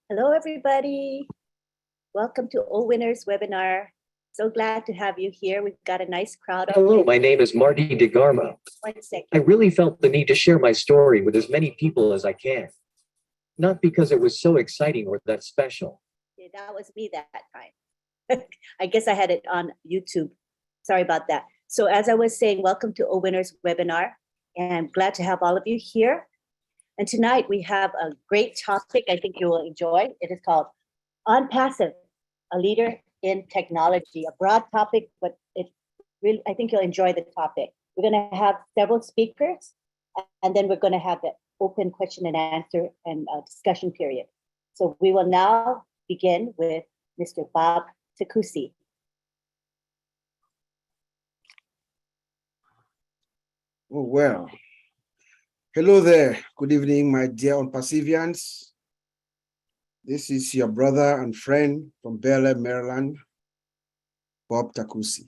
Hello, everybody. Welcome to OWinners webinar. So glad to have you here. We've got a nice crowd. Hello, my name is Marty DeGarmo. 1 second. I really felt the need to share my story with as many people as I can. Not because it was so exciting or that special. Yeah, that was me that time. I guess I had it on YouTube. Sorry about that. So as I was saying, welcome to OWinners webinar, and I'm glad to have all of you here. And tonight we have a great topic I think you will enjoy. It is called On Passive, a Leader in Technology, a broad topic, but it really, I think you'll enjoy the topic. We're going to have several speakers, and then we're going to have the open question and answer and discussion period. So we will now begin with Mr. Bob Takusi. Oh, well. Hello there. Good evening, my dear Unpassivians. This is your brother and friend from Bel Air, Maryland, Bob Takusi.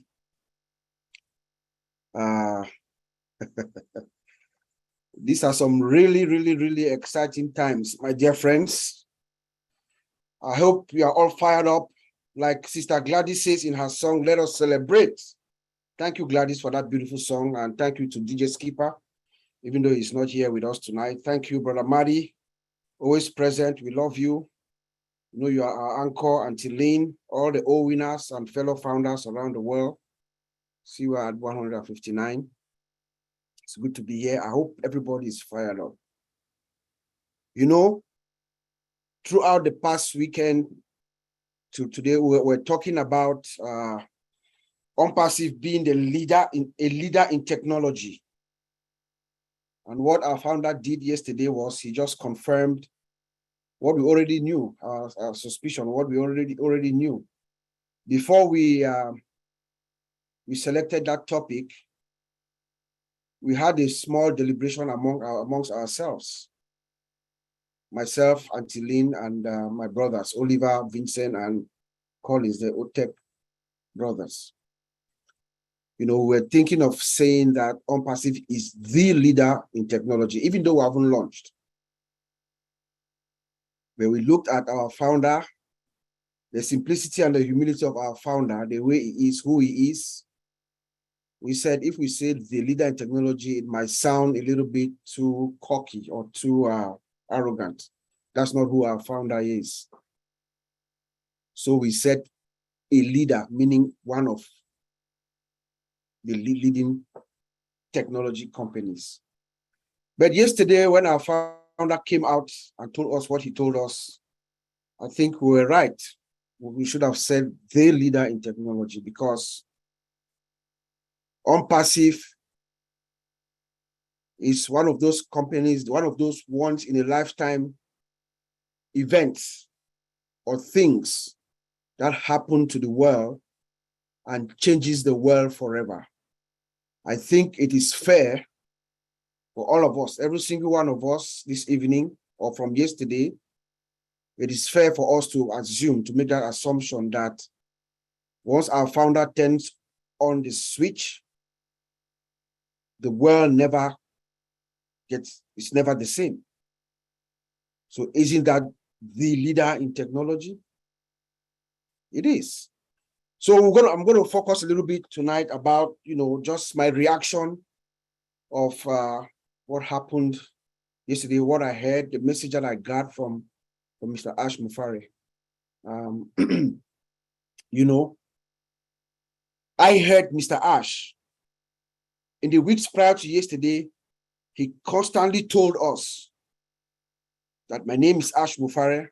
These are some really exciting times, my dear friends. I hope you are all fired up. Like Sister Gladys says in her song, let us celebrate. Thank you, Gladys, for that beautiful song. And thank you to DJ Skipper, even though he's not here with us tonight. Thank you, Brother Marty, always present. We love you. You know, you are our anchor, Auntie Lynn, all the OWinners and fellow founders around the world. See, we're at 159. It's good to be here. I hope everybody is fired up. You know, throughout the past weekend to today, we're talking about OnPassive being a leader in technology. And what our founder did yesterday was he just confirmed what we already knew, our suspicion, what we already knew. Before we selected that topic, we had a small deliberation amongst ourselves. Myself, Auntie Lynn, and my brothers, Oliver, Vincent, and Collins, the OTEC brothers. You know, we're thinking of saying that OnPassive is the leader in technology, even though we haven't launched. When we looked at our founder, the simplicity and the humility of our founder, the way he is, who he is, we said if we say the leader in technology, it might sound a little bit too cocky or too arrogant. That's not who our founder is. So we said a leader, meaning one of the leading technology companies. But yesterday, when our founder came out and told us what he told us, I think we were right. We should have said the leader in technology, because OnPassive is one of those companies, one of those once in a lifetime events or things that happen to the world and changes the world forever. I think it is fair for all of us, every single one of us this evening or from yesterday, it is fair for us to assume, to make that assumption that once our founder turns on the switch, the world never gets, it's never the same. So isn't that the leader in technology? It is. So I'm going to focus a little bit tonight about, you know, just my reaction of what happened yesterday, what I heard, the message that I got from Mr. Ash Mufari. You know, I heard Mr. Ash in the weeks prior to yesterday. He constantly told us that my name is Ash Mufari.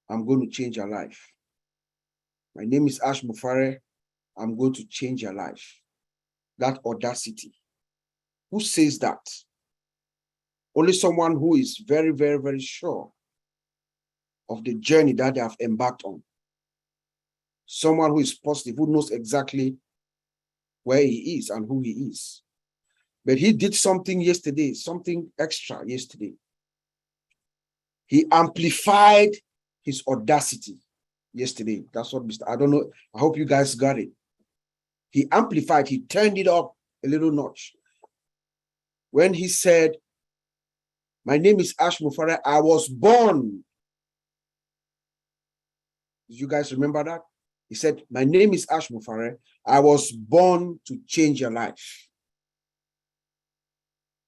I'm going to change your life. My name is Ash Mufari. I'm going to change your life. That audacity. Who says that? Only someone who is very sure of the journey that they have embarked on. Someone who is positive, who knows exactly where he is and who he is. But he did something yesterday, something extra yesterday. He amplified his audacity yesterday. That's what Mr. I don't know. I hope you guys got it. He amplified, he turned it up a little notch. When he said, my name is Ash Mufari, I was born You guys remember that? He said, my name is Ash Mufare. I was born to change your life.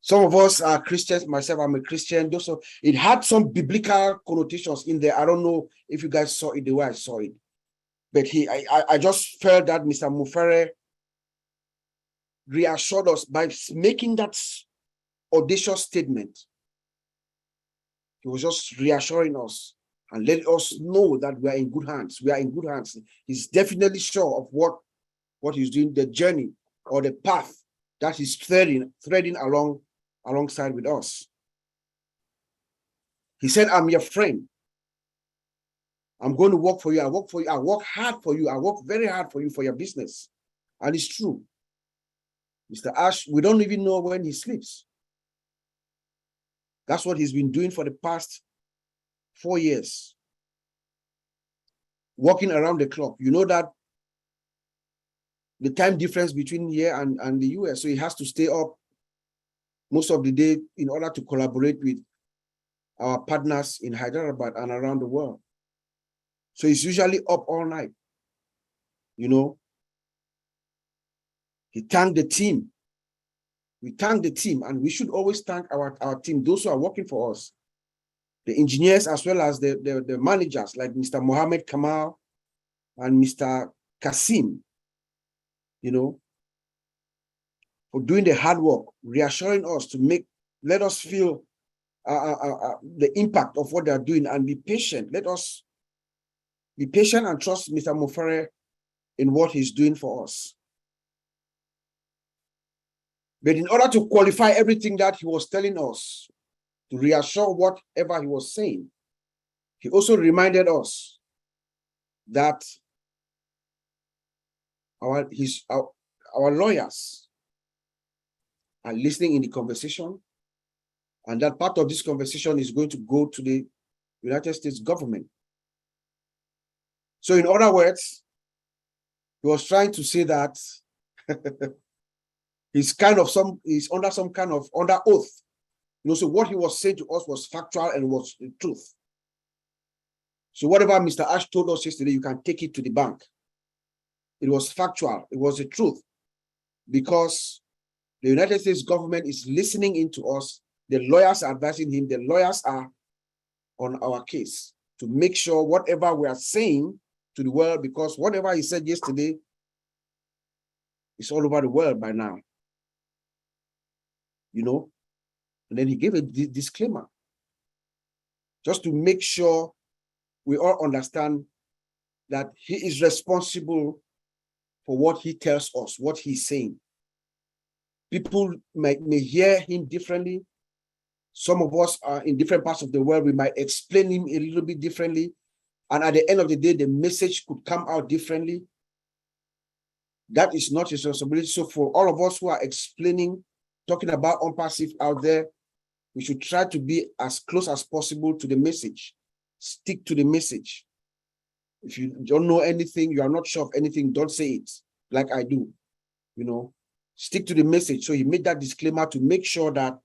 Some of us are Christians. Myself, I'm a Christian. So it had some biblical connotations in there. I don't know if you guys saw it the way I saw it. But I just felt that Mr. Mufare reassured us by making that audacious statement. He was just reassuring us and let us know that we are in good hands. We are in good hands. He's definitely sure of what he's doing, the journey or the path that he's threading alongside with us. He said, I'm your friend. I'm going to work for you. I work for you. I work hard for you. I work very hard for you for your business. And it's true. Mr. Ash, we don't even know when he sleeps. That's what he's been doing for the past 4 years. Working around the clock. You know that the time difference between here and the US. So he has to stay up most of the day in order to collaborate with our partners in Hyderabad and around the world. So he's usually up all night. You know, he thanked the team. We thank the team, and we should always thank our team, those who are working for us, the engineers as well as the managers like Mr. Mohammed Kamal and Mr. Kasim, you know, for doing the hard work, reassuring us to let us feel the impact of what they are doing and be patient. Let us be patient and trust Mr. Mufare in what he's doing for us. But in order to qualify everything that he was telling us, to reassure whatever he was saying, he also reminded us that our lawyers are listening in the conversation, and that part of this conversation is going to go to the United States government. So in other words, he was trying to say that he's under some kind of under oath. You know, so what he was saying to us was factual and was the truth. So whatever Mr. Ash told us yesterday, you can take it to the bank. It was factual. It was the truth. Because the United States government is listening into us. The lawyers are advising him. The lawyers are on our case to make sure whatever we are saying to the world, because whatever he said yesterday is all over the world by now. You know? And then he gave a disclaimer just to make sure we all understand that he is responsible for what he tells us, what he's saying. People may hear him differently. Some of us are in different parts of the world. We might explain him a little bit differently. And at the end of the day, the message could come out differently. That is not his responsibility. So for all of us who are explaining, talking about OWinners out there, we should try to be as close as possible to the message. Stick to the message. If you don't know anything, you are not sure of anything, don't say it like I do. You know, stick to the message. So he made that disclaimer to make sure that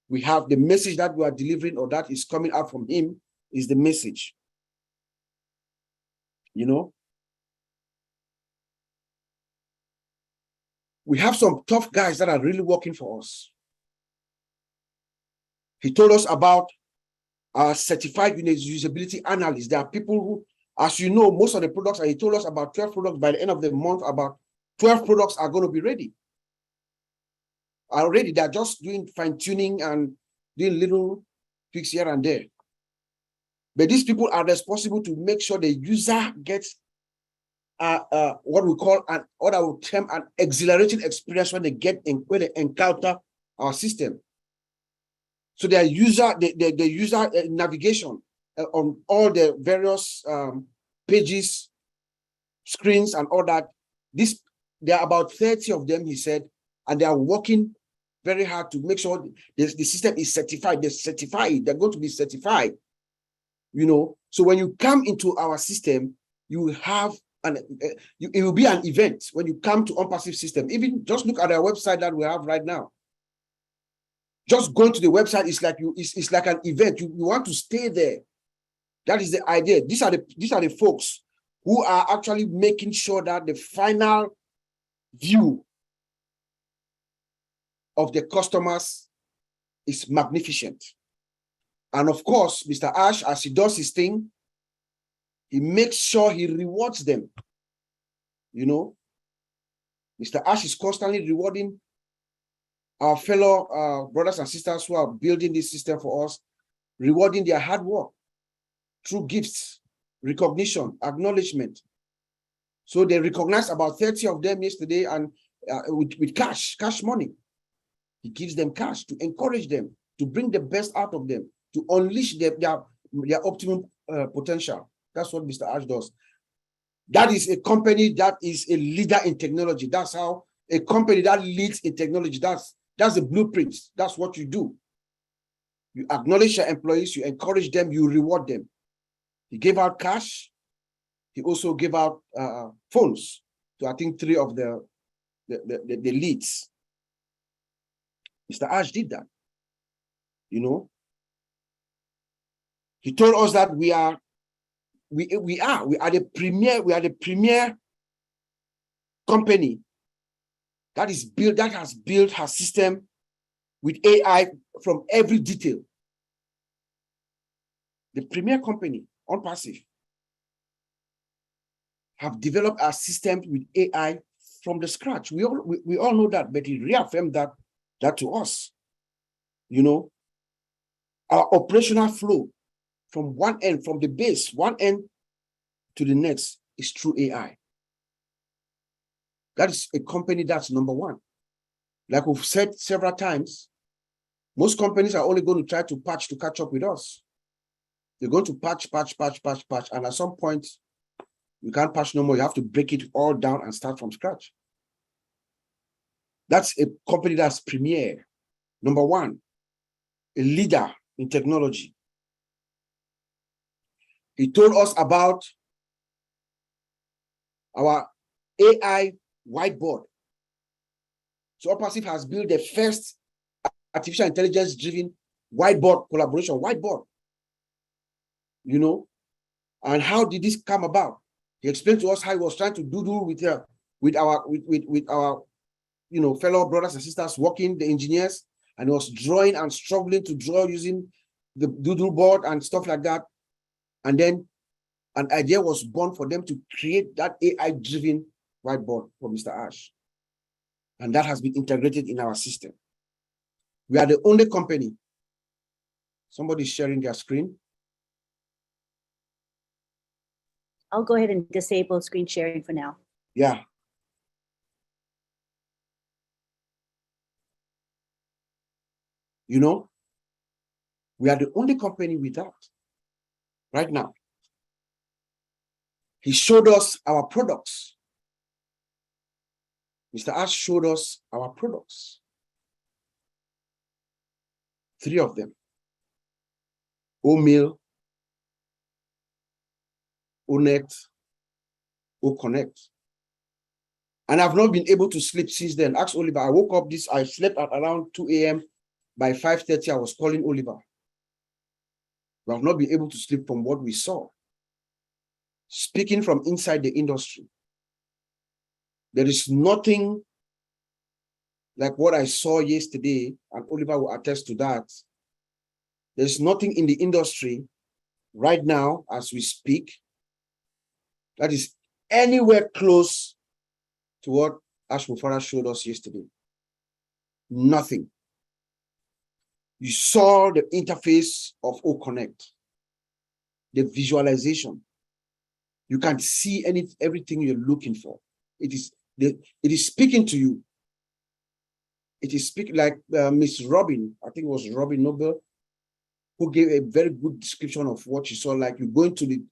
we have the message that we are delivering or that is coming out from him is the message. You know, we have some tough guys that are really working for us. He told us about our certified usability analysts. There are people who, as you know, most of the products, and he told us about 12 products by the end of the month, about 12 products are going to be ready. Already, they're just doing fine-tuning and doing little tweaks here and there. But these people are responsible to make sure the user gets what we call what I would term an exhilarating experience when they encounter our system. So their user, the user navigation on all the various pages, screens, and all that. There are about 30 of them, he said, and they are working very hard to make sure the system is certified. They're certified. They're going to be certified. You know, so when you come into our system, you have it will be an event when you come to OWinners system. Even just look at our website that we have right now. Just going to the website is like it's like an event. You want to stay there. That is the idea. These are the folks who are actually making sure that the final view of the customers is magnificent. And of course, Mr. Ash, as he does his thing, he makes sure he rewards them. You know, Mr. Ash is constantly rewarding our fellow brothers and sisters who are building this system for us, rewarding their hard work through gifts, recognition, acknowledgement. So they recognized about 30 of them yesterday, and with cash money. He gives them cash to encourage them, to bring the best out of them, to unleash their optimum potential. That's what Mr. Ash does. That is a company that is a leader in technology. That's how a company that leads in technology, that's the blueprint. That's what you do. You acknowledge your employees, you encourage them, you reward them. He gave out cash. He also gave out phones to, I think, 3 of the leads. Mr. Ash did that. You know, he told us that we are the premier company that has built her system with AI from every detail. The premier company on passive have developed our system with AI from the scratch. We all know that, but he reaffirmed that to us. You know, our operational flow from one end, from the base, one end to the next is through AI. That is a company that's number one. Like we've said several times, most companies are only going to try to patch to catch up with us. They're going to patch, and at some point, you can't patch no more. You have to break it all down and start from scratch. That's a company that's premier. Number one, a leader in technology. He told us about our AI whiteboard. So OPASIF has built the first artificial intelligence-driven whiteboard collaboration, whiteboard. You know, and how did this come about? He explained to us how he was trying to doodle with our fellow brothers and sisters working, the engineers, and he was drawing and struggling to draw using the doodle board and stuff like that. And then an idea was born for them to create that AI-driven whiteboard for Mr. Ash. And that has been integrated in our system. We are the only company. Somebody's sharing their screen. I'll go ahead and disable screen sharing for now. Yeah. You know, we are the only company with that right now. He showed us our products. Mr. Ash showed us our products. 3 of them. OMill, ONet, OConnect. And I've not been able to sleep since then. Ask Oliver. I woke up I slept at around 2 a.m. By 5:30, I was calling Oliver. We have not been able to sleep from what we saw. Speaking from inside the industry, there is nothing like what I saw yesterday, and Oliver will attest to that. There's nothing in the industry right now, as we speak, that is anywhere close to what Ash Mufara showed us yesterday. Nothing. You saw the interface of OConnect, the visualization. You can see everything you're looking for. It is speaking to you. It is speaking like Miss Robin, I think it was Robin Noble, who gave a very good description of what you saw. Like you going to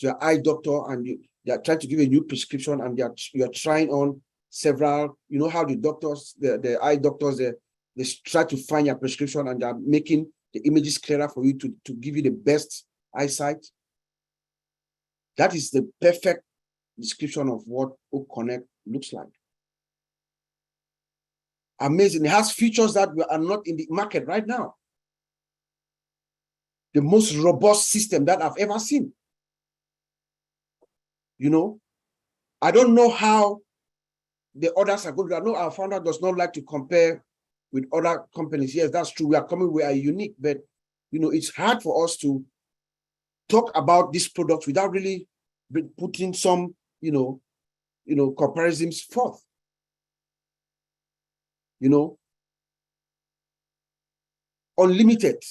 your eye doctor and they are trying to give a new prescription, and you are trying on several. You know how the doctors, the eye doctors, they try to find your prescription and they are making the images clearer for you to give you the best eyesight. That is the perfect description of what OConnect looks like. Amazing. It has features that are not in the market right now. The most robust system that I've ever seen. You know, I don't know how the others are going to. I know our founder does not like to compare with other companies. Yes, that's true. We are unique, but you know, it's hard for us to talk about this product without really putting some, comparisons forth. You know, unlimited.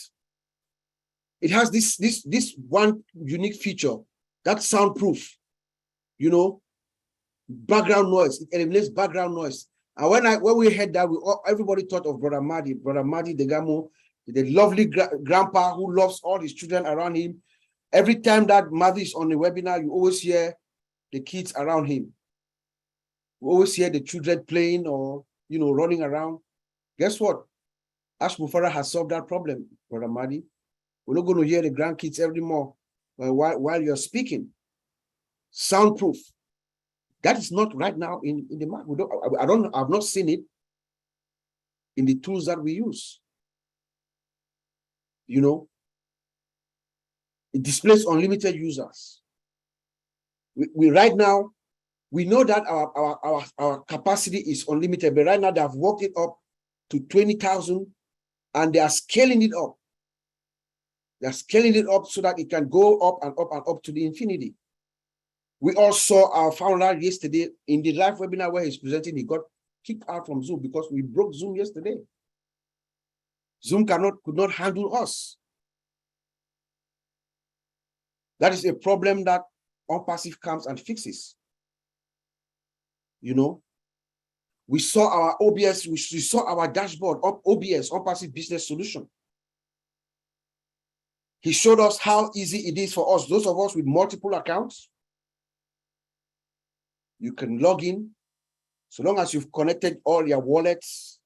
It has this one unique feature, that's soundproof. You know, background noise. It eliminates background noise. And when we heard that, everybody thought of Brother Madi Degamo, the lovely grandpa who loves all his children around him. Every time that Madi is on the webinar, you always hear the kids around him. You always hear the children playing or running around. Guess what? Ash Mufara has solved that problem, Brother Madi. We're not going to hear the grandkids every more while you're speaking. Soundproof. That is not right now in the market. I've not seen it in the tools that we use. You know, it displays unlimited users. We right now, we know that our capacity is unlimited, but right now they have worked it up to 20,000 and they are scaling it up. They're scaling it up so that it can go up and up and up to the infinity. We all saw our founder yesterday in the live webinar where he's presenting. He got kicked out from Zoom because we broke Zoom yesterday. Zoom could not handle us. That is a problem that OnPassive comes and fixes. You know, we saw our OBS, we saw our dashboard of OBS, OnPassive Business Solution. He showed us how easy it is for us, those of us with multiple accounts. You can log in, so long as you've connected all your wallets,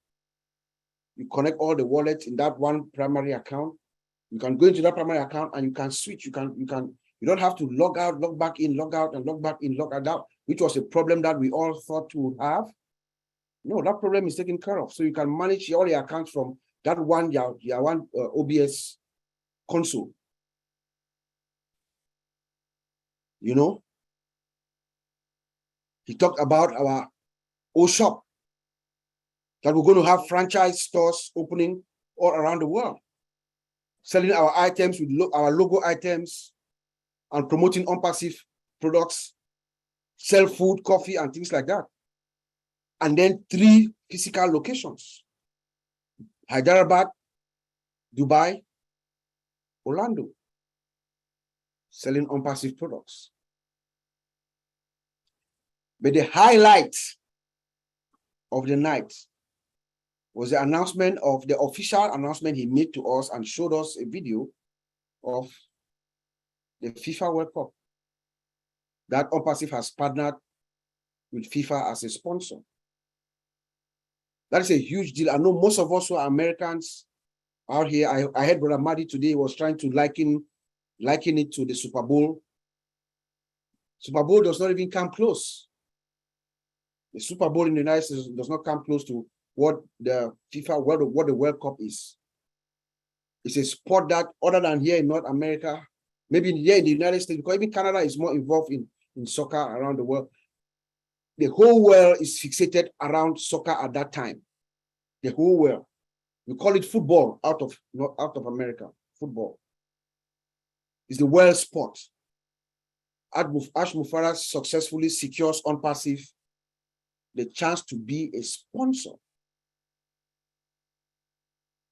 you connect all the wallets in that one primary account. You can go into that primary account and you can switch. You don't have to log out, log back in, log out, and log back in, log out, which was a problem that we all thought to have. No, that problem is taken care of. So you can manage all your accounts from that one, your one OBS console. You know, he talked about our O-Shop, that we're going to have franchise stores opening all around the world, selling our items with our logo items and promoting OnPassive products, sell food, coffee, and things like that. And then 3 physical locations: Hyderabad, Dubai, Orlando, selling OnPassive products. But the highlight of the night was the announcement of the official announcement he made to us and showed us a video of the FIFA World Cup that OnPassive has partnered with FIFA as a sponsor. That is a huge deal. I know most of us who are Americans out here. I heard Brother Madi today was trying to liken it to the Super Bowl. Super Bowl does not even come close. The Super Bowl in the United States does not come close to what the FIFA what the World Cup is. It's a sport that, other than here in North America, maybe here in the United States, because even Canada is more involved in soccer around the world. The whole world is fixated around soccer at that time. The whole world. We call it football out of America. Football. It's the world sport. Ash Mufara successfully secures OnPassive the chance to be a sponsor.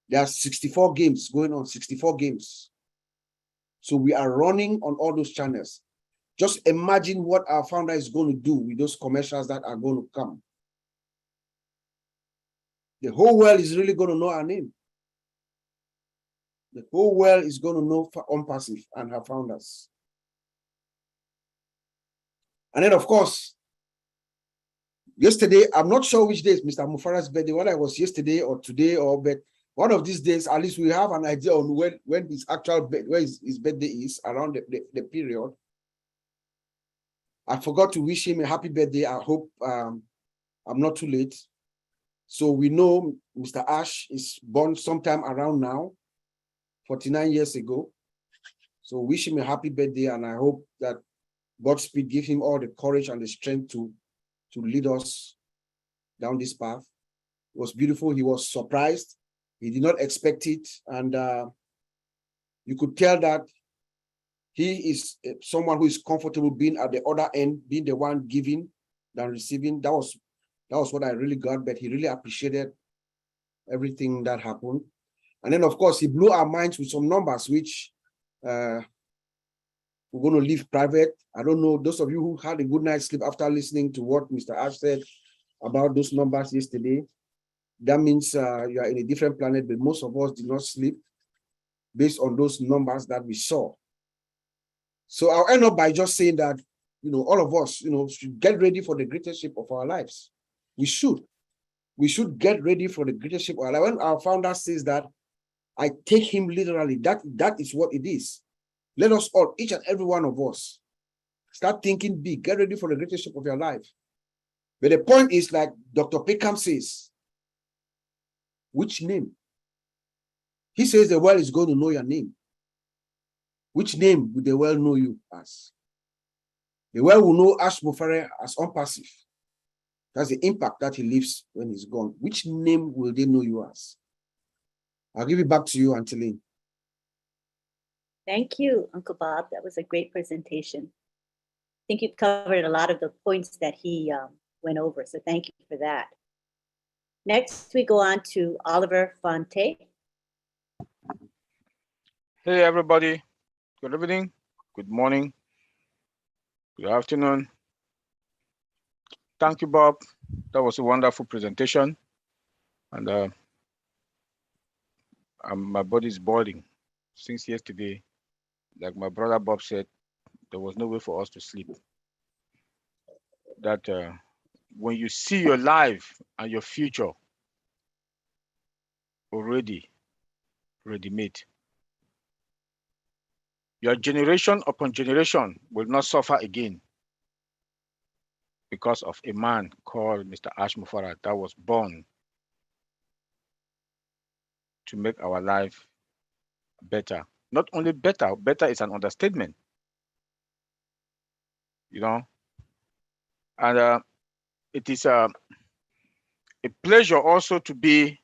There are 64 games going on, 64 games. So we are running on all those channels. Just imagine what our founder is going to do with those commercials that are going to come. The whole world is really going to know our name. The whole world is going to know OnPassive and her founders. And then, of course, yesterday, I'm not sure which day is Mr. Mufara's birthday, whether it was yesterday or today, but one of these days, at least we have an idea on when his actual where his birthday is, around the period. I forgot to wish him a happy birthday. I hope I'm not too late. So we know Mr. Ash is born sometime around now, 49 years ago. So wish him a happy birthday, and I hope that Godspeed, give him all the courage and the strength to lead us down this path. It was beautiful. He was surprised. He did not expect it. And you could tell that he is someone who is comfortable being at the other end, being the one giving than receiving. That was what I really got, but he really appreciated everything that happened. And then, of course, he blew our minds with some numbers, which we're going to leave private. I don't know, those of you who had a good night's sleep after listening to what Mr. Ash said about those numbers yesterday, that means you are in a different planet, but most of us did not sleep based on those numbers that we saw. So I'll end up by just saying that, all of us, should get ready for the greatest shape of our lives. We should get ready for the greatest shape of our life. When our founder says that, I take him literally. That is what it is. Let us all, each and every one of us, start thinking big. Get ready for the greatest shape of your life. But the point is, like Dr. Peckham says, which name? He says the world is going to know your name. Which name will the world know you as? The world will know Ash Mufare as unpassive. That's the impact that he leaves when he's gone. Which name will they know you as? I'll give it back to you, Angeline. Thank you, Uncle Bob. That was a great presentation. I think you've covered a lot of the points that he went over, so thank you for that. Next, we go on to Oliver Fonte. Hey, everybody. Good evening, good morning, good afternoon. Thank you, Bob. That was a wonderful presentation. And my body is boiling since yesterday. Like my brother Bob said, there was no way for us to sleep. That when you see your life and your future already ready-made, your generation upon generation will not suffer again because of a man called Mr. Ash Mufara that was born to make our life better. Not only better, better is an understatement, And it is a pleasure also to be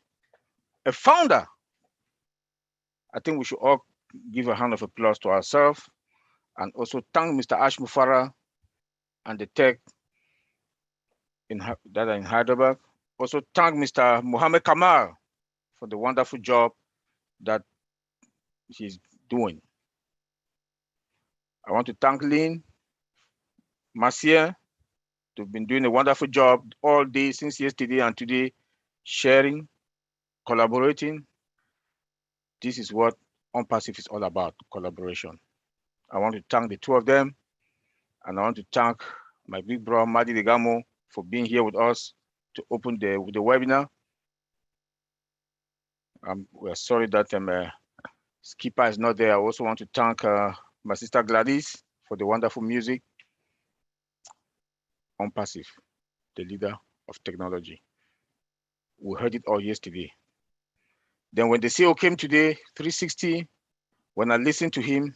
a founder. I think we should all give a hand of applause to ourselves and also thank Mr. Ash Mufara and the tech that are in Hyderabad. Also thank Mr. Mohammed Kamal for the wonderful job that he's doing. I want to thank Lynn, Marcia. They've been doing a wonderful job all day since yesterday and today, sharing, collaborating. This is what OwnPassive is all about, collaboration. I want to thank the two of them, and I want to thank my big brother, Madi Degamo, for being here with us to open the webinar. We're sorry that Skipper is not there. I also want to thank my sister Gladys for the wonderful music. OwnPassive, the leader of technology. We heard it all yesterday. Then when the CEO came today, 360, when I listened to him,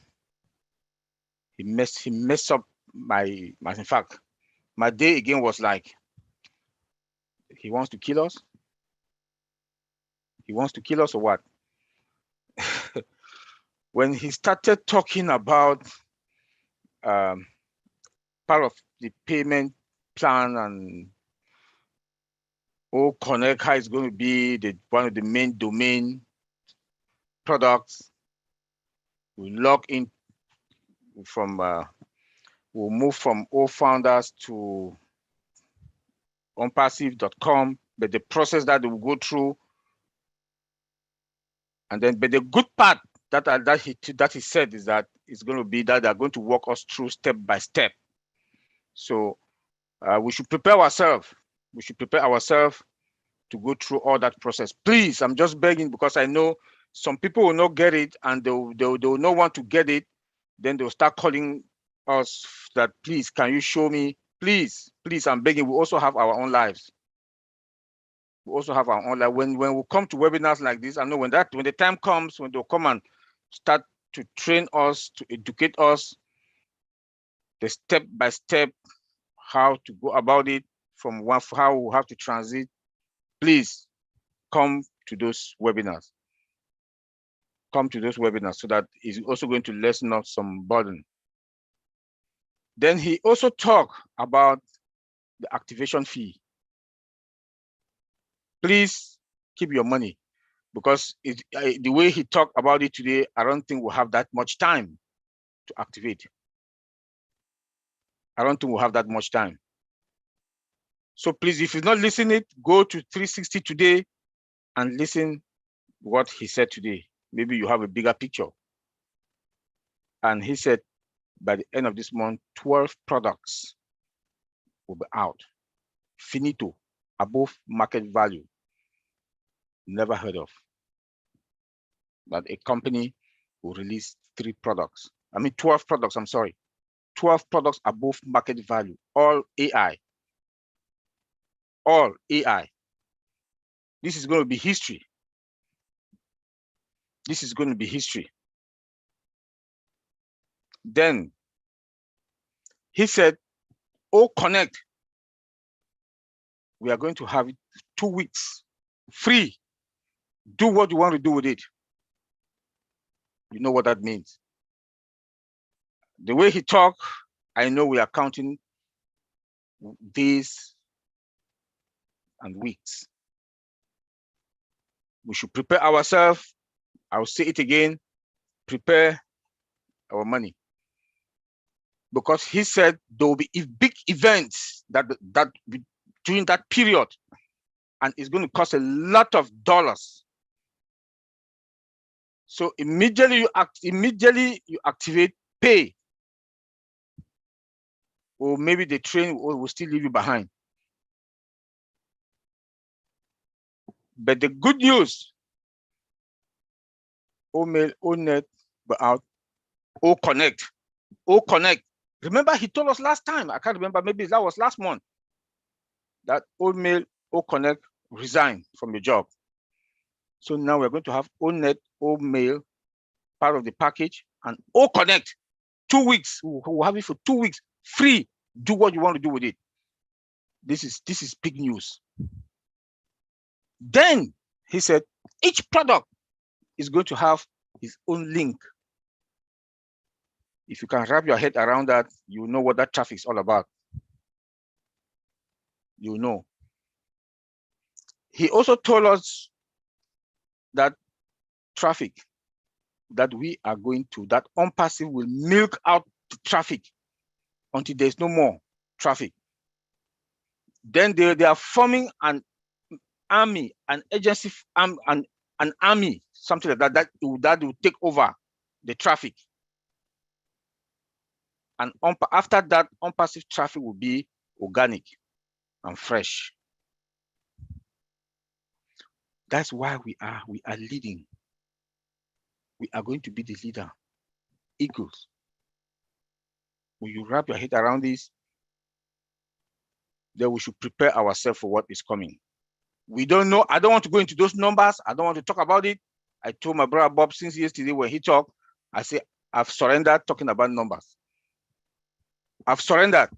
he messed up my in fact, my day again was like, he wants to kill us? He wants to kill us or what? When he started talking about part of the payment plan and Connect, how it's going to be one of the main domain products, we log in from, we'll move from founders to onpassive.com, but the process that they will go through, and then, but the good part that he said is that it's going to be that they're going to walk us through step by step. So we should prepare ourselves. We should prepare ourselves to go through all that process. Please, I'm just begging, because I know some people will not get it and they'll not want to get it. Then they'll start calling us that, please, can you show me? Please, I'm begging. We also have our own lives. We also have our own life. When we come to webinars like this, I know when the time comes, when they'll come and start to train us, to educate us, the step-by-step how to go about it, from how we have to transit, please come to those webinars. Come to those webinars so that it's also going to lessen us some burden. Then he also talked about the activation fee. Please keep your money, because the way he talked about it today, I don't think we'll have that much time to activate. I don't think we'll have that much time. So please, if you're not listening, go to 360 today and listen what he said today. Maybe you have a bigger picture. And he said, by the end of this month, 12 products will be out. Finito, above market value. Never heard of. That a company will release 12 products, I'm sorry. 12 products above market value, all AI. All AI. This is going to be history. This is going to be history. Then he said, OWinners, we are going to have it 2 weeks free. Do what you want to do with it. You know what that means. The way he talked, I know we are counting days and weeks. We should prepare ourselves. I'll say it again, prepare our money. Because he said there will be big events that during that period, and it's going to cost a lot of dollars. So immediately you activate, pay, or maybe the train will still leave you behind. But the good news, OWinners but out, OWinners. Remember, he told us last time, I can't remember, maybe that was last month, that OWinners resigned from the job. So now we're going to have OWinners part of the package, and OWinners 2 weeks. We'll have it for 2 weeks free. Do what you want to do with it. This is big news. Then he said each product is going to have its own link. If you can wrap your head around that, you know what that traffic is all about. You know. He also told us that traffic that we are going to, that OnPassive will milk out the traffic until there's no more traffic. Then they are forming an army, an agency, an army, something like that will take over the traffic. And after that, OnPassive traffic will be organic and fresh. That's why we are leading. We are going to be the leader. Eagles. When you wrap your head around this, then we should prepare ourselves for what is coming. We don't know. I don't want to go into those numbers. I don't want to talk about it. I told my brother Bob since yesterday when he talked, I said, I've surrendered talking about numbers. I've surrendered,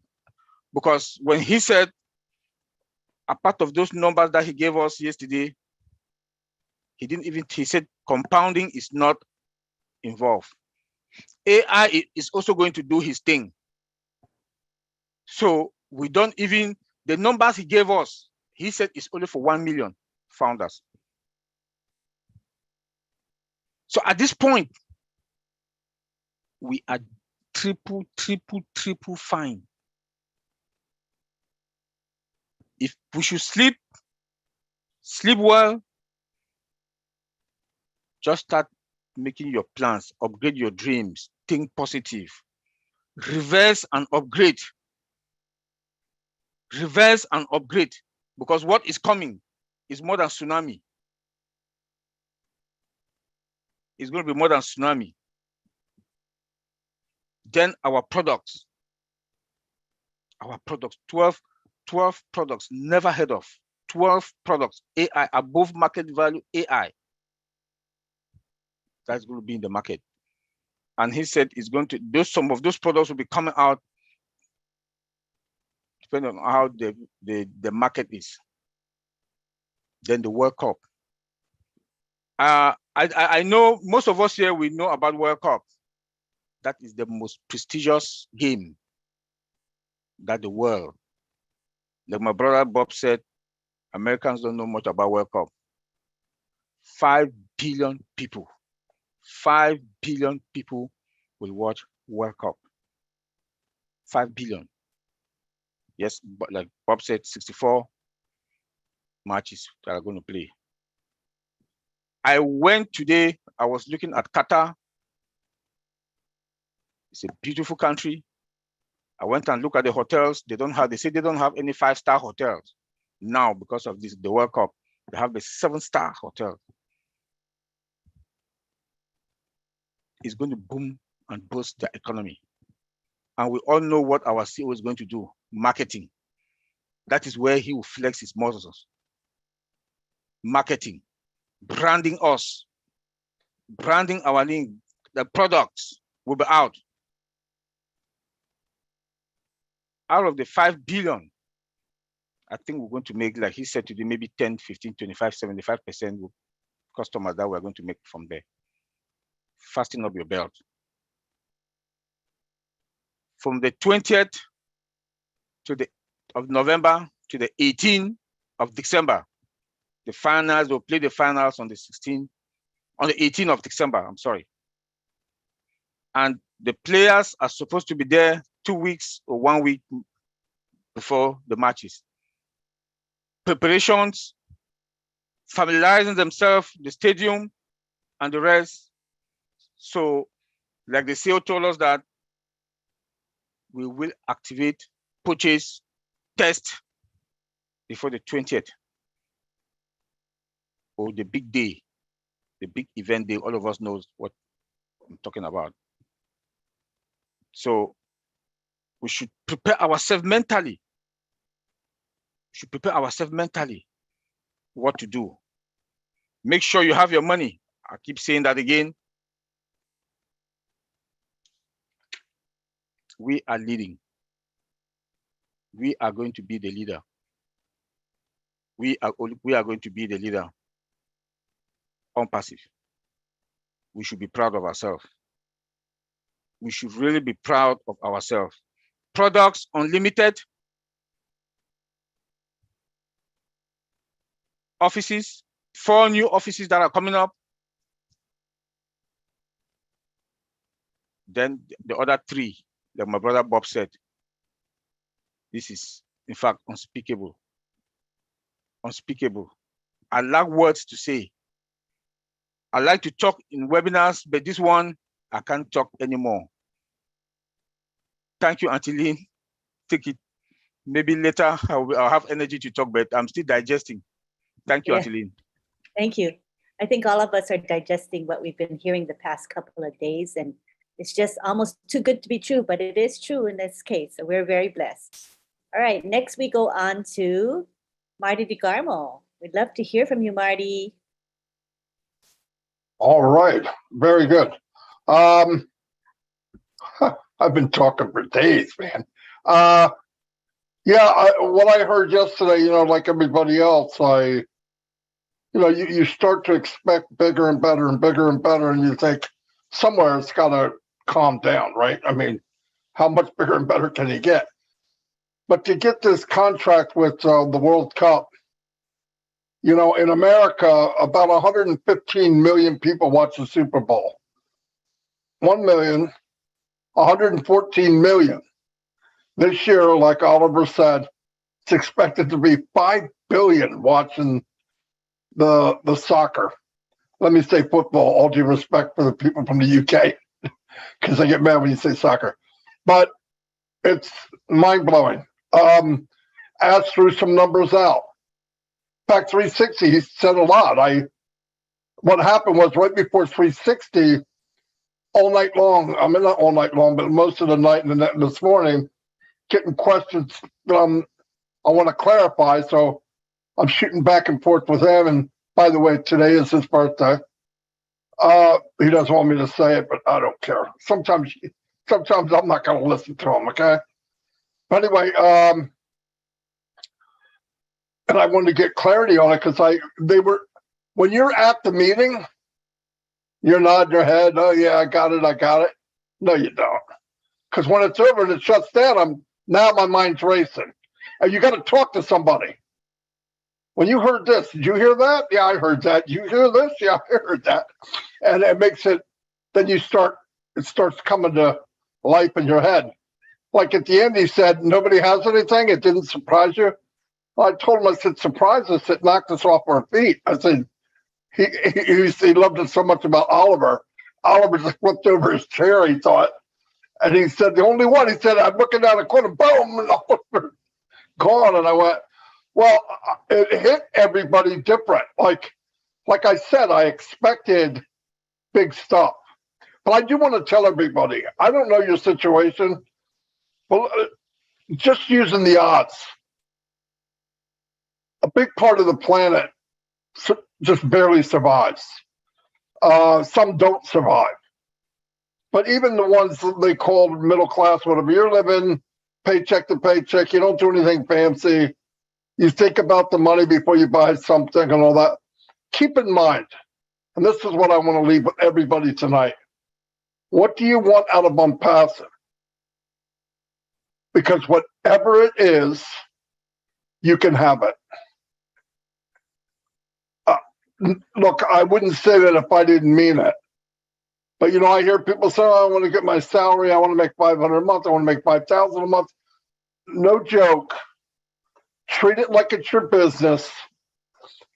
because when he said a part of those numbers that he gave us yesterday, he said compounding is not involved. AI is also going to do his thing. So we don't even, the numbers he gave us, he said it's only for 1 million founders. So at this point, we are triple fine. If we should sleep well, just start making your plans, upgrade your dreams, think positive, reverse and upgrade. Reverse and upgrade, because what is coming is more than tsunami. It's going to be more than tsunami. Then our products, 12 products, never heard of, 12 products, AI, above market value AI. That's going to be in the market. And he said it's going to, some of those products will be coming out depending on how the market is. Then the World Cup. I know most of us here, we know about World Cup. That is the most prestigious game that the world, like my brother Bob said, Americans don't know much about World Cup. 5 billion people, 5 billion people will watch World Cup. 5 billion. Yes, but like Bob said, 64 matches that are going to play. I went today, I was looking at Qatar. It's a beautiful country. I went and looked at the hotels. They say they don't have any 5-star hotels now because of this, the World Cup. They have a 7-star hotel. It's going to boom and boost the economy. And we all know what our CEO is going to do, marketing. That is where he will flex his muscles. Marketing, branding us, branding our link, the products will be out. Out of the 5 billion, I think we're going to make, like he said today, maybe 10, 15, 25, 75% customers that we're going to make from there. Fasten up your belt. From the 20th of November to the 18th of December, the finals will play the finals on the 18th of December, I'm sorry. And the players are supposed to be there 2 weeks or 1 week before the matches. Preparations, familiarizing themselves, the stadium, and the rest. So, like the CEO told us that we will activate, purchase, test before the 20th. Or the big day, the big event day, all of us knows what I'm talking about. So we should prepare ourselves mentally. We should prepare ourselves mentally what to do. Make sure you have your money. I keep saying that again. We are leading. We are going to be the leader. We are going to be the leader on passive. We should be proud of ourselves. We should really be proud of ourselves. Products Unlimited, offices, 4 new offices that are coming up. Then the other 3, like my brother Bob said, this is, in fact, unspeakable. Unspeakable. I lack words to say. I like to talk in webinars, but this one, I can't talk anymore. Thank you, Auntie Lynn. Take it. Maybe later I'll have energy to talk, but I'm still digesting. Thank you, Auntie Lynn. Thank you. I think all of us are digesting what we've been hearing the past couple of days, and it's just almost too good to be true, but it is true in this case. So we're very blessed. All right, next we go on to Marty DeGarmo. We'd love to hear from you, Marty. All right, very good. I've been talking for days, man. Yeah, what I heard yesterday, like everybody else, you start to expect bigger and better and bigger and better, and you think somewhere it's got to calm down, right? I mean, how much bigger and better can you get? But to get this contract with the World Cup, in America, about 115 million people watch the Super Bowl. 114 million. This year, like Oliver said, it's expected to be 5 billion watching the soccer. Let me say football, all due respect for the people from the UK, because I get mad when you say soccer. But it's mind-blowing. Ash threw some numbers out. In fact, 360, he said a lot. What happened was right before 360, all night long, I mean, not all night long, but most of the night and this morning, getting questions I want to clarify. So I'm shooting back and forth with him. And by the way, today is his birthday. He doesn't want me to say it, but I don't care. Sometimes I'm not going to listen to him, okay? But anyway, and I wanted to get clarity on it because when you're at the meeting, you're nodding your head. Oh yeah, I got it. No, you don't. Because when it's over and it shuts down, now my mind's racing. And you got to talk to somebody. When you heard this, did you hear that? Yeah, I heard that. You hear this? Yeah, I heard that. And it makes it, then it starts coming to life in your head. Like at the end, he said, nobody has anything. It didn't surprise you. Well, I told him, I said, surprise us. It knocked us off our feet. I said, he loved it so much about Oliver. Oliver just flipped over his chair, he thought. And he said, the only one, he said, I'm looking down the corner, boom, and Oliver gone. And I went, well, it hit everybody different. Like I said, I expected big stuff. But I do want to tell everybody, I don't know your situation, but just using the odds, a big part of the planet just barely survives. Some don't survive. But even the ones that they call middle class, whatever, you're living paycheck to paycheck, you don't do anything fancy. You think about the money before you buy something and all that. Keep in mind, and this is what I want to leave with everybody tonight. What do you want out of OnePassive? Because whatever it is, you can have it. Look, I wouldn't say that if I didn't mean it. But, I hear people say, oh, I want to get my salary. I want to make $500 a month. I want to make $5,000 a month. No joke. Treat it like it's your business.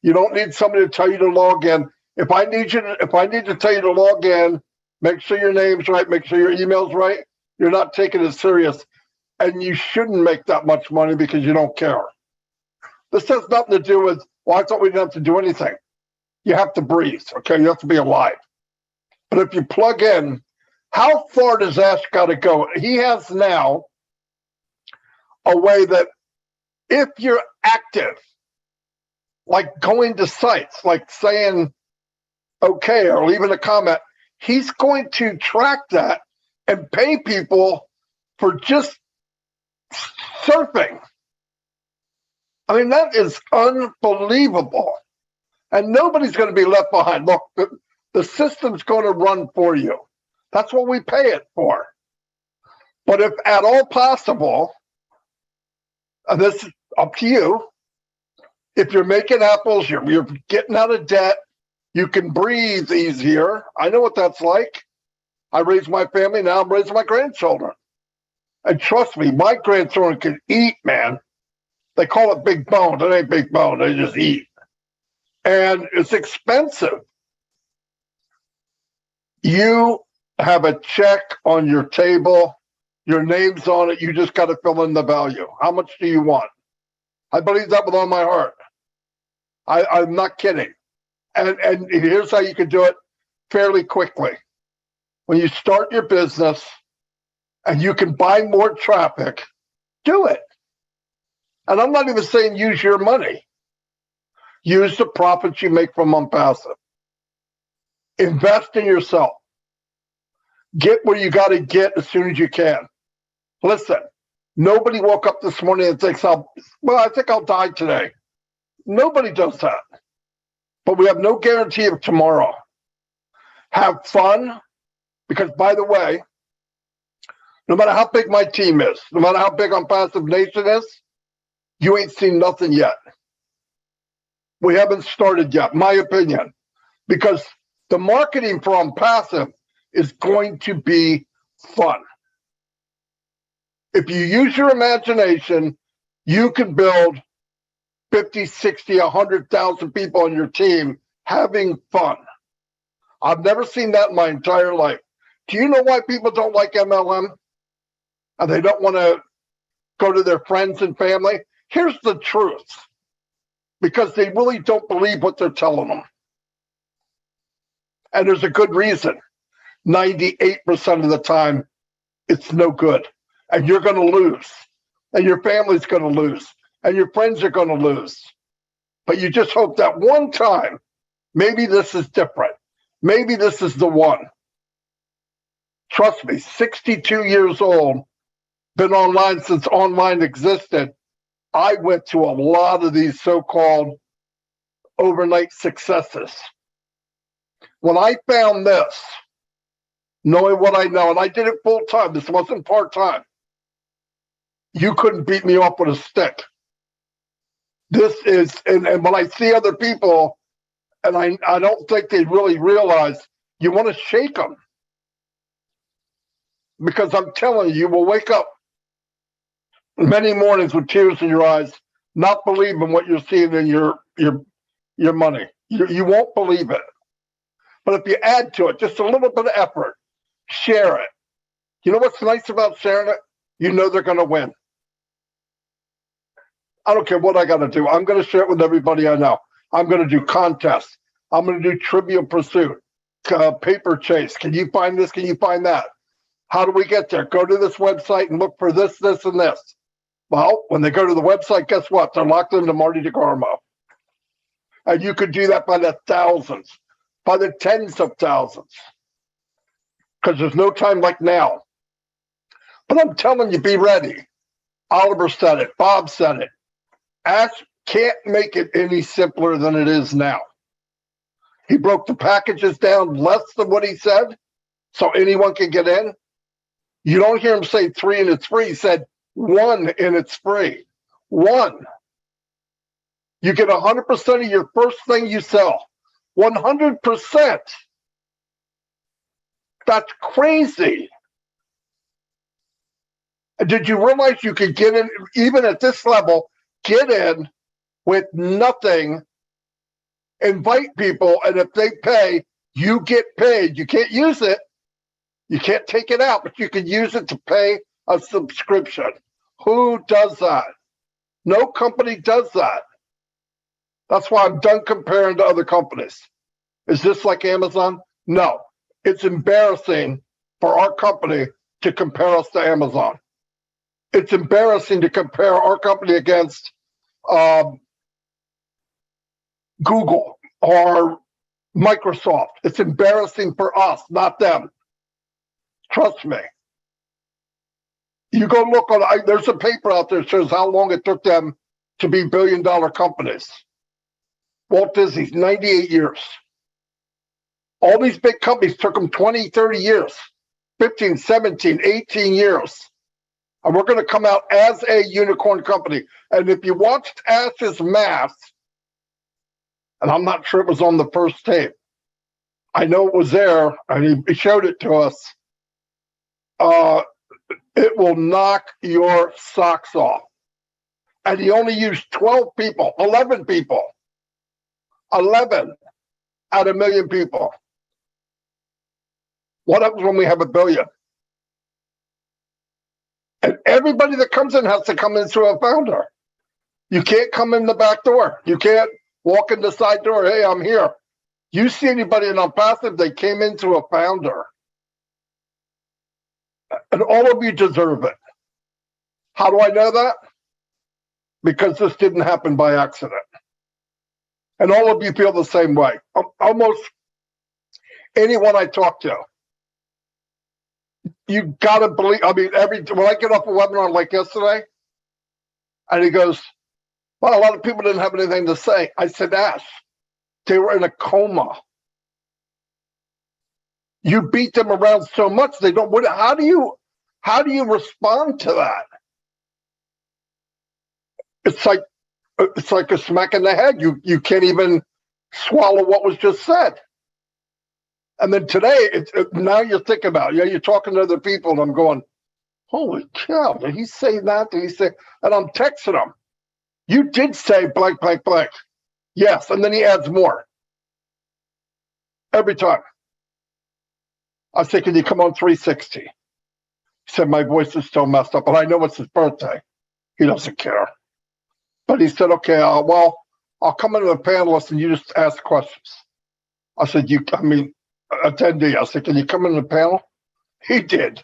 You don't need somebody to tell you to log in. If I need to tell you to log in, make sure your name's right, make sure your email's right. You're not taking it serious. And you shouldn't make that much money because you don't care. This has nothing to do with, well, I thought we didn't have to do anything. You have to breathe, okay? You have to be alive. But if you plug in, how far does Ash got to go? He has now a way that if you're active, like going to sites, like saying okay or leaving a comment, he's going to track that and pay people for just surfing. I mean, that is unbelievable. And nobody's going to be left behind. Look, the system's going to run for you. That's what we pay it for. But if at all possible, and this is up to you, if you're making apples, you're getting out of debt, you can breathe easier. I know what that's like. I raised my family, now I'm raising my grandchildren. And trust me, my grandchildren can eat, man. They call it big bone. It ain't big bone, they just eat. And it's expensive. You have a check on your table, your name's on it, you just got to fill in the value. How much do you want? I believe that with all my heart. I'm not kidding. And here's how you can do it fairly quickly. When you start your business and you can buy more traffic, do it. And I'm not even saying use your money. Use the profits you make from OnePassive. Invest in yourself. Get where you got to get as soon as you can. Listen, nobody woke up this morning and thinks, I think I'll die today. Nobody does that. But we have no guarantee of tomorrow. Have fun, because by the way, no matter how big my team is, no matter how big OnePassive Nation is, you ain't seen nothing yet. We haven't started yet, my opinion, because the marketing for OnePassive is going to be fun. If you use your imagination, you can build 50, 60, 100,000 people on your team having fun. I've never seen that in my entire life. Do you know why people don't like MLM? And they don't want to go to their friends and family? Here's the truth. Because they really don't believe what they're telling them. And there's a good reason. 98% of the time, it's no good. And you're going to lose. And your family's going to lose. And your friends are going to lose. But you just hope that one time, maybe this is different. Maybe this is the one. Trust me, 62 years old, been online since online existed. I went to a lot of these so-called overnight successes. When I found this, knowing what I know, and I did it full time, this wasn't part time, you couldn't beat me up with a stick. This is, and when I see other people, and I don't think they really realize, you want to shake them. Because I'm telling you, you will wake up many mornings with tears in your eyes, not believing what you're seeing in your money. You won't believe it. But if you add to it just a little bit of effort, share it. You know what's nice about sharing it? You know they're going to win. I don't care what I got to do. I'm going to share it with everybody I know. I'm going to do contests. I'm going to do Trivial Pursuit, Paper Chase. Can you find this? Can you find that? How do we get there? Go to this website and look for this, this, and this. Well, when they go to the website, guess what? They're locked into Marty DeGarmo. And you could do that by the thousands, by the tens of thousands. Because there's no time like now. But I'm telling you, be ready. Oliver said it. Bob said it. Ash can't make it any simpler than it is now. He broke the packages down less than what he said, so anyone can get in. You don't hear him say 3 and it's free. He said 1 and it's free. 1. You get 100% of your first thing you sell. 100%. That's crazy. Did you realize you could get in, even at this level, get in with nothing, invite people, and if they pay, you get paid. You can't use it. You can't take it out, but you can use it to pay a subscription. Who does that? No company does that. That's why I'm done comparing to other companies. Is this like Amazon? No. It's embarrassing for our company to compare us to Amazon. It's embarrassing to compare our company against Google or Microsoft. It's embarrassing for us, not them. Trust me. You go look on, there's a paper out there that shows how long it took them to be billion-dollar companies. Walt Disney's 98 years. All these big companies took them 20, 30 years, 15, 17, 18 years. And we're going to come out as a unicorn company. And if you watched Ash's math, and I'm not sure it was on the first tape, I know it was there, and he showed it to us. It will knock your socks off. And he only used 12 people, 11 people, 11 out of 1 million people. What happens when we have 1 billion? And everybody that comes in has to come in through a founder. You can't come in the back door. You can't walk in the side door. Hey, I'm here. You see anybody in Unpassive, they came in through a founder. And all of you deserve it. How do I know that? Because this didn't happen by accident. And all of you feel the same way. Almost anyone I talk to. You gotta believe, I mean, when I get off a webinar like yesterday, and he goes, well, a lot of people didn't have anything to say. I said, Ash, they were in a coma. You beat them around so much they don't. How do you respond to that? It's like a smack in the head. You can't even swallow what was just said. And then today, now you're thinking about it. You're talking to other people, and I'm going, holy cow, did he say that? Did he say? And I'm texting him. You did say blank, blank, blank. Yes, and then he adds more. Every time. I said, can you come on 360? He said, my voice is still messed up, and I know it's his birthday. He doesn't care. But he said, okay, well, I'll come into the panelist and you just ask questions. I said, attendee. I said, can you come in the panel? He did.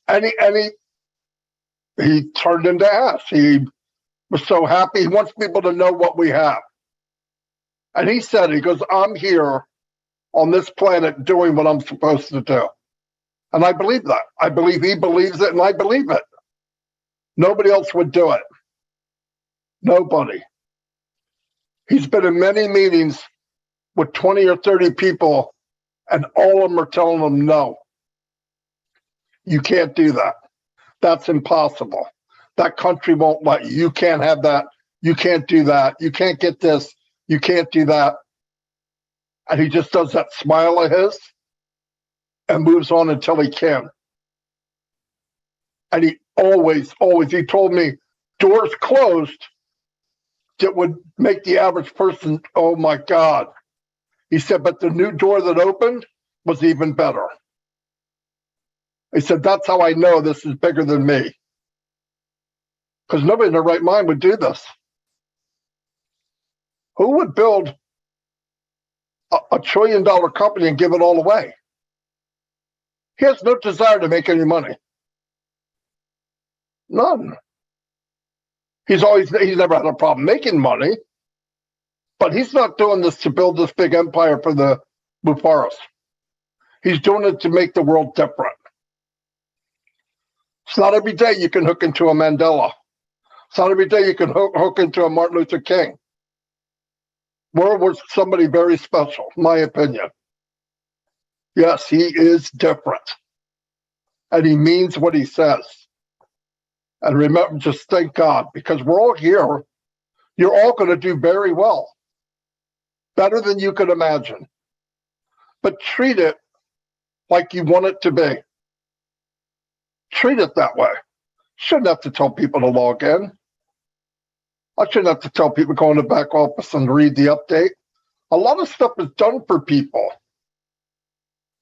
And he turned into Ash. He was so happy. He wants people to know what we have. And he said, he goes, I'm here on this planet doing what I'm supposed to do. And I believe that. I believe he believes it, and I believe it. Nobody else would do it. Nobody. He's been in many meetings with 20 or 30 people, and all of them are telling him, no, you can't do that. That's impossible. That country won't let you. You can't have that. You can't do that. You can't get this. You can't do that. And he just does that smile of his and moves on until he can. And he always, he told me, doors closed that would make the average person, oh my God. He said, but the new door that opened was even better. He said, that's how I know this is bigger than me. Because nobody in their right mind would do this. Who would build a $1 trillion company and give it all away? He has no desire to make any money. None. He's never had a problem making money, but he's not doing this to build this big empire for the Mufaras. He's doing it to make the world different. It's not every day you can hook into a Mandela. It's not every day you can hook into a Martin Luther King. World was somebody very special, in my opinion. Yes, he is different. And he means what he says. And remember, just thank God, because we're all here. You're all going to do very well. Better than you could imagine. But treat it like you want it to be. Treat it that way. Shouldn't have to tell people to log in. I shouldn't have to tell people to go in the back office and read the update. A lot of stuff is done for people.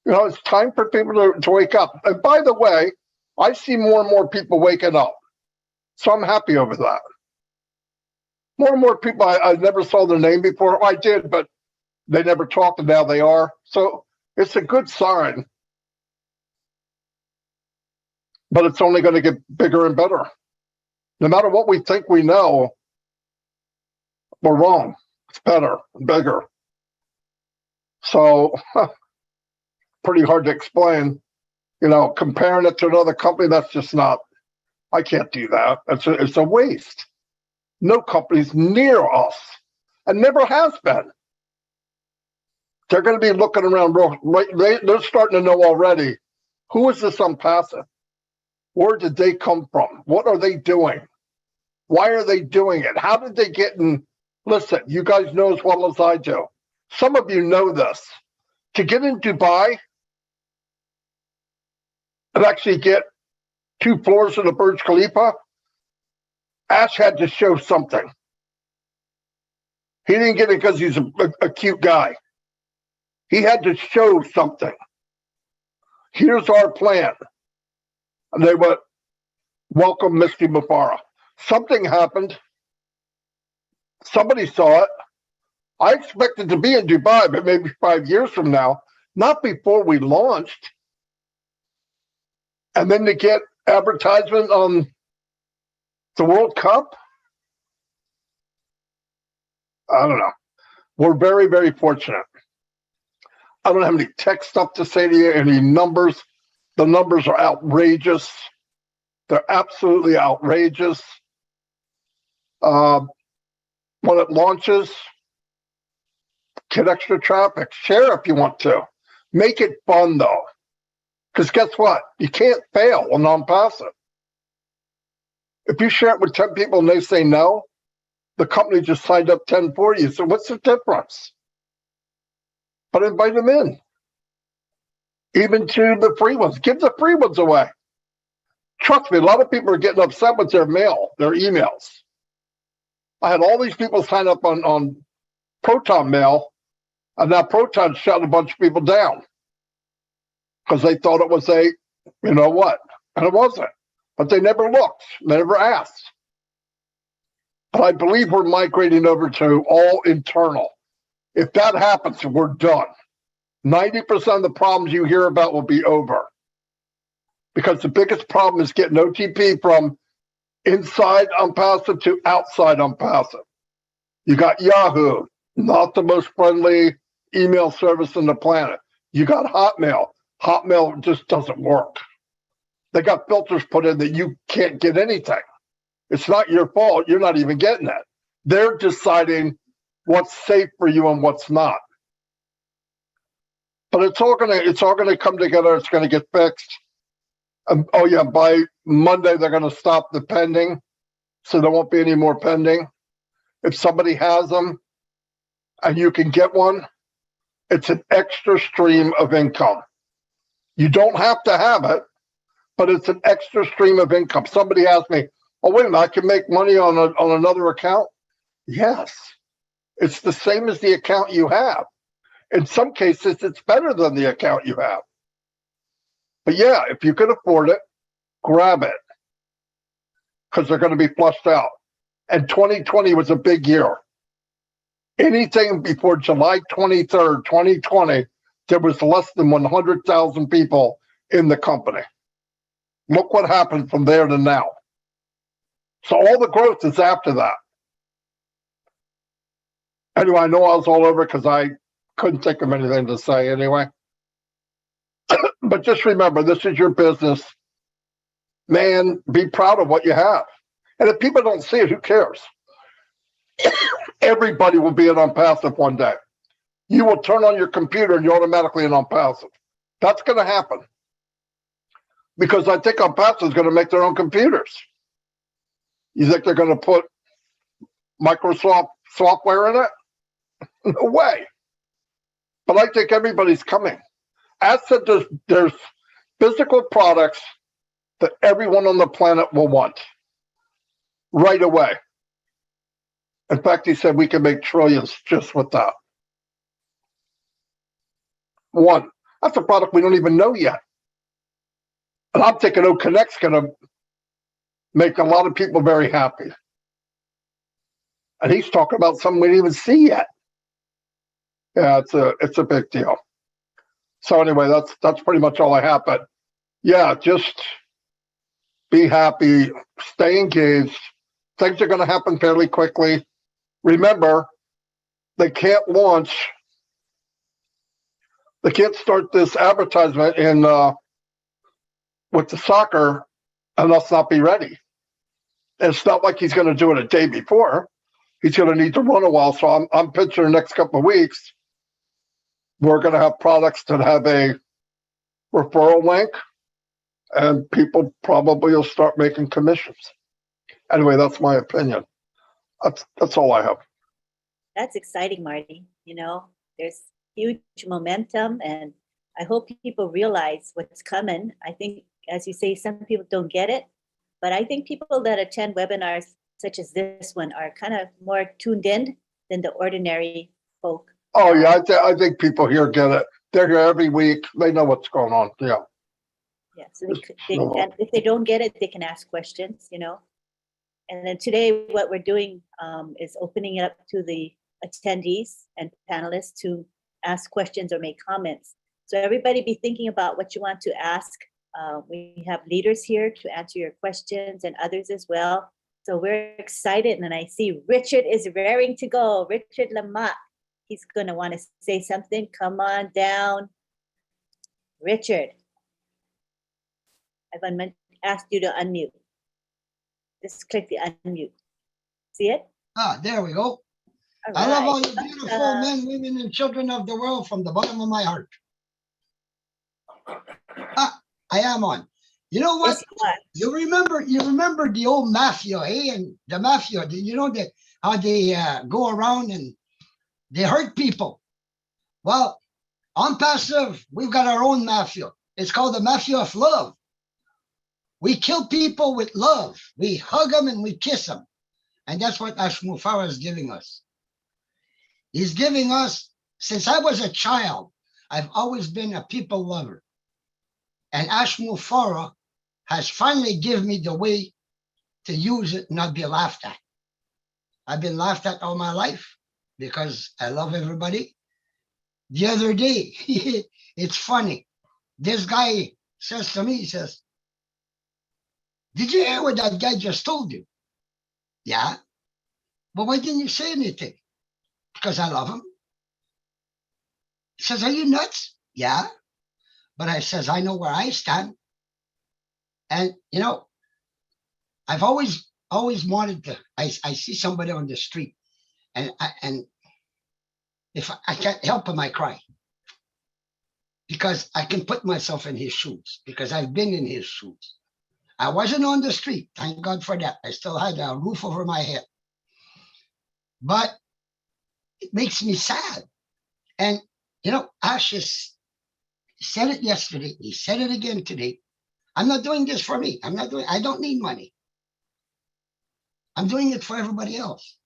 You know, it's time for people to wake up. And by the way, I see more and more people waking up. So I'm happy over that. More and more people, I never saw their name before. I did, but they never talked, and now they are. So it's a good sign. But it's only going to get bigger and better. No matter what we think we know, we're wrong. It's better and bigger. So, pretty hard to explain. You know, comparing it to another company, that's just not, I can't do that. It's a waste. No company's near us and never has been. They're going to be looking around. They're starting to know already, who is this Unpassive? Where did they come from? What are they doing? Why are they doing it? How did they get in? Listen, you guys know as well as I do. Some of you know this. To get in Dubai and actually get 2 floors of the Burj Khalifa, Ash had to show something. He didn't get it because he's a cute guy. He had to show something. Here's our plan. And they went, welcome, Mr. Mufara. Something happened. Somebody saw it. I expected to be in Dubai, but maybe 5 years from now, not before we launched. And then to get advertisement on the World Cup? I don't know. We're very, very fortunate. I don't have any tech stuff to say to you, any numbers. The numbers are outrageous. They're absolutely outrageous. When it launches, get extra traffic. Share if you want to. Make it fun, though. Because guess what? You can't fail on non-passive. If you share it with 10 people and they say no, the company just signed up 10 for you. So what's the difference? But invite them in. Even to the free ones. Give the free ones away. Trust me, a lot of people are getting upset with their mail, their emails. I had all these people sign up on Proton Mail, and now Proton shut a bunch of people down because they thought it was a, you know what, and it wasn't. But they never looked, they never asked. But I believe we're migrating over to all internal. If that happens, we're done. 90% of the problems you hear about will be over. Because the biggest problem is getting OTP from inside Unpassive to outside Unpassive. You got Yahoo, not the most friendly email service on the planet. You got Hotmail. Hotmail just doesn't work. They got filters put in that you can't get anything. It's not your fault. You're not even getting that. They're deciding what's safe for you and what's not. But it's all gonna come together. It's gonna get fixed. Oh yeah, by Monday they're gonna stop the pending, so there won't be any more pending. If somebody has them and you can get one, it's an extra stream of income. You don't have to have it, but it's an extra stream of income. Somebody asked me, "Oh, wait a minute, I can make money on another account?" Yes, it's the same as the account you have. In some cases, it's better than the account you have. But yeah, if you can afford it, grab it, because they're going to be flushed out. And 2020 was a big year. Anything before July 23rd, 2020, there was less than 100,000 people in the company. Look what happened from there to now. So all the growth is after that. Anyway, I know I was all over because I couldn't think of anything to say anyway. But just remember, this is your business. Man, be proud of what you have. And if people don't see it, who cares? Everybody will be an unpassive one day. You will turn on your computer and you're automatically an unpassive. That's going to happen. Because I think unpassive is going to make their own computers. You think they're going to put Microsoft software in it? No way. But I think everybody's coming. As said, there's physical products that everyone on the planet will want right away. In fact, he said we can make trillions just with that. One, that's a product we don't even know yet. And I'm thinking OConnect's going to make a lot of people very happy. And he's talking about something we didn't even see yet. Yeah, it's a big deal. So anyway, that's pretty much all I have. But yeah, just be happy, stay engaged. Things are going to happen fairly quickly. Remember, they can't start this advertisement in with the soccer and us not be ready. And it's not like he's going to do it a day before. He's going to need to run a while. So I'm picturing the next couple of weeks, we're going to have products that have a referral link, and people probably will start making commissions. Anyway, that's my opinion. That's all I have. That's exciting, Marty. There's huge momentum, and I hope people realize what's coming. I think, as you say, some people don't get it, but I think people that attend webinars such as this one are kind of more tuned in than the ordinary folk. Oh yeah, I think people here get it. They're here every week. They know what's going on. Yeah. Yeah. So if they don't get it, they can ask questions. And then today, what we're doing is opening it up to the attendees and panelists to ask questions or make comments. So everybody be thinking about what you want to ask. We have leaders here to answer your questions and others as well. So we're excited. And I see Richard is raring to go. Richard Lamott, he's going to want to say something. Come on down. Richard, I've asked you to unmute. Just click the unmute. See it? There we go. I love all you beautiful men, women, and children of the world from the bottom of my heart. I am on. You know what? You remember the old mafia, eh? And the mafia, how they go around and they hurt people. Well, on Passive, we've got our own mafia. It's called the Mafia of Love. We kill people with love. We hug them and we kiss them. And that's what Ash Mufara is giving us. He's giving us, since I was a child, I've always been a people lover. And Ash Mufara has finally given me the way to use it and not be laughed at. I've been laughed at all my life because I love everybody. The other day, it's funny. This guy says to me, he says, "Did you hear what that guy just told you?" "Yeah." "But why didn't you say anything?" "Because I love him." He says, "Are you nuts?" "Yeah." But I says, "I know where I stand." And, I've always always wanted to. I see somebody on the street, and if I can't help him, I cry because I can put myself in his shoes because I've been in his shoes. I wasn't on the street, thank God for that. I still had a roof over my head, but it makes me sad. And Ashes said it yesterday. He said it again today. I'm not doing this for me. I don't need money. I'm doing it for everybody else.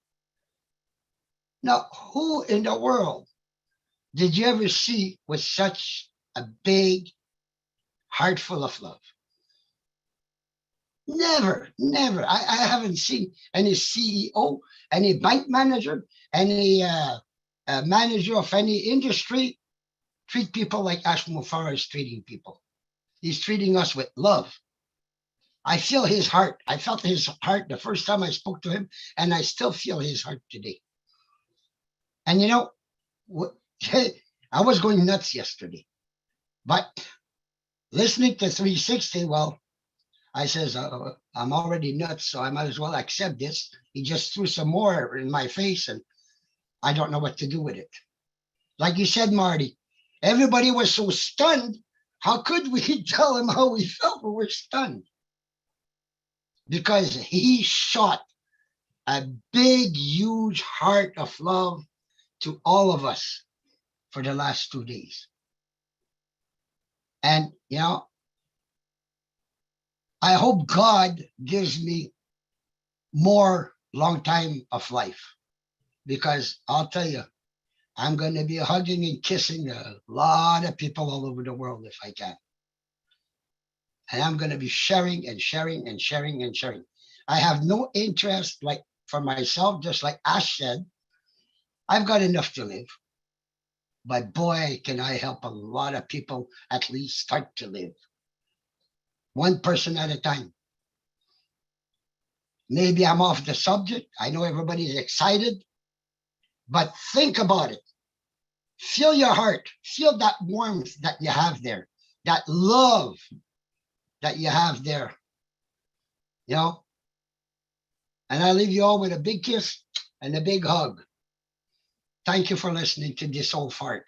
Now, who in the world did you ever see with such a big heart full of love? Never, never. I haven't seen any CEO, any bank manager, any manager of any industry treat people like Ash Mufara is treating people. He's treating us with love. I feel his heart. I felt his heart the first time I spoke to him, and I still feel his heart today. And I was going nuts yesterday, but listening to 360, well, I says, I'm already nuts, so I might as well accept this. He just threw some more in my face, and I don't know what to do with it. Like you said, Marty, everybody was so stunned. How could we tell him how we felt? We were stunned. Because he shot a big, huge heart of love to all of us for the last 2 days. And, I hope God gives me more long time of life, because I'll tell you, I'm going to be hugging and kissing a lot of people all over the world if I can. And I'm going to be sharing and sharing and sharing and sharing. I have no interest, like for myself, just like Ash said, I've got enough to live. But boy, can I help a lot of people at least start to live. One person at a time. Maybe I'm off the subject. I know everybody's excited, but think about it. Feel your heart. Feel that warmth that you have there, that love that you have there. And I leave you all with a big kiss and a big hug. Thank you for listening to this old fart.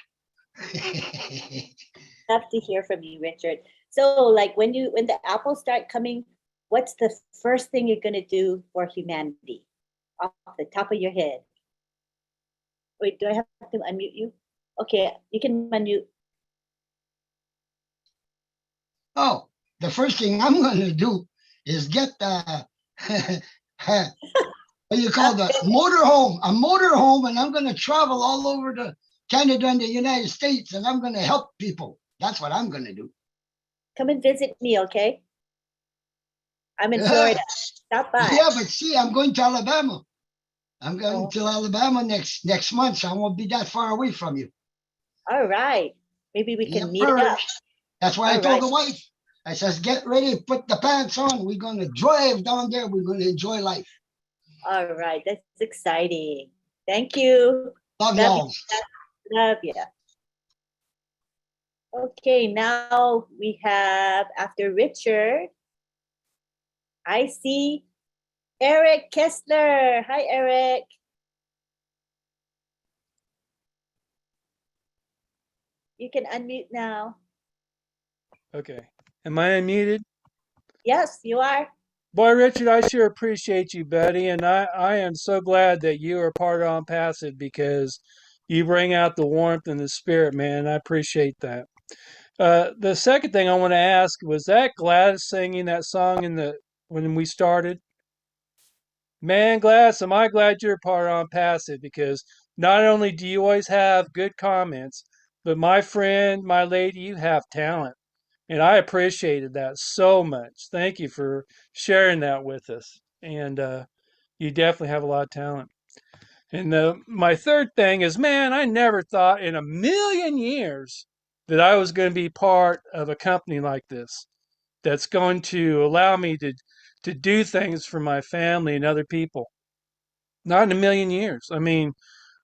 Love to hear from you, Richard. So, like when the apples start coming, what's the first thing you're going to do for humanity off the top of your head? Wait, do I have to unmute you? Okay, you can unmute. Oh, the first thing I'm going to do is get what do you call the motorhome? A motorhome, and I'm going to travel all over the Canada and the United States, and I'm going to help people. That's what I'm going to do. Come and visit me, okay? I'm in Florida. Stop by. Yeah, but see, I'm going to Alabama. I'm going to Alabama next month, so I won't be that far away from you. All right. Maybe we can meet up. That's why I told the wife. I says, get ready, put the pants on. We're going to drive down there. We're going to enjoy life. All right. That's exciting. Thank you. Love y'all. Love you. Okay, now we have, after Richard, I see Eric Kessler. Hi, Eric. You can unmute now. Okay. Am I unmuted? Yes, you are. Boy, Richard, I sure appreciate you, buddy. And I am so glad that you are part of On Passive, because you bring out the warmth and the spirit, man. I appreciate that. The second thing I want to ask, was that Gladys singing that song when we started? Man, Gladys, am I glad you're part of On Passive, because not only do you always have good comments, but my friend, my lady, you have talent. And I appreciated that so much. Thank you for sharing that with us. And you definitely have a lot of talent. And my third thing is, man, I never thought in a million years that I was going to be part of a company like this that's going to allow me to do things for my family and other people. Not in a million years. I mean,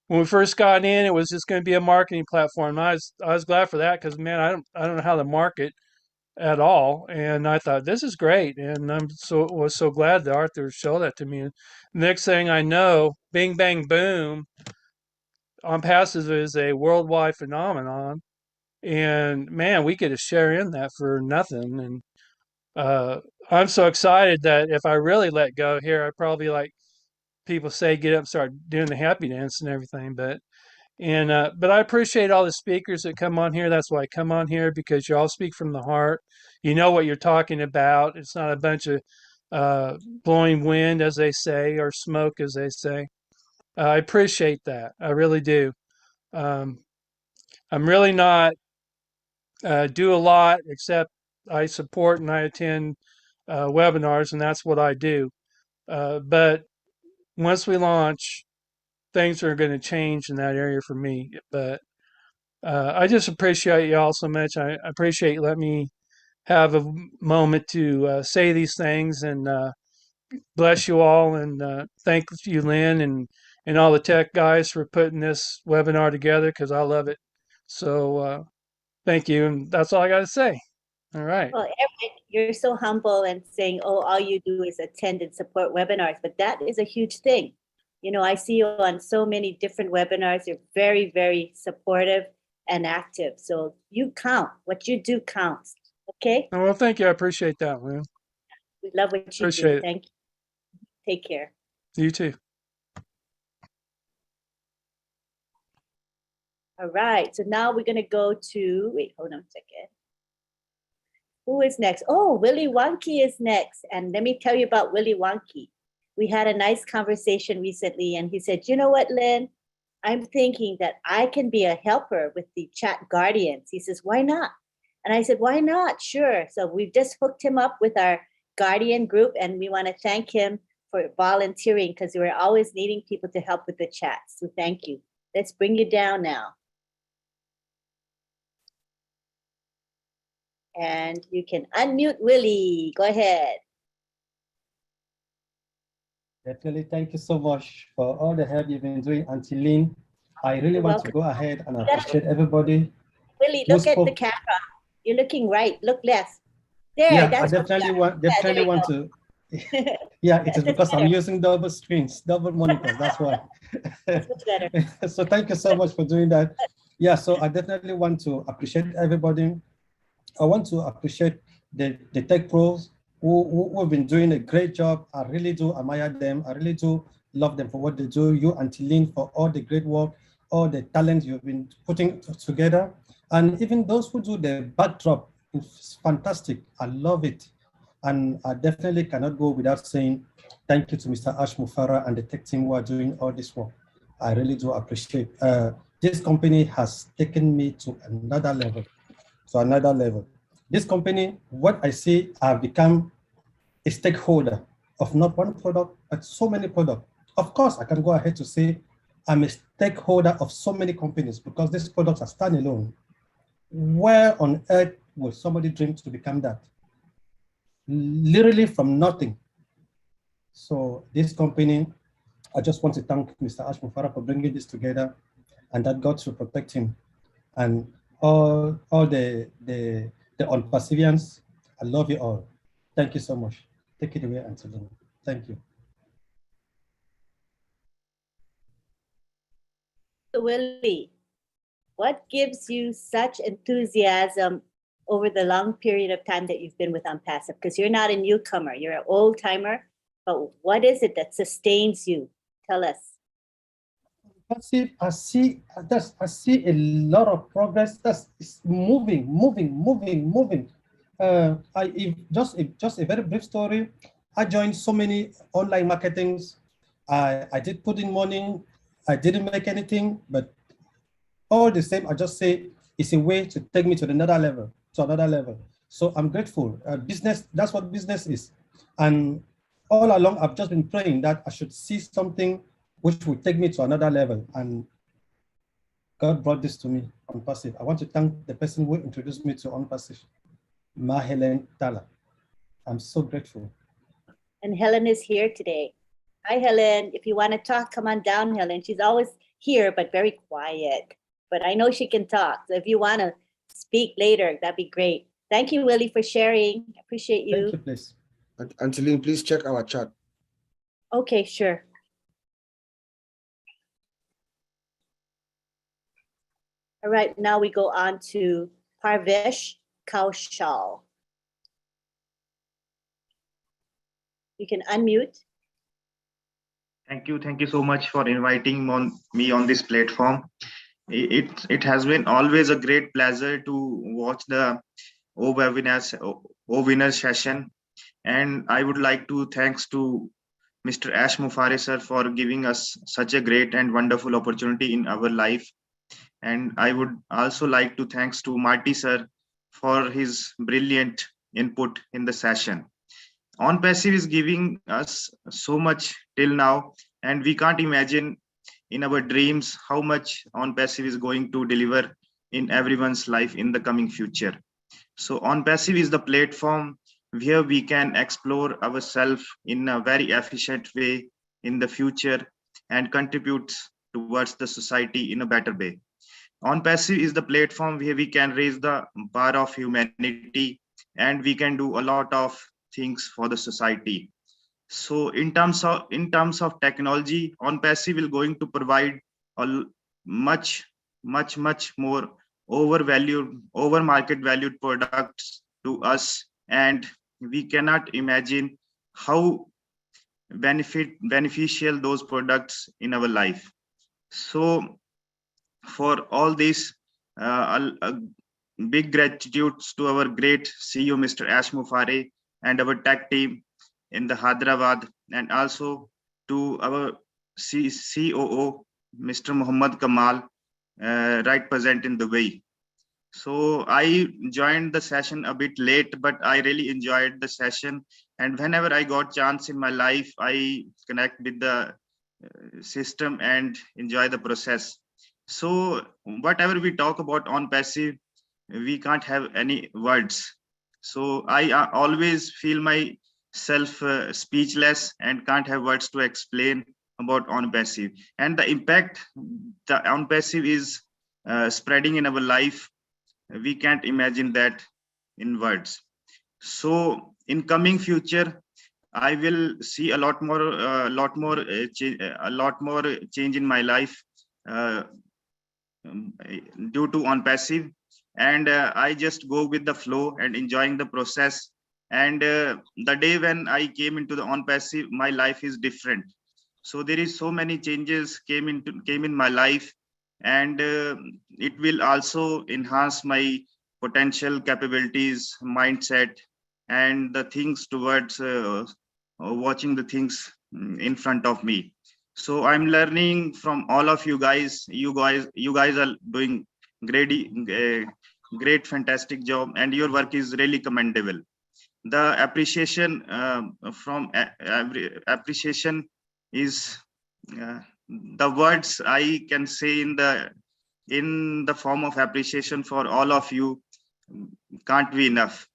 when we first got in, it was just going to be a marketing platform. I was glad for that, because man, I don't know how to market. at all. And I thought, this is great. And was so glad that Arthur showed that to me. And next thing I know, bing, bang, boom, On Passive is a worldwide phenomenon. And man, we get a share in that for nothing. And I'm so excited that if I really let go here, I probably, like people say, get up and start doing the happy dance and everything. But I appreciate all the speakers that come on here. That's why I come on here, because you all speak from the heart. You know what you're talking about. It's not a bunch of blowing wind, as they say, or smoke, as they say. I appreciate that. I really do. Um, I'm really not do a lot, except I support and I attend webinars, and that's what I do. But once we launch, things are going to change in that area for me. But I just appreciate you all so much. I appreciate you letting me have a moment to say these things, and bless you all, and thank you, Lynn, and all the tech guys for putting this webinar together, because I love it. So thank you, and that's all I got to say. All right. Well, Eric, you're so humble and saying, oh, all you do is attend and support webinars, but that is a huge thing. You know, I see you on so many different webinars. You're very, very supportive and active. So you count. What you do counts. Okay? Oh, well, thank you. I appreciate that, Lynn. We love what you Appreciate do. it. Thank you. Take care. You too. All right. So now we're going to go to, wait, hold on a second. Who is next? Oh, Willy Wonky is next. And let me tell you about Willy Wonky. We had a nice conversation recently, and he said, you know what, Lynn? I'm thinking that I can be a helper with the chat guardians. He says, why not? And I said, why not? Sure. So we've just hooked him up with our guardian group, and we want to thank him for volunteering, because we're always needing people to help with the chat. So thank you. Let's bring you down now. And you can unmute Willie. Go ahead. Definitely. Thank you so much for all the help you've been doing, Auntie Lynn. I really You're want welcome. to go ahead and appreciate everybody. Willie, who look at the spoke. camera. You're looking right. Look left. There, Yeah, I that's what definitely we want, got. definitely want to. Yeah, it is That's because I'm better. using double screens, double monitors. That's why. That's much better. So thank you so much for doing that. Yeah, so I definitely want to appreciate everybody. I want to appreciate the tech pros who have been doing a great job. I really do admire them. I really do love them for what they do. You, Auntie Lynn, for all the great work, all the talent you've been putting together. And even those who do the backdrop, it's fantastic. I love it. And I definitely cannot go without saying thank you to Mr. Ash Mufara and the tech team who are doing all this work. I really do appreciate. This company has taken me to another level. So another level. This company, what I see, I've become a stakeholder of not one product, but so many products. Of course, I can go ahead to say I'm a stakeholder of so many companies because these products are standalone. Where on earth will somebody dream to become that? Literally from nothing. So this company, I just want to thank Mr. Ash Mufara for bringing this together, and that God should protect him. And all the on perseverance. I love you all. Thank you so much. Take it away, Anthony. Thank you. So Willie, what gives you such enthusiasm over the long period of time that you've been with OnPassive? Because you're not a newcomer, you're an old timer, but what is it that sustains you? Tell us. I see a lot of progress. That's moving. Just a very brief story. I joined so many online marketings. I did put in money. I didn't make anything, but all the same, I just say it's a way to take me to another level. So I'm grateful. Business, that's what business is. And all along, I've just been praying that I should see something which will take me to another level. And God brought this to me on Passive. I want to thank the person who introduced me to OnPassive, Ma Helen Tala. I'm so grateful. And Helen is here today. Hi, Helen. If you want to talk, come on down, Helen. She's always here, but very quiet. But I know she can talk. So if you want to speak later, that'd be great. Thank you, Willie, for sharing. Appreciate Thank you. you, please. And Angeline, please check our chat. Okay, sure. All right, now we go on to Parvesh Kaushal. You can unmute. Thank you so much for inviting me on this platform. It has been always a great pleasure to watch the OWinners session, and I would like to thanks to Mr. Ash Mufare sir for giving us such a great and wonderful opportunity in our life. And I would also like to thanks to Marty sir for his brilliant input in the session. On passive is giving us so much till now, and we can't imagine in our dreams how much on passive is going to deliver in everyone's life in the coming future. So on passive is the platform where we can explore ourselves in a very efficient way in the future and contribute towards the society in a better way. On passive is the platform where we can raise the bar of humanity, and we can do a lot of things for the society. So in terms of technology, on passive will going to provide a much more over market valued products to us, and we cannot imagine how beneficial those products in our life. So for all this, a big gratitude to our great CEO, Mr. Ash Mufare, and our tech team in the Hyderabad, and also to our COO, Mr. Muhammad Kamal, right present in Dubai. So I joined the session a bit late, but I really enjoyed the session. And whenever I got chance in my life, I connect with the system and enjoy the process. So whatever we talk about on passive, we can't have any words. So I always feel myself speechless and can't have words to explain about on passive, and the impact the on passive is spreading in our life. We can't imagine that in words. So in coming future, I will see a lot more change in my life uh, due to on passive, and I just go with the flow and enjoying the process. And the day when I came into the on passive, my life is different. So there is so many changes came in my life, and it will also enhance my potential capabilities, mindset, and the things towards watching the things in front of me. So I'm learning from all of you guys. You guys are doing great fantastic job, and your work is really commendable. The appreciation from appreciation is the words I can say in the form of appreciation for all of you can't be enough.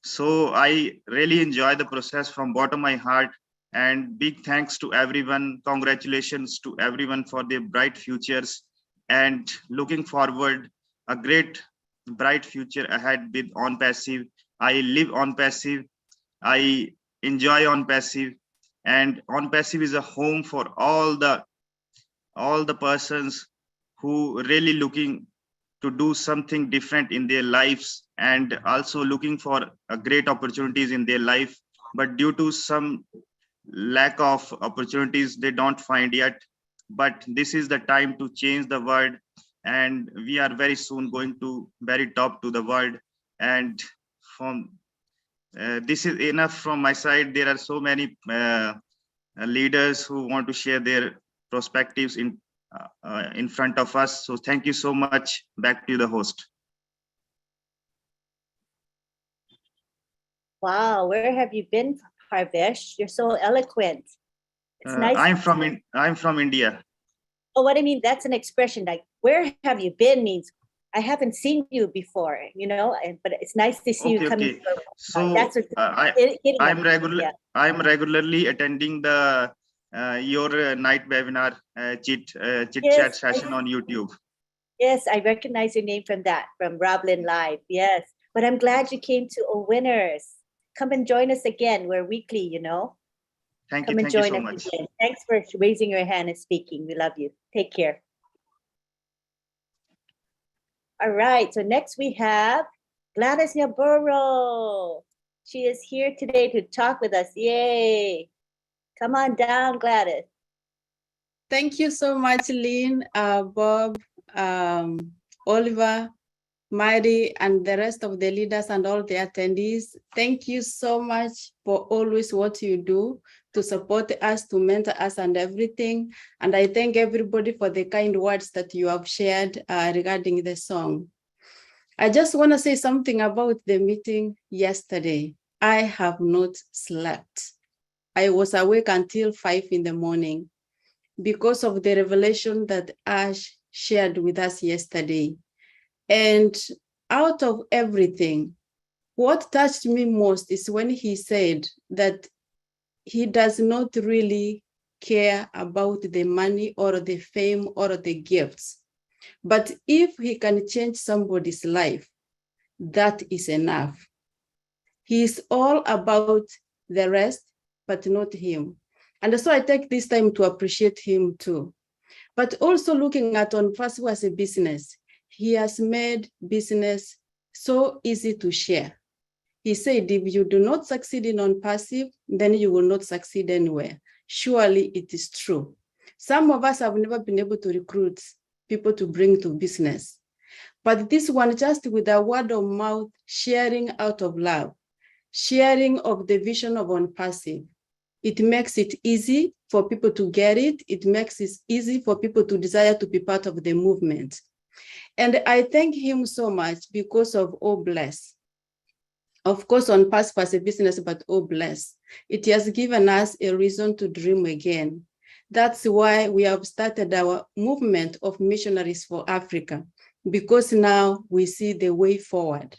So I really enjoy the process from bottom of my heart, and big thanks to everyone. Congratulations to everyone for their bright futures, and looking forward a great bright future ahead with on passive. I live on passive, I enjoy on passive, and on passive is a home for all the persons who really looking to do something different in their lives, and also looking for great opportunities in their life, but due to some lack of opportunities they don't find yet. But this is the time to change the world, and we are very soon going to very top to the world. And from this is enough from my side. There are so many leaders who want to share their perspectives in front of us. So thank you so much. Back to the host. Wow, where have you been, Parvesh? You're so eloquent. It's nice. I'm from India. Oh, what I mean, that's an expression. Like, where have you been means I haven't seen you before, you know. But it's nice to see you coming. So that's what I'm regularly attending the your night webinar chit chat session on YouTube. Yes, I recognize your name from that, from Roblin Live. Yes. But I'm glad you came to OWinners. Come and join us again. We're weekly, you know. Thank Come you. and Thank you join so us much. again. Thanks for raising your hand and speaking. We love you. Take care. All right. So next we have Gladys Yaburo. She is here today to talk with us. Yay. Come on down, Gladys. Thank you so much, Lynn, Bob, Oliver, Mary, and the rest of the leaders and all the attendees. Thank you so much for always what you do to support us, to mentor us and everything. And I thank everybody for the kind words that you have shared regarding the song. I just want to say something about the meeting yesterday. I have not slept. I was awake until 5 in the morning because of the revelation that Ash shared with us yesterday. And out of everything, what touched me most is when he said that he does not really care about the money or the fame or the gifts. But if he can change somebody's life, that is enough. He is all about the rest, but not him. And so I take this time to appreciate him too. But also looking at ONPASSIVE as a business, he has made business so easy to share. He said, if you do not succeed in ONPASSIVE, then you will not succeed anywhere. Surely it is true. Some of us have never been able to recruit people to bring to business. But this one, just with a word of mouth, sharing out of love, sharing of the vision of ONPASSIVE, it makes it easy for people to get it. It makes it easy for people to desire to be part of the movement. And I thank him so much because of OBless. Of course, ONPASSIVE as a business, but OBless. It has given us a reason to dream again. That's why we have started our movement of missionaries for Africa, because now we see the way forward.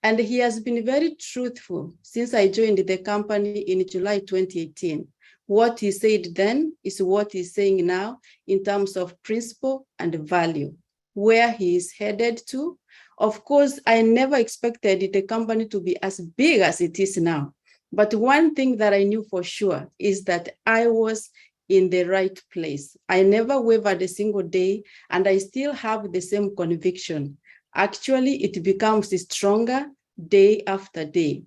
And he has been very truthful since I joined the company in July 2018. What he said then is what he's saying now in terms of principle and value, where he is headed to. Of course, I never expected the company to be as big as it is now. But one thing that I knew for sure is that I was in the right place. I never wavered a single day, and I still have the same conviction. Actually, it becomes stronger day after day.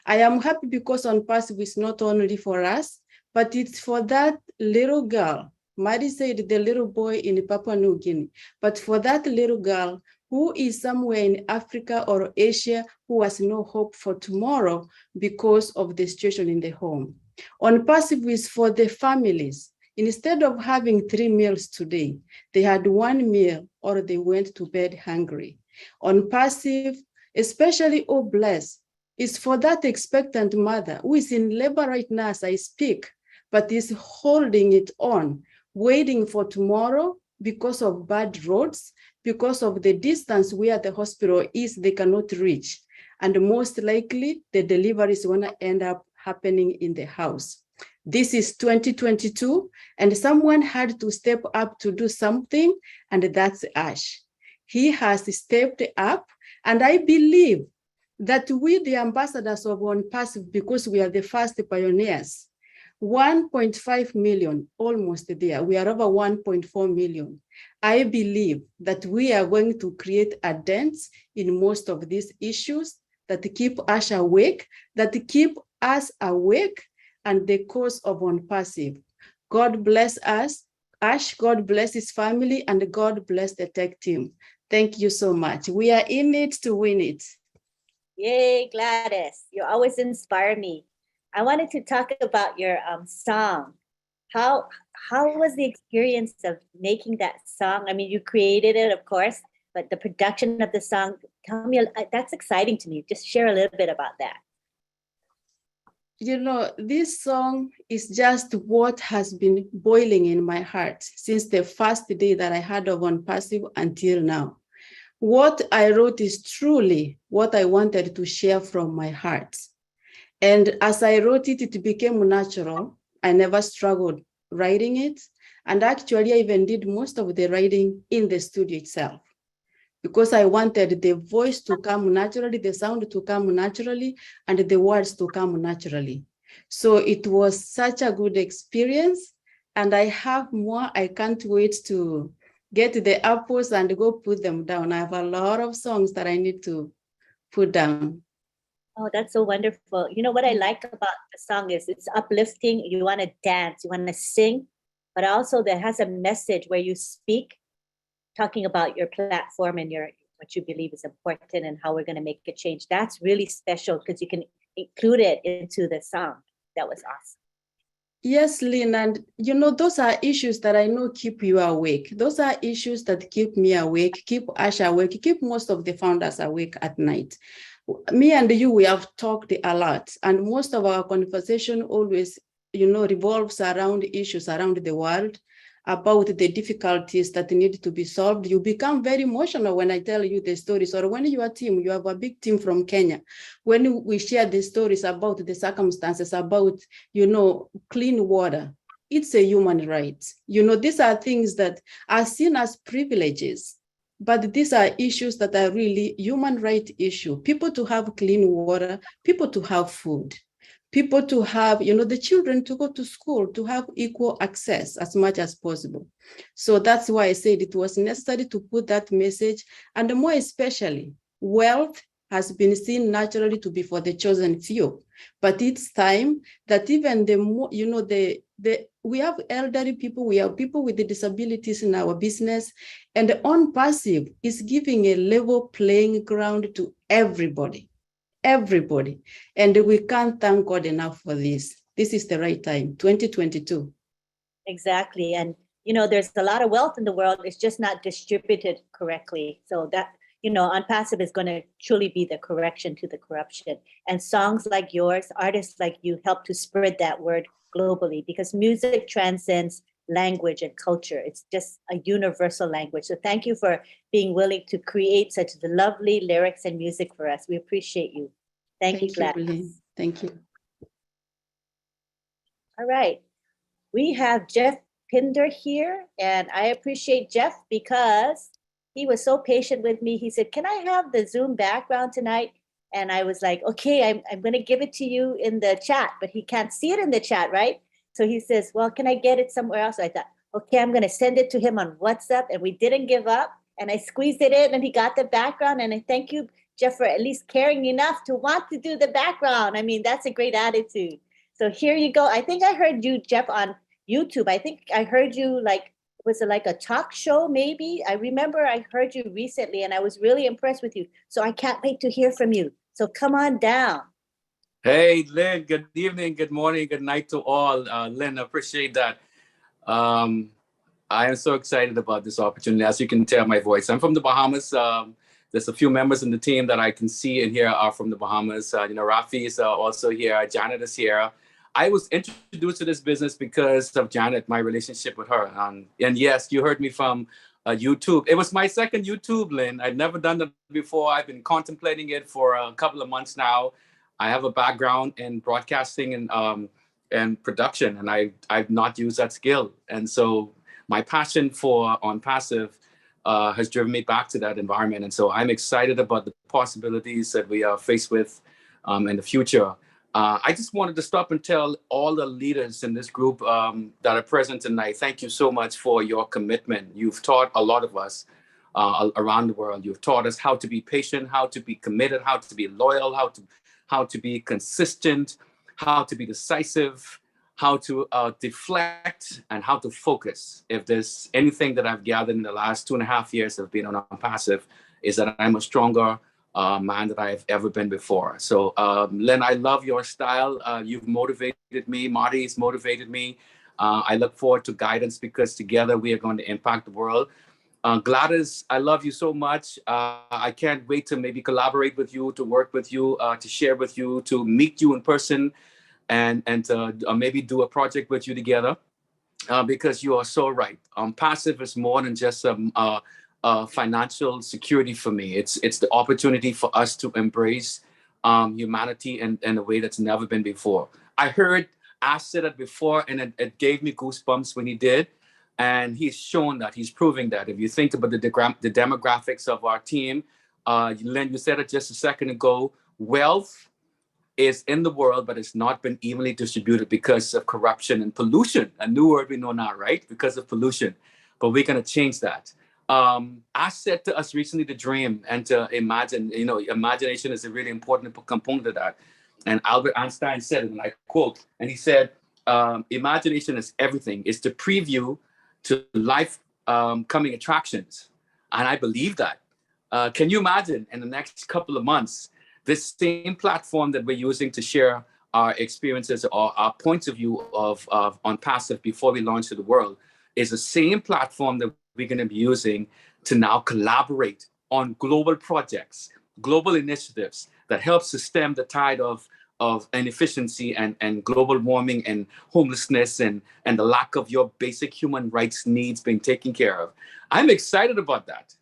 I am happy because ONPASSIVE is not only for us, but it's for that little girl. Mary said the little boy in Papua New Guinea, but for that little girl who is somewhere in Africa or Asia who has no hope for tomorrow because of the situation in the home. ONPASSIVE is for the families. Instead of having 3 meals today, they had 1 meal or they went to bed hungry. ONPASSIVE, especially OBless, is for that expectant mother who is in labor right now as I speak, but is holding it on, waiting for tomorrow because of bad roads, because of the distance where the hospital is, they cannot reach. And most likely the delivery is gonna end up happening in the house. This is 2022, and someone had to step up to do something, and that's Ash. He has stepped up, and I believe that we, the ambassadors of ONPASSIVE, because we are the first pioneers, 1.5 million, almost there. We are over 1.4 million. I believe that we are going to create a dent in most of these issues that keep Ash awake, that keep us awake, and the cause of ONPASSIVE. God bless us, Ash, God bless his family, and God bless the tech team. Thank you so much. We are in it to win it. Yay, Gladys. You always inspire me. I wanted to talk about your song. How was the experience of making that song? I mean, you created it, of course, but the production of the song, tell me, that's exciting to me. Just share a little bit about that. You know, this song is just what has been boiling in my heart since the first day that I heard of ONPASSIVE until now. What I wrote is truly what I wanted to share from my heart. And as I wrote it, it became natural. I never struggled writing it. And actually, I even did most of the writing in the studio itself. because I wanted the voice to come naturally, the sound to come naturally, and the words to come naturally. So it was such a good experience, and I have more. I can't wait to get the apples and go put them down. I have a lot of songs that I need to put down. Oh, that's so wonderful. You know what I like about the song is it's uplifting. You want to dance, you want to sing, but also that has a message where you speak, talking about your platform and your what you believe is important and how we're going to make a change. That's really special because you can include it into the song. That was awesome. Yes, Lynn, and you know, those are issues that I know keep you awake. Those are issues that keep me awake, keep Ash awake, keep most of the founders awake at night. Me and you, we have talked a lot, and most of our conversation always, you know, revolves around issues around the world, about the difficulties that need to be solved. You become very emotional when I tell you the stories, or when your team, you have a big team from Kenya, when we share the stories about the circumstances, about, you know, clean water. It's a human right. You know, these are things that are seen as privileges, but these are issues that are really human right issue. People to have clean water, people to have food, people to have, you know, the children to go to school, to have equal access as much as possible. So that's why I said it was necessary to put that message, and more especially, wealth has been seen naturally to be for the chosen few, but it's time that even the more, you know, we have elderly people, we have people with the disabilities in our business, and on passive is giving a level playing ground to everybody. And we can't thank God enough for this. This is the right time, 2022. Exactly. And, you know, there's a lot of wealth in the world. It's just not distributed correctly. So that, you know, Unpassive is going to truly be the correction to the corruption. And songs like yours, artists like you help to spread that word globally, because music transcends language and culture. It's just a universal language. So thank you for being willing to create such lovely lyrics and music for us. We appreciate you. Thank you, Gladys. Thank you. All right. We have Jeff Pinder here, and I appreciate Jeff because he was so patient with me. He said, can I have the Zoom background tonight? And I was like, okay, I'm going to give it to you in the chat, but he can't see it in the chat, right? So he says, well, can I get it somewhere else? So I thought, okay, I'm going to send it to him on WhatsApp. And we didn't give up. And I squeezed it in and he got the background. And I thank you, Jeff, for at least caring enough to want to do the background. I mean, that's a great attitude. So here you go. I think I heard you, Jeff, on YouTube. I think I heard you like, was it like a talk show maybe? I remember I heard you recently and I was really impressed with you. So I can't wait to hear from you. So come on down. Hey, Lynn, good evening, good morning, good night to all. Lynn, I appreciate that. I am so excited about this opportunity. As you can tell my voice, I'm from the Bahamas. There's a few members in the team that I can see and hear are from the Bahamas. You know, Rafi is also here. Janet is here. I was introduced to this business because of Janet, my relationship with her. And yes, you heard me from YouTube. It was my second YouTube, Lynn. I'd never done that before. I've been contemplating it for a couple of months now. I have a background in broadcasting and production, and I've not used that skill. And so my passion for Unpassive has driven me back to that environment. And so I'm excited about the possibilities that we are faced with in the future. I just wanted to stop and tell all the leaders in this group that are present tonight, thank you so much for your commitment. You've taught a lot of us around the world. You've taught us how to be patient, how to be committed, how to be loyal, how to be consistent, how to be decisive, how to deflect, and how to focus. If there's anything that I've gathered in the last 2.5 years of being on Unpassive, is that I'm a stronger man that I've ever been before. So Len, I love your style. You've motivated me. Marty's motivated me. I look forward to guidance because together we are going to impact the world. Gladys, I love you so much. I can't wait to maybe collaborate with you, to work with you, to share with you, to meet you in person, and to maybe do a project with you together, because you are so right. Passive is more than just financial security for me. It's the opportunity for us to embrace humanity in a way that's never been before. I heard Ash said it before, and it gave me goosebumps when he did. And he's shown that, he's proving that. If you think about the demographics of our team, Lynn, you said it just a second ago, wealth is in the world, but it's not been evenly distributed because of corruption and pollution. A new word we know now, right? Because of pollution. But we're going to change that. I said to us recently to dream and to imagine, imagination is a really important component of that. And Albert Einstein said it, and I quote, and he said, imagination is everything. It's the preview to life coming attractions. And I believe that. Can you imagine in the next couple of months, this same platform that we're using to share our experiences or our points of view of on passive before we launch to the world is the same platform that we're going to be using to now collaborate on global projects, global initiatives that help to stem the tide of inefficiency and global warming and homelessness and the lack of your basic human rights needs being taken care of. I'm excited about that.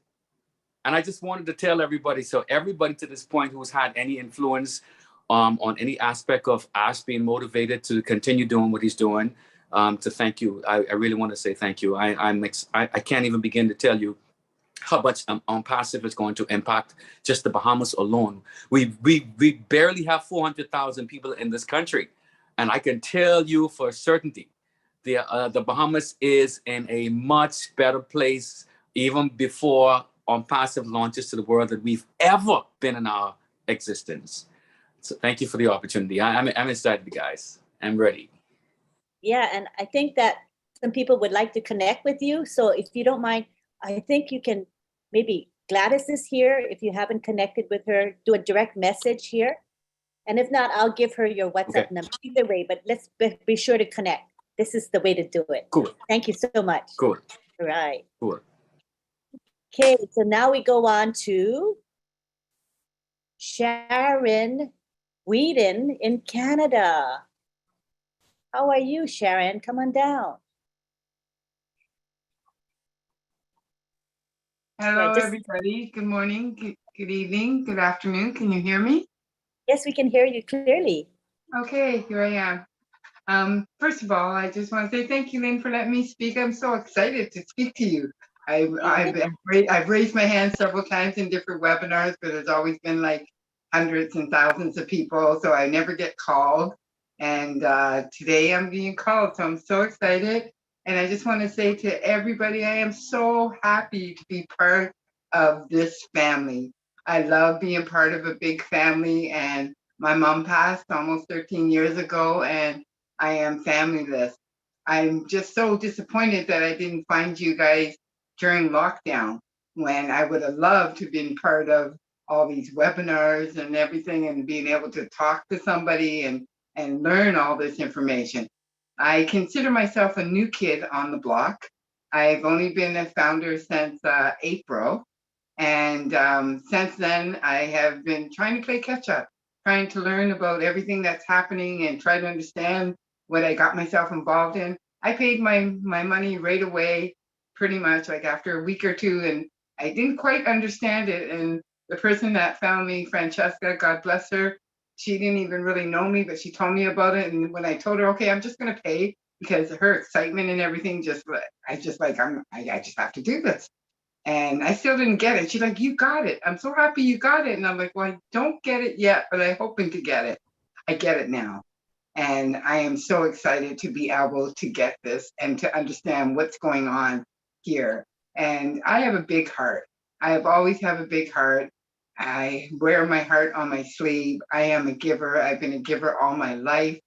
And I just wanted to tell everybody, so everybody to this point who's had any influence on any aspect of Ash being motivated to continue doing what he's doing, to thank you. I really want to say thank you. I can't even begin to tell you how much on passive is going to impact just the Bahamas alone. We barely have 400,000 people in this country. And I can tell you for certainty, the Bahamas is in a much better place even before on passive launches to the world that we've ever been in our existence. So thank you for the opportunity. I'm excited, guys. I'm ready. Yeah, and I think that some people would like to connect with you. So if you don't mind, I think you can, maybe Gladys is here. If you haven't connected with her, do a direct message here. And if not, I'll give her your WhatsApp number. Either way, but let's be sure to connect. This is the way to do it. Cool. Thank you so much. Cool. All right. Cool. Okay, so now we go on to Sharon Whedon in Canada. How are you, Sharon? Come on down. Hello, everybody. Good morning, good evening, good afternoon. Can you hear me? Yes, we can hear you clearly. Okay, here I am. First of all, I just want to say thank you, Lynn, for letting me speak. I'm so excited to speak to you. I've raised my hand several times in different webinars, but there's always been like hundreds and thousands of people, so I never get called. And today I'm being called, so I'm so excited. And I just want to say to everybody, I am so happy to be part of this family. I love being part of a big family, and my mom passed almost 13 years ago, and I am familyless. I'm just so disappointed that I didn't find you guys during lockdown, when I would have loved to have been part of all these webinars and everything, and being able to talk to somebody and learn all this information. I consider myself a new kid on the block. I've only been a founder since April. And since then, I have been trying to play catch up, trying to learn about everything that's happening and try to understand what I got myself involved in. I paid my money right away, pretty much like after a week or two, and I didn't quite understand it. And the person that found me, Francesca, God bless her, she didn't even really know me, but she told me about it. And when I told her, okay, I'm just going to pay, because her excitement and everything, I just have to do this. And I still didn't get it. She's like, you got it. I'm so happy you got it. And I'm like, well, I don't get it yet, but I'm hoping to get it. I get it now. And I am so excited to be able to get this and to understand what's going on here. And I have a big heart. I have always have a big heart. I wear my heart on my sleeve. I am a giver. I've been a giver all my life.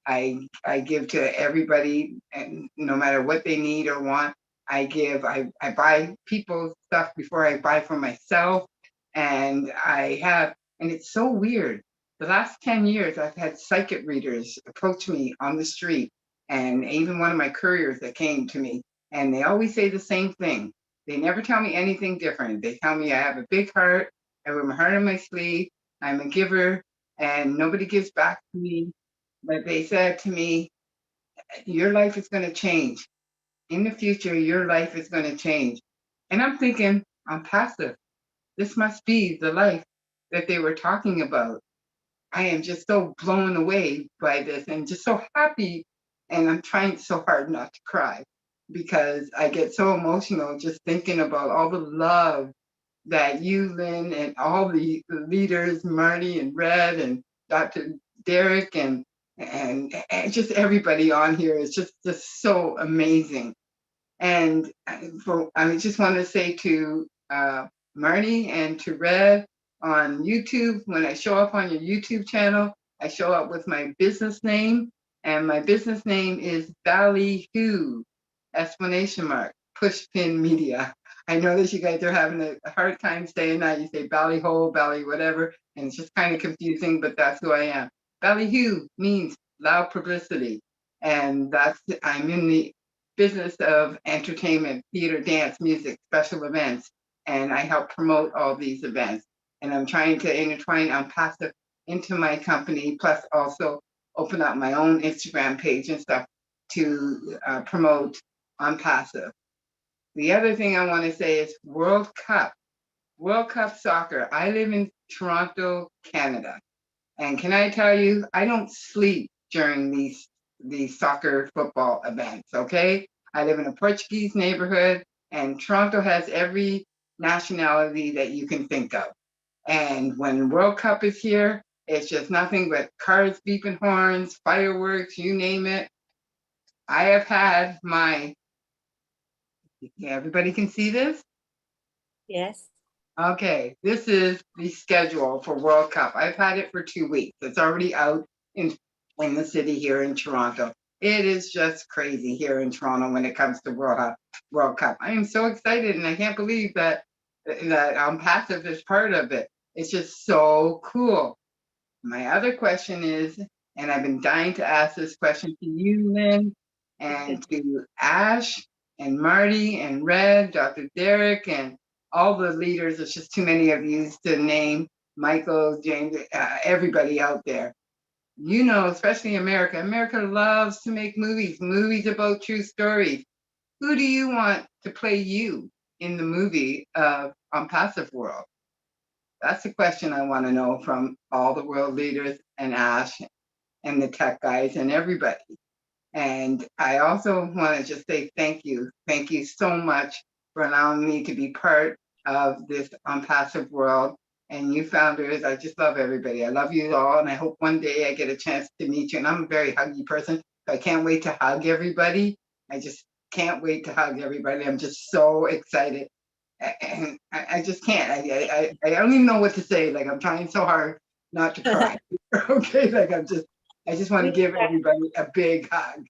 I give to everybody, and no matter what they need or want, I give. I buy people stuff before I buy for myself. And it's so weird. The last 10 years, I've had psychic readers approach me on the street, and even one of my couriers that came to me, and they always say the same thing. They never tell me anything different. They tell me I have a big heart. I wear my heart on my sleeve. I'm a giver, and nobody gives back to me. But they said to me, your life is going to change. In the future, your life is going to change. And I'm thinking, I'm passive. This must be the life that they were talking about. I am just so blown away by this and just so happy. And I'm trying so hard not to cry. because I get so emotional just thinking about all the love that you, Lynn, and all the leaders, Marty and Red and Dr. Derek and just everybody on here is just so amazing. And I just want to say to Marty and to Red on YouTube, when I show up on your YouTube channel, I show up with my business name, and my business name is Ballyhoo, ! Pushpin Media. I know that you guys are having a hard time saying that. You say Ballyhole, Bally whatever, and it's just kind of confusing, but that's who I am. Ballyhoo means loud publicity, and I'm in the business of entertainment, theater, dance, music, special events, and I help promote all these events. And I'm trying to intertwine OnPassive into my company, plus also open up my own Instagram page and stuff to promote OnPassive. The other thing I want to say is World Cup soccer. I live in Toronto, Canada. And can I tell you, I don't sleep during these soccer football events, okay? I live in a Portuguese neighborhood, and Toronto has every nationality that you can think of. And when World Cup is here, it's just nothing but cars beeping horns, fireworks, you name it. I have had everybody can see this? Yes. Okay, this is the schedule for World Cup. I've had it for 2 weeks. It's already out in the city here in Toronto. It is just crazy here in Toronto when it comes to World Cup. I am so excited, and I can't believe that OnPassive is part of it. It's just so cool. My other question is, and I've been dying to ask this question to you, Lynn, and to Ash and Marty and Red, Dr. Derek, and all the leaders. There's just too many of you to name. Michael, James, everybody out there. You know, especially America. America loves to make movies about true stories. Who do you want to play you in the movie of OnPassive World? That's the question I want to know from all the world leaders and Ash and the tech guys and everybody. And I also want to just say thank you. Thank you so much for allowing me to be part of this OnPassive World. And you founders, I just love everybody. I love you all. And I hope one day I get a chance to meet you. And I'm a very huggy person, so I can't wait to hug everybody. I just can't wait to hug everybody. I'm just so excited. And I just can't. I don't even know what to say. Like, I'm trying so hard not to cry. Okay, like I just want to give everybody a big hug.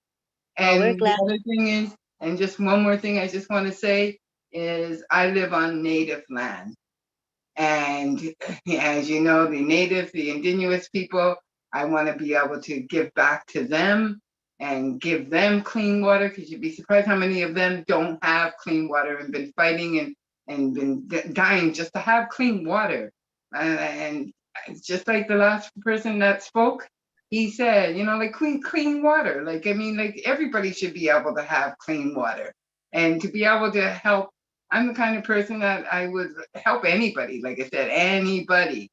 And the other thing is, and just one more thing I just want to say is, I live on Native land. And as you know, the Native, the Indigenous people, I want to be able to give back to them and give them clean water, because you'd be surprised how many of them don't have clean water and been fighting and been dying just to have clean water. And just like the last person that spoke, he said, you know, like clean water. Like, I mean, like everybody should be able to have clean water, and to be able to help. I'm the kind of person that I would help anybody. Like I said, anybody.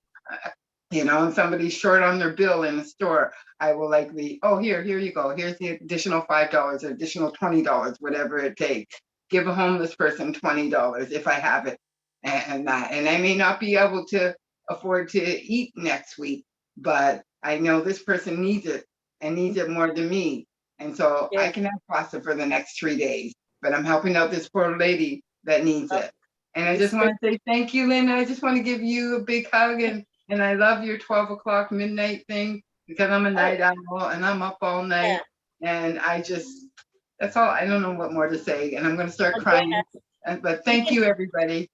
You know, if somebody's short on their bill in the store, I will likely, oh, here you go. Here's the additional $5 or additional $20, whatever it takes. Give a homeless person $20 if I have it, and that. And I may not be able to afford to eat next week, but I know this person needs it and needs it more than me. And so I can have pasta for the next 3 days, but I'm helping out this poor lady that needs it. And I just want to say thank you, Lynn. I just want to give you a big hug, and I love your 12 o'clock midnight thing, because I'm a night owl and I'm up all night. And that's all. I don't know what more to say, and I'm going to start crying. But thank you, everybody.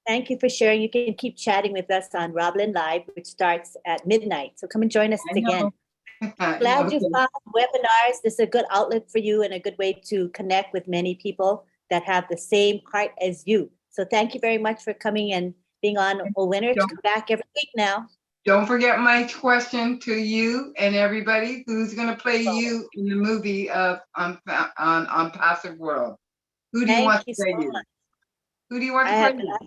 Thank you for sharing. You can keep chatting with us on Roblin Live, which starts at midnight. So come and join us again. Glad you found webinars. This is a good outlet for you and a good way to connect with many people that have the same heart as you. So thank you very much for coming and being on OWinners. Come back every week now. Don't forget my question to you and everybody: who's going to play you in the movie of OnPassive World? Who do you want to play you? Who do you want to play you?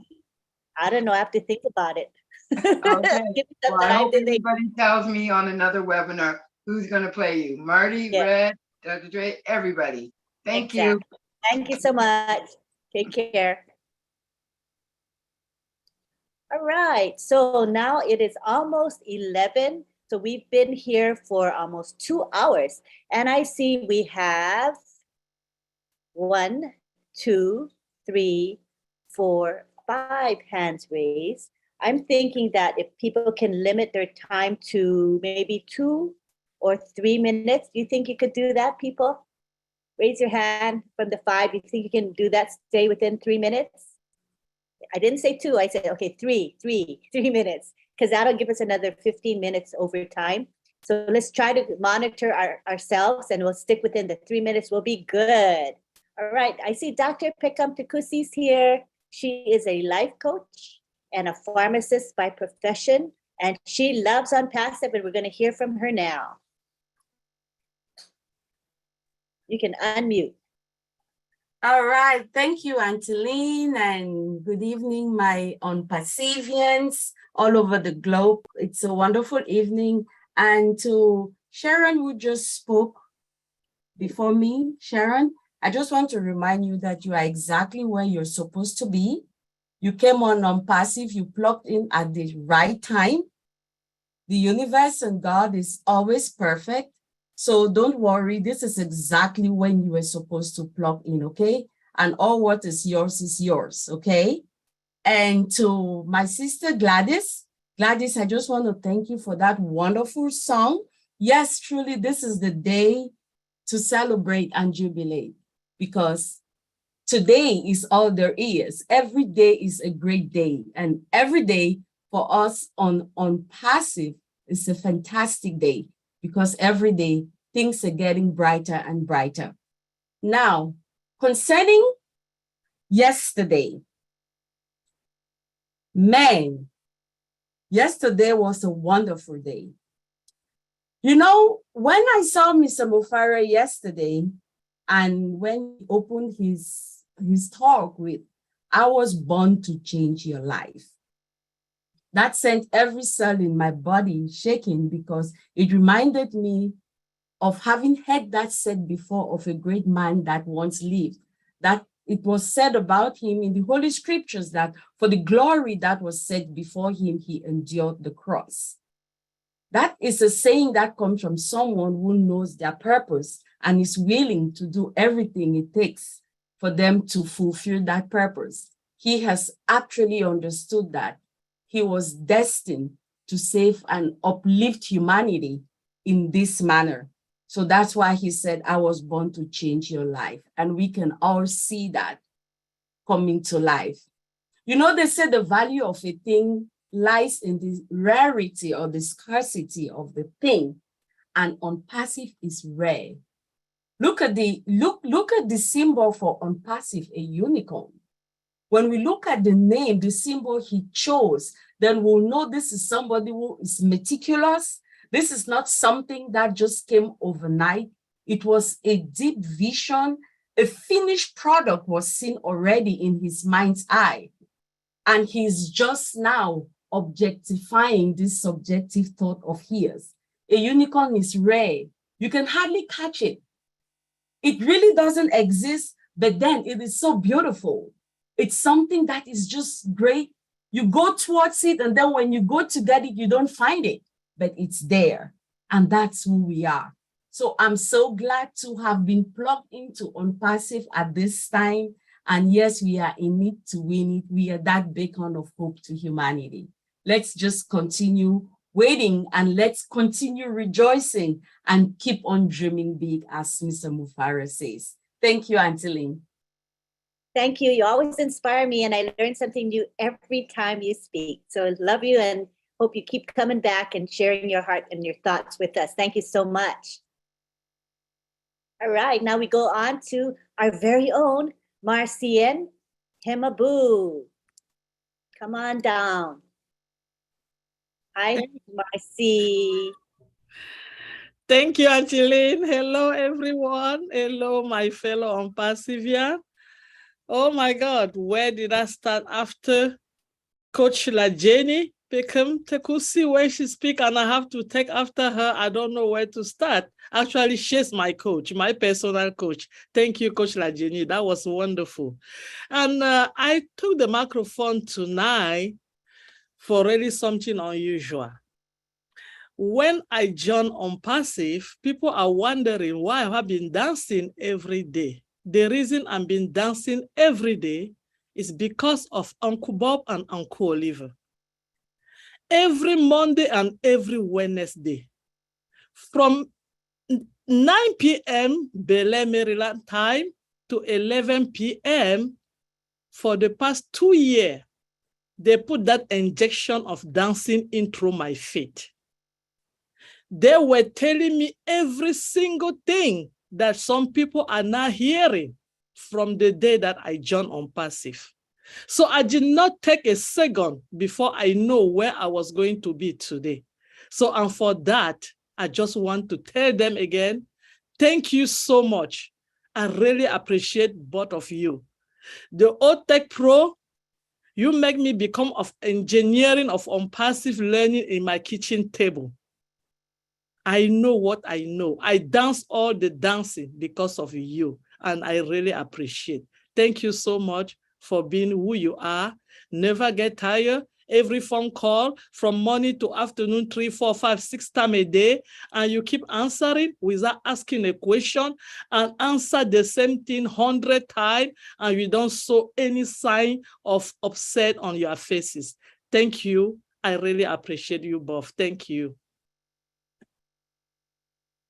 I don't know. I have to think about it. Okay. Well, I hope everybody tells me on another webinar who's going to play you. Marty, Red, Dr. Dre, everybody. Thank you. Thank you so much. Take care. All right, so now it is almost 11. So we've been here for almost 2 hours. And I see we have 1, 2, 3, 4, 5 hands raised. I'm thinking that if people can limit their time to maybe 2 or 3 minutes, do you think you could do that, people? Raise your hand from the 5. You think you can do that, stay within 3 minutes? I didn't say 2, I said, okay, 3 minutes, because that'll give us another 15 minutes over time. So let's try to monitor ourselves and we'll stick within the 3 minutes. We'll be good. All right, I see Dr. Pekam Tukusi's here. She is a life coach and a pharmacist by profession, and she loves OnPassive, and we're going to hear from her now. You can unmute. All right, thank you, Auntie Lynn, and good evening, my OnPassivians all over the globe. It's a wonderful evening. And to Sharon, who just spoke before me, Sharon, I just want to remind you that you are exactly where you're supposed to be. You came on Passive, you plugged in at the right time. The universe and God is always perfect. So don't worry, this is exactly when you were supposed to plug in, okay? And all what is yours, okay? And to my sister Gladys, I just want to thank you for that wonderful song. Yes, truly, this is the day to celebrate and jubilate, because today is all there is. Every day is a great day. And every day for us on Passive is a fantastic day, because every day things are getting brighter and brighter. Now, concerning yesterday, man, yesterday was a wonderful day. You know, when I saw Mr. Mufara yesterday, and when he opened his talk with, I was born to change your life. That sent every cell in my body shaking, because it reminded me of having heard that said before of a great man that once lived, that it was said about him in the Holy Scriptures that for the glory that was set before him, he endured the cross. That is a saying that comes from someone who knows their purpose and is willing to do everything it takes for them to fulfill that purpose. He has actually understood that he was destined to save and uplift humanity in this manner. So that's why he said, I was born to change your life. And we can all see that coming to life. You know, they say the value of a thing lies in the rarity or the scarcity of the thing, and OnPassive is rare. Look at the symbol for OnPassive, a unicorn. When we look at the name, the symbol he chose, then we'll know this is somebody who is meticulous. This is not something that just came overnight. It was a deep vision. A finished product was seen already in his mind's eye. And he's just now objectifying this subjective thought of his. A unicorn is rare. You can hardly catch it. It really doesn't exist, but then it is so beautiful. It's something that is just great. You go towards it, and then when you go to get it, you don't find it, but it's there. And that's who we are. So I'm so glad to have been plugged into OnPassive at this time. And yes, we are in it to win it. We are that beacon of hope to humanity. Let's just continue waiting, and let's continue rejoicing and keep on dreaming big, as Mr. Mufara says. Thank you, Auntie Lynn. Thank you. You always inspire me, and I learn something new every time you speak. So I love you and hope you keep coming back and sharing your heart and your thoughts with us. Thank you so much. All right, now we go on to our very own Marcian Himabu. Come on down. Hi, Marcy. Thank you, Auntie Lynn. Hello, everyone. Hello, my fellow OnPassivian. Oh my God, where did I start after Coach Lajeni? Become Tekusi when she speak and I have to take after her. I don't know where to start. Actually, she's my coach, my personal coach. Thank you, Coach Lajini. That was wonderful. And I took the microphone tonight for really something unusual. When I joined on Passive, people are wondering why I have been dancing every day. The reason I've been dancing every day is because of Uncle Bob and Uncle Oliver. Every Monday and every Wednesday, from 9 p.m. Bel Maryland time to 11 p.m. for the past 2 years, they put that injection of dancing in through my feet. They were telling me every single thing that some people are now hearing from the day that I joined on Passive. So I did not take a second before I know where I was going to be today. So, and for that, I just want to tell them again, thank you so much. I really appreciate both of you. The OTech Pro, you make me become of engineering of passive learning in my kitchen table. I know what I know. I dance all the dancing because of you, and I really appreciate. Thank you so much for being who you are. Never get tired. Every phone call from morning to afternoon, 3, 4, 5, 6 times a day, and you keep answering without asking a question and answer the same thing 100 times, and you don't show any sign of upset on your faces. Thank you. I really appreciate you both. Thank you.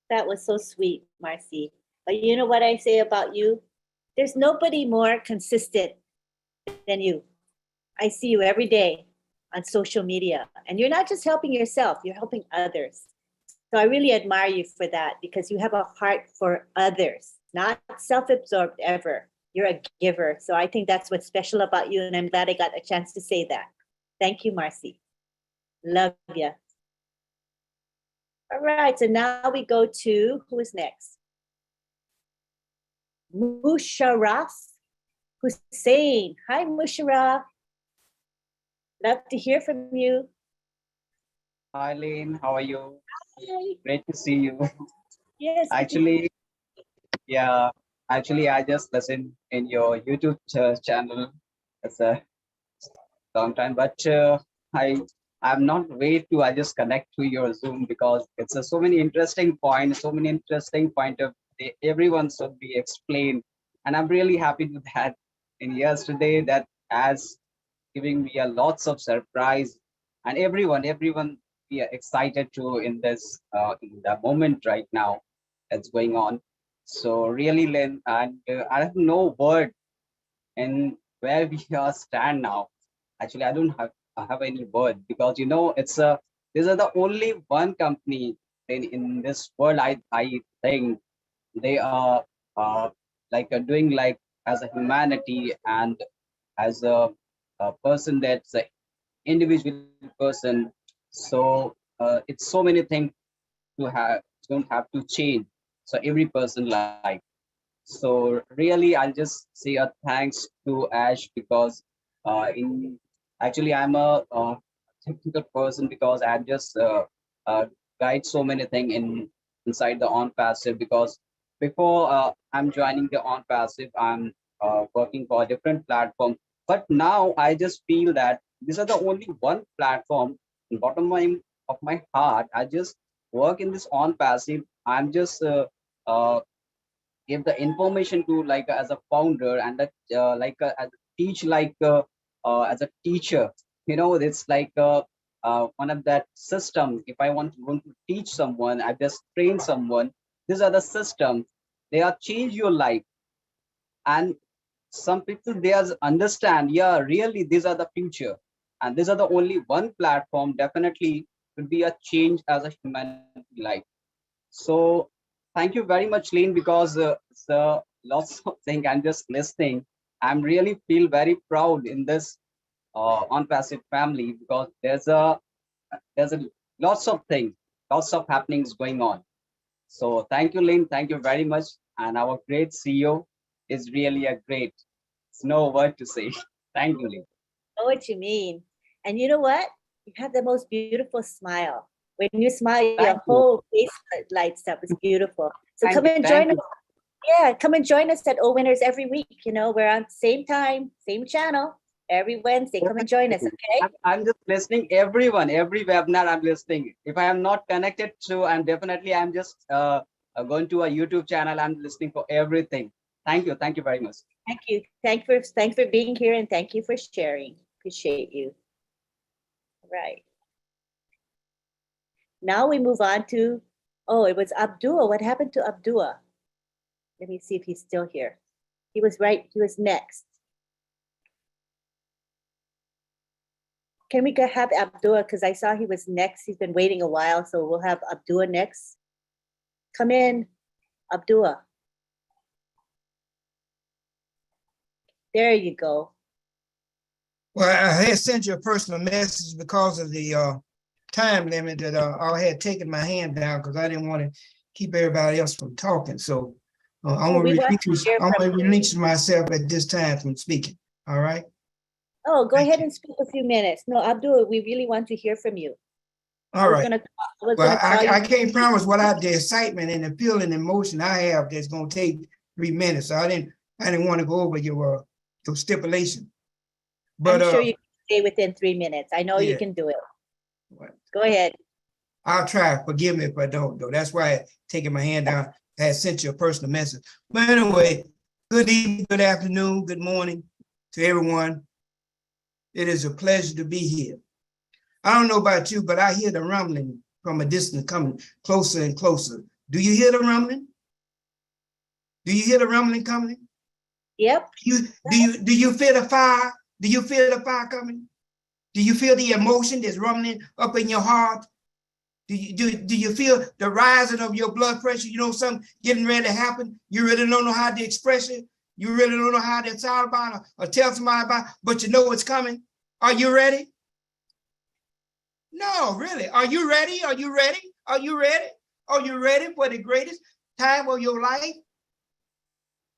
That was so sweet, Marcy. But you know what I say about you? There's nobody more consistent than you. I see you every day on social media, and you're not just helping yourself, you're helping others. So I really admire you for that because you have a heart for others, not self-absorbed ever. You're a giver. So I think that's what's special about you, and I'm glad I got a chance to say that. Thank you, Marcy. Love you. All right, so now we go to, who is next? Musharraf Hussein. Hi, Musharraf. Love to hear from you. Hi, Lynn. How are you? Hi. Great to see you. Yes. Actually, yeah. Actually, I just listened in your YouTube channel. It's a long time, but I'm not wait to. I just connect to your Zoom because it's so many interesting points, so many interesting point of everyone should be explained, and I'm really happy with that. And yesterday, that as giving me a lots of surprise, and everyone be excited to in this in the moment right now that's going on. So really, Len, and I have no word in where we are stand now. Actually, I have any word because it's these are the only one company in this world. I think they are like doing like as a humanity and as a person that's an individual person. So it's so many things to have don't have to change. So every person like. So really, I'll just say a thanks to Ash because in actually I'm a technical person because I just guide so many things inside the on passive because before I'm joining the on passive, I'm working for a different platform. But now I just feel that these are the only one platform. In bottom of my heart, I just work in this on passive. I'm just give the information to like as a founder and that as a teach as a teacher. It's like one of that system. If I want to teach someone, I just train someone. These are the systems. They are change your life, and some people they understand. Yeah, really, these are the future, and these are the only one platform. Definitely could be a change as a humanity life. So thank you very much, Lynn, because lots of things I'm just listening. I'm really feel very proud in this on passive family because there's a lots of things, lots of happenings going on. So thank you, Lynn. Thank you very much. And our great CEO is really a great. It's no word to say. Thank you, Lynn. I know what you mean. And you know what? You have the most beautiful smile. When you smile, your Thank you. whole face lights up. It's beautiful. So Thank come you, and thank join you. us. Yeah, come and join us at OWinners every week. You know, we're on same time, same channel, every Wednesday. Come and join us, okay? I'm just listening everyone, every webinar I'm listening. If I am not connected to, I'm just going to a YouTube channel. I'm listening for everything. Thank you very much. Thank you. Thanks for being here and thank you for sharing. Appreciate you. Right. Now we move on to, oh, it was Abdul. What happened to Abdul? Let me see if he's still here. He was next. Can we have Abdul? Because I saw he was next. He's been waiting a while, so we'll have Abdul next. Come in, Abdul. There you go. Well, I had sent you a personal message because of the time limit that I had taken my hand down because I didn't want to keep everybody else from talking. So I'm going to release myself at this time from speaking. All right. Oh, go ahead and speak a few minutes. No, Abdul, we really want to hear from you. All right. I can't promise the excitement and the feeling and emotion I have that's going to take 3 minutes. So I didn't want to go over your stipulation. But I'm sure you can stay within 3 minutes. I know you can do it. Go ahead. I'll try. Forgive me if I don't, though. That's why I taking my hand down. I had sent you a personal message. But anyway, good evening, good afternoon, good morning to everyone. It is a pleasure to be here. I don't know about you, but I hear the rumbling from a distance coming closer and closer. Do you hear the rumbling? Do you hear the rumbling coming? Yep. Do you feel the fire? Do you feel the fire coming? Do you feel the emotion that's rumbling up in your heart? Do you feel the rising of your blood pressure? You know something getting ready to happen? You really don't know how to express it. You really don't know how to tell about it or tell somebody about it, but you know it's coming. Are you ready? No, really. Are you ready? Are you ready? Are you ready? Are you ready for the greatest time of your life?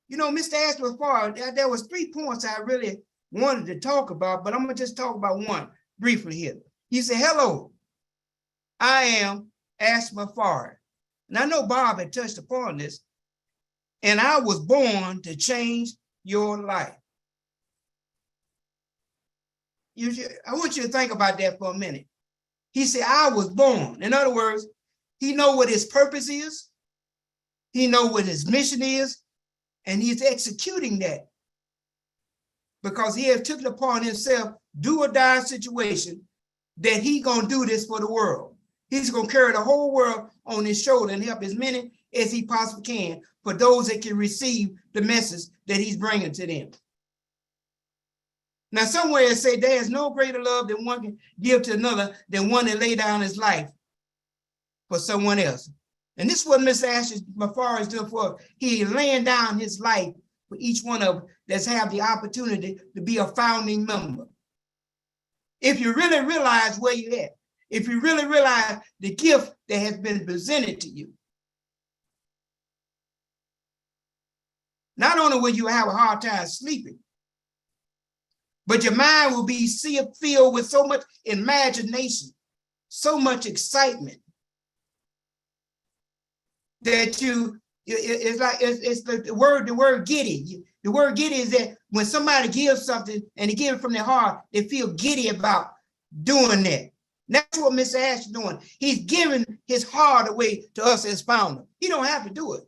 You know, Mr. Ashby before, there was 3 points I really wanted to talk about, but I'm going to just talk about one briefly here. He said, hello, I am Ashby Farr. And I know Bob had touched upon this, and I was born to change your life. I want you to think about that for a minute. He said, I was born. In other words, he knows what his purpose is. He knows what his mission is, and he's executing that because he has taken upon himself do or die situation that he gonna do this for the world. He's gonna carry the whole world on his shoulder and help as many as he possibly can for those that can receive the message that he's bringing to them. Now, somewhere it say there is no greater love that one can give to another than one that lay down his life for someone else. And this is what Mr. Ashby Farr is doing for us. He is laying down his life for each one of us that's have the opportunity to be a founding member. If you really realize where you're at, if you really realize the gift that has been presented to you, not only will you have a hard time sleeping, but your mind will be filled with so much imagination, so much excitement that it's the word giddy. The word giddy is that when somebody gives something and they give it from their heart, they feel giddy about doing that. That's what Mr. Ash is doing. He's giving his heart away to us as founder. He don't have to do it.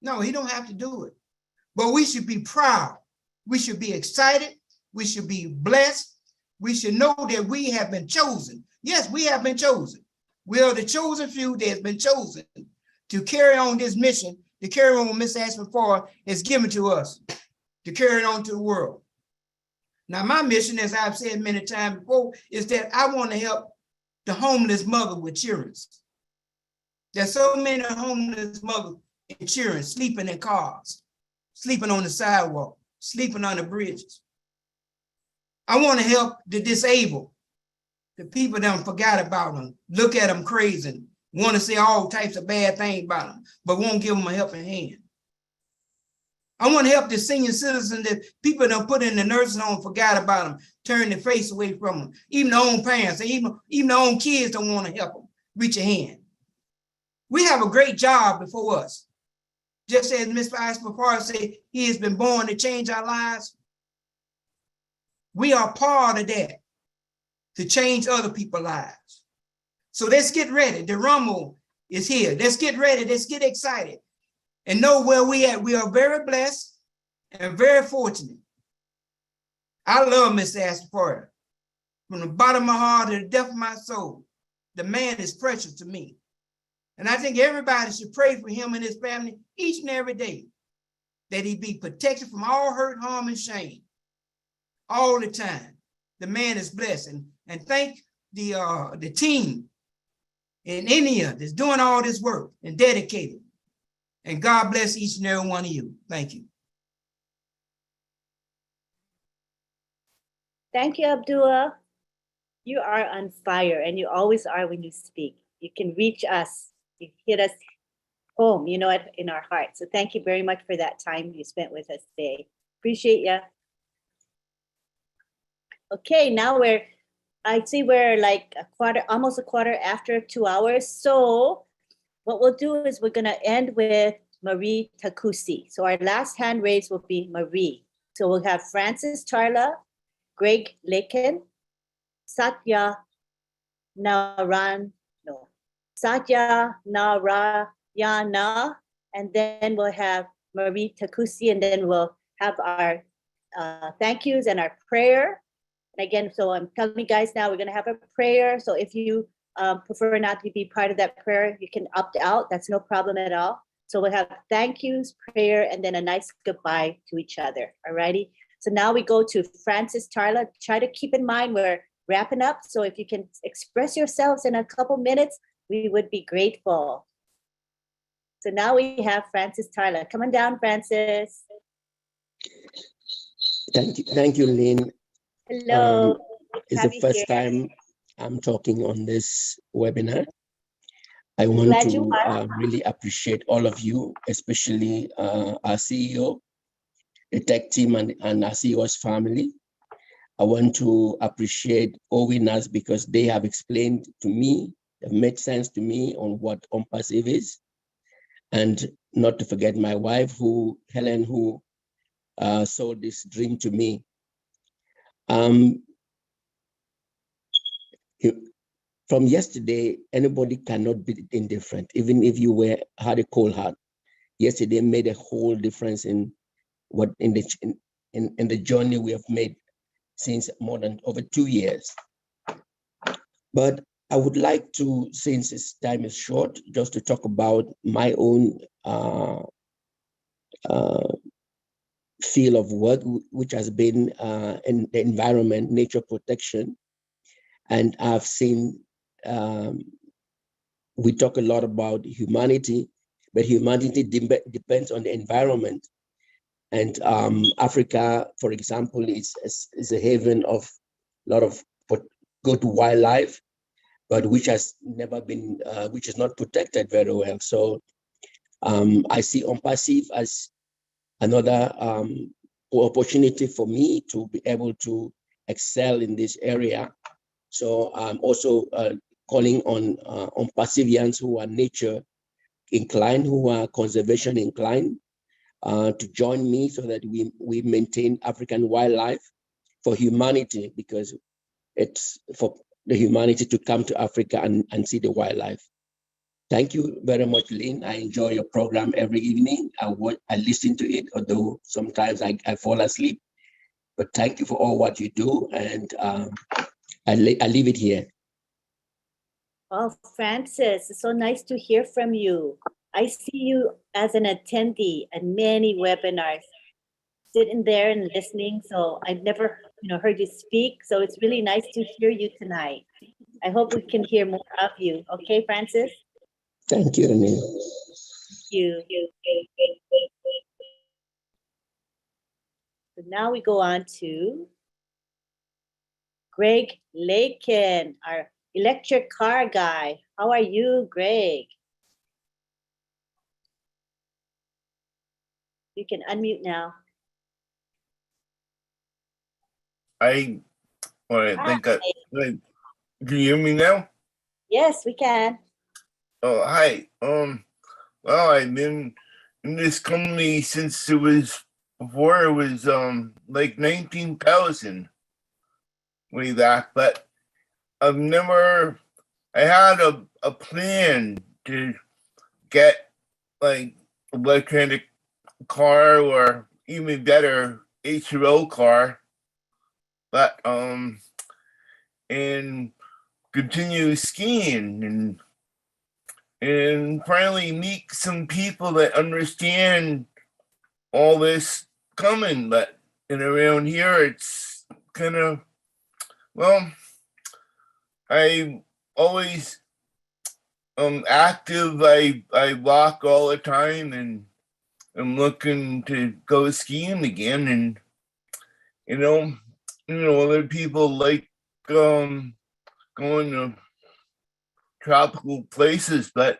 No, he don't have to do it. But we should be proud. We should be excited. We should be blessed. We should know that we have been chosen. Yes, we have been chosen. We are the chosen few that has been chosen to carry on this mission, to carry on what Mr. Ashby Farr has given to us, to carry it on to the world. Now, my mission, as I've said many times before, is that I want to help the homeless mother with children. There's so many homeless mothers and children sleeping in cars, sleeping on the sidewalk, sleeping on the bridges. I want to help the disabled, the people that forgot about them, look at them crazy, want to say all types of bad things about them, but won't give them a helping hand. I want to help the senior citizen that people don't put in the nursing home, forgot about them, turn their face away from them. Even their own parents, and even their own kids don't want to help them. Reach a hand. We have a great job before us. Just as Mr. Ispapar said, he has been born to change our lives. We are part of that, to change other people's lives. So let's get ready. The rumble is here. Let's get ready. Let's get excited and know where we at. We are very blessed and very fortunate. I love Mr. Ispapar. From the bottom of my heart to the depth of my soul, the man is precious to me. And I think everybody should pray for him and his family each and every day, that he be protected from all hurt, harm, and shame all the time. The man is blessed. And thank the team in India that's doing all this work and dedicated. And God bless each and every one of you. Thank you. Thank you, Abdullah. You are on fire, and you always are when you speak. You can reach us. You hit us home, you know, in our hearts. So thank you very much for that time you spent with us today. Appreciate you. Okay, now I see we're like almost a quarter after 2 hours. So what we'll do is we're gonna end with Marie Takusi. So our last hand raised will be Marie. So we'll have Francis Charla, Greg Lakin, Satya Narayana, and then we'll have Marie Takusi, and then we'll have our thank yous and our prayer. And again, so I'm telling you guys now, we're going to have a prayer. So if you prefer not to be part of that prayer, you can opt out. That's no problem at all. So we'll have thank yous, prayer, and then a nice goodbye to each other. All righty. So now we go to Francis Charla. Try to keep in mind we're wrapping up. So if you can express yourselves in a couple minutes, we would be grateful. So now we have Francis Charla. Come on down, Francis. Thank you, Lynn. Hello. It's the first time I'm talking on this webinar. I want Glad to you are. really appreciate all of you, especially our CEO, the tech team, and our CEO's family. I want to appreciate OWinners because they have explained to me, have made sense to me on what OnPassive is. And not to forget my wife, Helen, who sold this dream to me. From yesterday, anybody cannot be indifferent, even if you had a cold heart. Yesterday made a whole difference in the journey we have made since more than over 2 years. But I would like to, since this time is short, just to talk about my own field of work, which has been in the environment, nature protection. And I've seen, we talk a lot about humanity, but humanity depends on the environment. And Africa, for example, is a haven of a lot of good wildlife, but which has never been, which is not protected very well. So I see OnPassive as another opportunity for me to be able to excel in this area. So I'm also calling on OnPassivians who are nature inclined, who are conservation inclined, to join me so that we maintain African wildlife for humanity, because it's for the humanity to come to Africa and see the wildlife. Thank you very much, Lynn. I enjoy your program every evening. I listen to it, although sometimes I fall asleep. But thank you for all what you do, and I leave it here. Oh, Francis, it's so nice to hear from you. I see you as an attendee at many webinars, sitting there and listening. So I've never, heard you speak. So it's really nice to hear you tonight. I hope we can hear more of you. Okay, Francis? Thank you, Lynn. Thank you. So now we go on to Greg Lakin, our electric car guy. How are you, Greg? You can unmute now. I think can you hear me now? Yes, we can. Oh, hi. Well, I've been in this company since it was before it was like 19,000 way back, but I had a plan to get like electronic car or even better HRO car, but and continue skiing and finally meet some people that understand all this coming. But around here it's kind of, well, I always active. I walk all the time and I'm looking to go skiing again. And other people like going to tropical places, but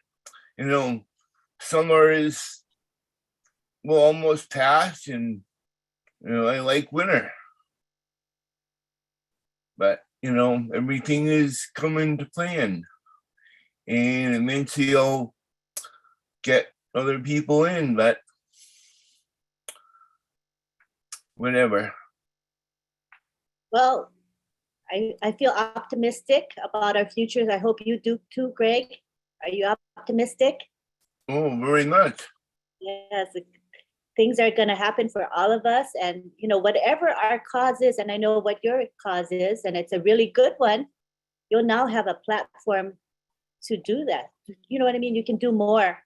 summer is almost past, and I like winter. But everything is coming to plan, and eventually I'll get other people in, but whatever. Well, I feel optimistic about our futures. I hope you do too, Greg. Are you optimistic? Oh, very much. Yes, things are going to happen for all of us. And, whatever our cause is, and I know what your cause is, and it's a really good one, you'll now have a platform to do that. You know what I mean? You can do more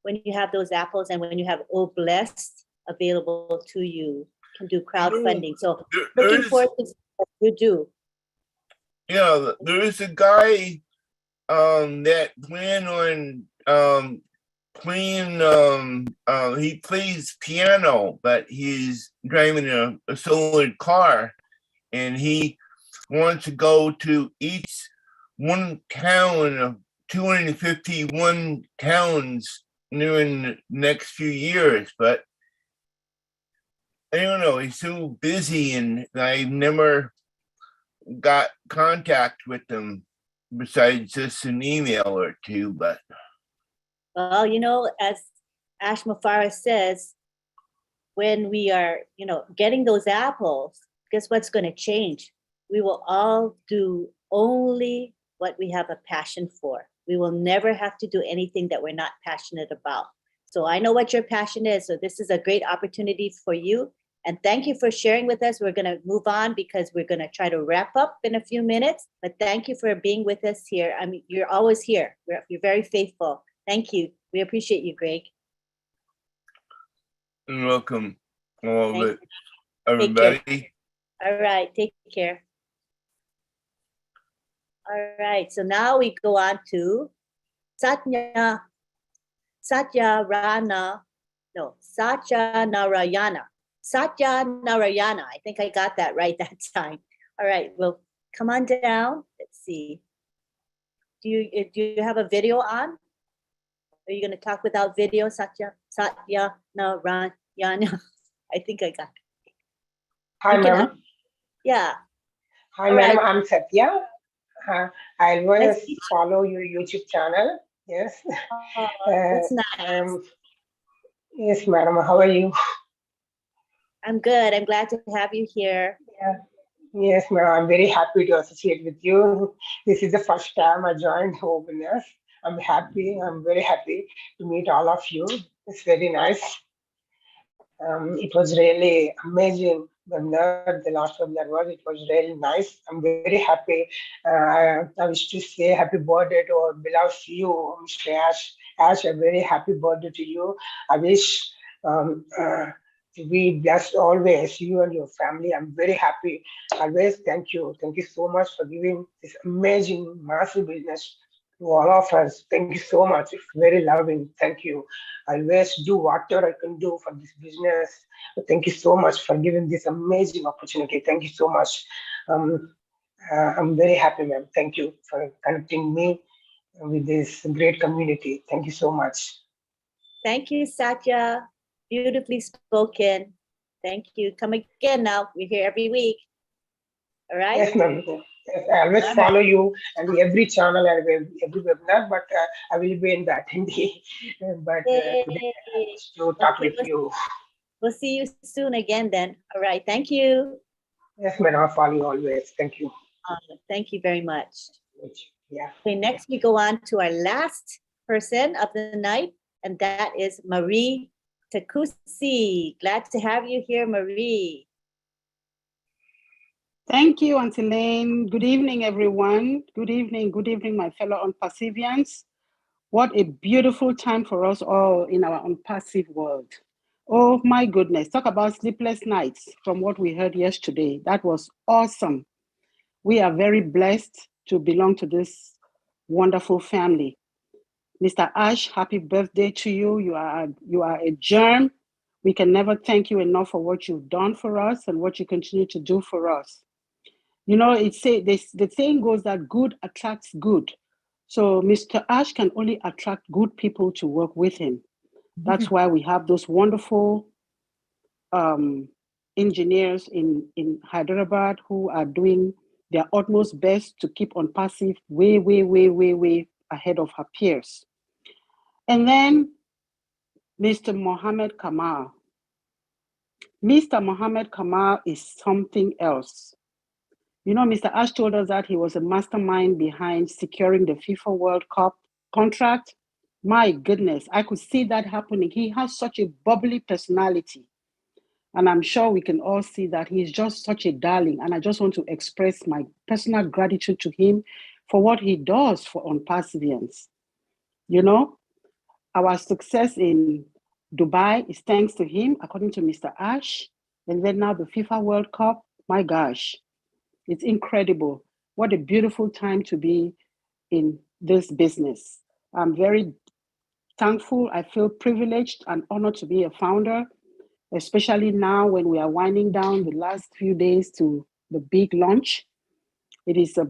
when you have those apples and when you have Blessed available to you. You can do crowdfunding. So looking forward to what you do. Yeah, there is a guy that plan on playing he plays piano, but he's driving a solar car, and he wants to go to each one town of 251 towns during the next few years, but I don't know, he's so busy and I never got contact with him besides just an email or two. But well, as Ash Mufara says, when we are getting those apples, guess what's going to change? We will all do only what we have a passion for. We will never have to do anything that we're not passionate about. So I know what your passion is, so this is a great opportunity for you. And thank you for sharing with us. We're going to move on because we're going to try to wrap up in a few minutes. But thank you for being with us here. I mean, you're always here. You're very faithful. Thank you. We appreciate you, Greg. You're welcome. All of it. Take Everybody. care. All right. Take care. All right. So now we go on to Satya Narayana. Satya Narayana. I think I got that right that time. All right. Well, come on down. Let's see. Do you have a video on? Are you going to talk without video, Satya Narayana? I think I got it. Hi, ma'am. Yeah. Hi, ma'am. I'm Satya. I always follow your YouTube channel. Yes. That's nice. Yes, madam. How are you? I'm good. I'm glad to have you here. Yeah. Yes, madam. I'm very happy to associate with you. This is the first time I joined OWinners. I'm happy. I'm very happy to meet all of you. It's very nice. It was really amazing. The last webinar was. It was really nice. I'm very happy. I wish to say happy birthday to our beloved you, Mr. Ash. Ash, a very happy birthday to you. I wish to be blessed always, you and your family. I'm very happy. Always thank you. Thank you so much for giving this amazing, massive business to all of us. Thank you so much. It's very loving. Thank you. I always do whatever I can do for this business. Thank you so much for giving this amazing opportunity. Thank you so much. I'm very happy, ma'am. Thank you for connecting me with this great community. Thank you so much. Thank you, Satya. Beautifully spoken. Thank you. Come again now. We're here every week. All right? Yes, ma'am. Yes, I always All follow right. you and every channel and every webinar, but I will be in the attendee. But today Yay. I wish to talk Okay, with you. we'll see you soon again then. All right. Thank you. Yes, madam. I follow you always. Thank you. Thank you very much. Yeah. Okay, next we go on to our last person of the night, and that is Marie Takusi. Glad to have you here, Marie. Thank you, Auntie Lane. Good evening, everyone. Good evening, my fellow Unpassivians. What a beautiful time for us all in our unpassive world. Oh my goodness, talk about sleepless nights from what we heard yesterday. That was awesome. We are very blessed to belong to this wonderful family. Mr. Ash, happy birthday to you. You are a germ. We can never thank you enough for what you've done for us and what you continue to do for us. You know, the saying goes that good attracts good. So Mr. Ash can only attract good people to work with him. That's why we have those wonderful engineers in Hyderabad who are doing their utmost best to keep Unpassive way ahead of her peers. And then Mr. Mohammed Kamal. Mr. Mohammed Kamal is something else. You know, Mr. Ash told us that he was a mastermind behind securing the FIFA World Cup contract. My goodness, I could see that happening. He has such a bubbly personality. And I'm sure we can all see that he's just such a darling. And I just want to express my personal gratitude to him for what he does for Unpassivians. You know, our success in Dubai is thanks to him, according to Mr. Ash. And then now the FIFA World Cup, my gosh, it's incredible. What a beautiful time to be in this business. I'm very thankful. I feel privileged and honored to be a founder, especially now when we are winding down the last few days to the big launch. It is a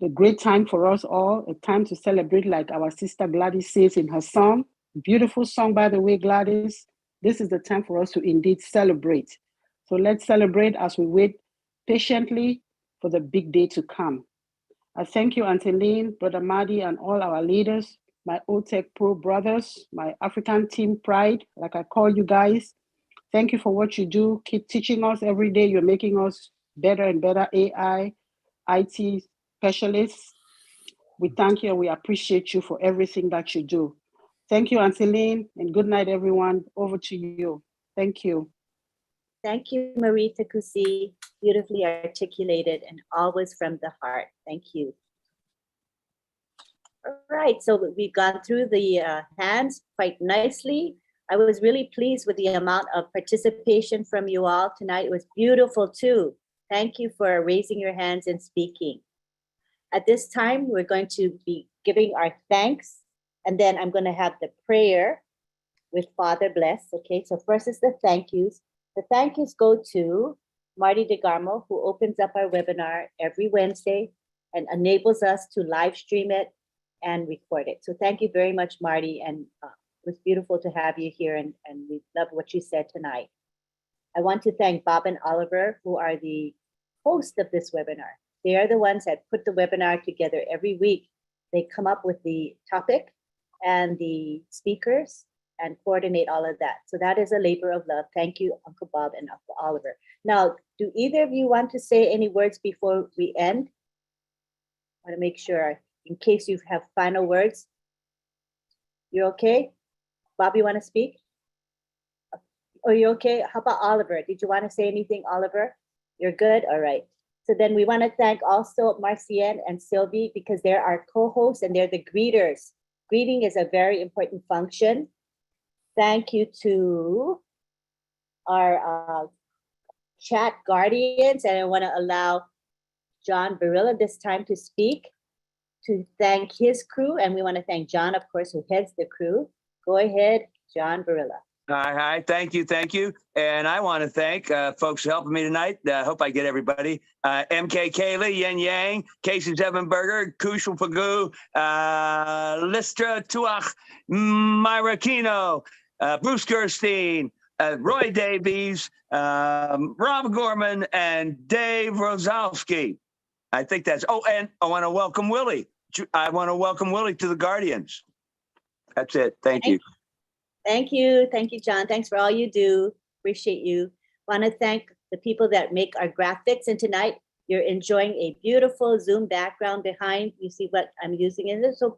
great time for us all, a time to celebrate, like our sister Gladys says in her song. Beautiful song, by the way, Gladys. This is the time for us to indeed celebrate. So let's celebrate as we wait patiently for the big day to come. I thank you, Auntie Lynn, Brother Madi, and all our leaders, my OTech Pro brothers, my African Team Pride, like I call you guys. Thank you for what you do. Keep teaching us every day. You're making us better and better AI, IT specialists. We thank you and we appreciate you for everything that you do. Thank you, Auntie Lynn, and good night, everyone. Over to you. Thank you. Thank you, Marie Takusi. Beautifully articulated and always from the heart. Thank you. All right, so we've gone through the hands quite nicely. I was really pleased with the amount of participation from you all tonight. It was beautiful too. Thank you for raising your hands and speaking. At this time, we're going to be giving our thanks, and then I'm going to have the prayer with Father Bless. Okay, so first is the thank yous. The thank yous go to Marty DeGarmo, who opens up our webinar every Wednesday and enables us to live stream it and record it. So thank you very much, Marty, and it was beautiful to have you here, and we love what you said tonight. I want to thank Bob and Oliver, who are the hosts of this webinar. They are the ones that put the webinar together every week. They come up with the topic and the speakers and coordinate all of that. So that is a labor of love. Thank you, Uncle Bob and Uncle Oliver. Now, do either of you want to say any words before we end? I want to make sure, in case you have final words. You're okay? Bob, you want to speak? Are you okay? How about Oliver? Did you want to say anything, Oliver? You're good? All right. So then we want to thank also Marcienne and Sylvie, because they're our co-hosts and they're the greeters. Greeting is a very important function. Thank you to our chat guardians, and I want to allow John Barilla this time to speak, to thank his crew, and we want to thank John, of course, who heads the crew. Go ahead, John Barilla. Hi, thank you. And I want to thank folks helping me tonight. I hope I get everybody. MK Kaylee, Yen Yang, Casey Zevenberger, Kushal Pagu, Listra Tuach, Myra Kino, Bruce Gerstein, Roy Davies, Rob Gorman, and Dave Rosalski. I think that's, oh, and I want to welcome Willie. I want to welcome Willie to the Guardians. That's it. Thank you. Thank you. Thank you, John. Thanks for all you do. Appreciate you. Want to thank the people that make our graphics. And tonight you're enjoying a beautiful Zoom background behind. You see what I'm using. And it's so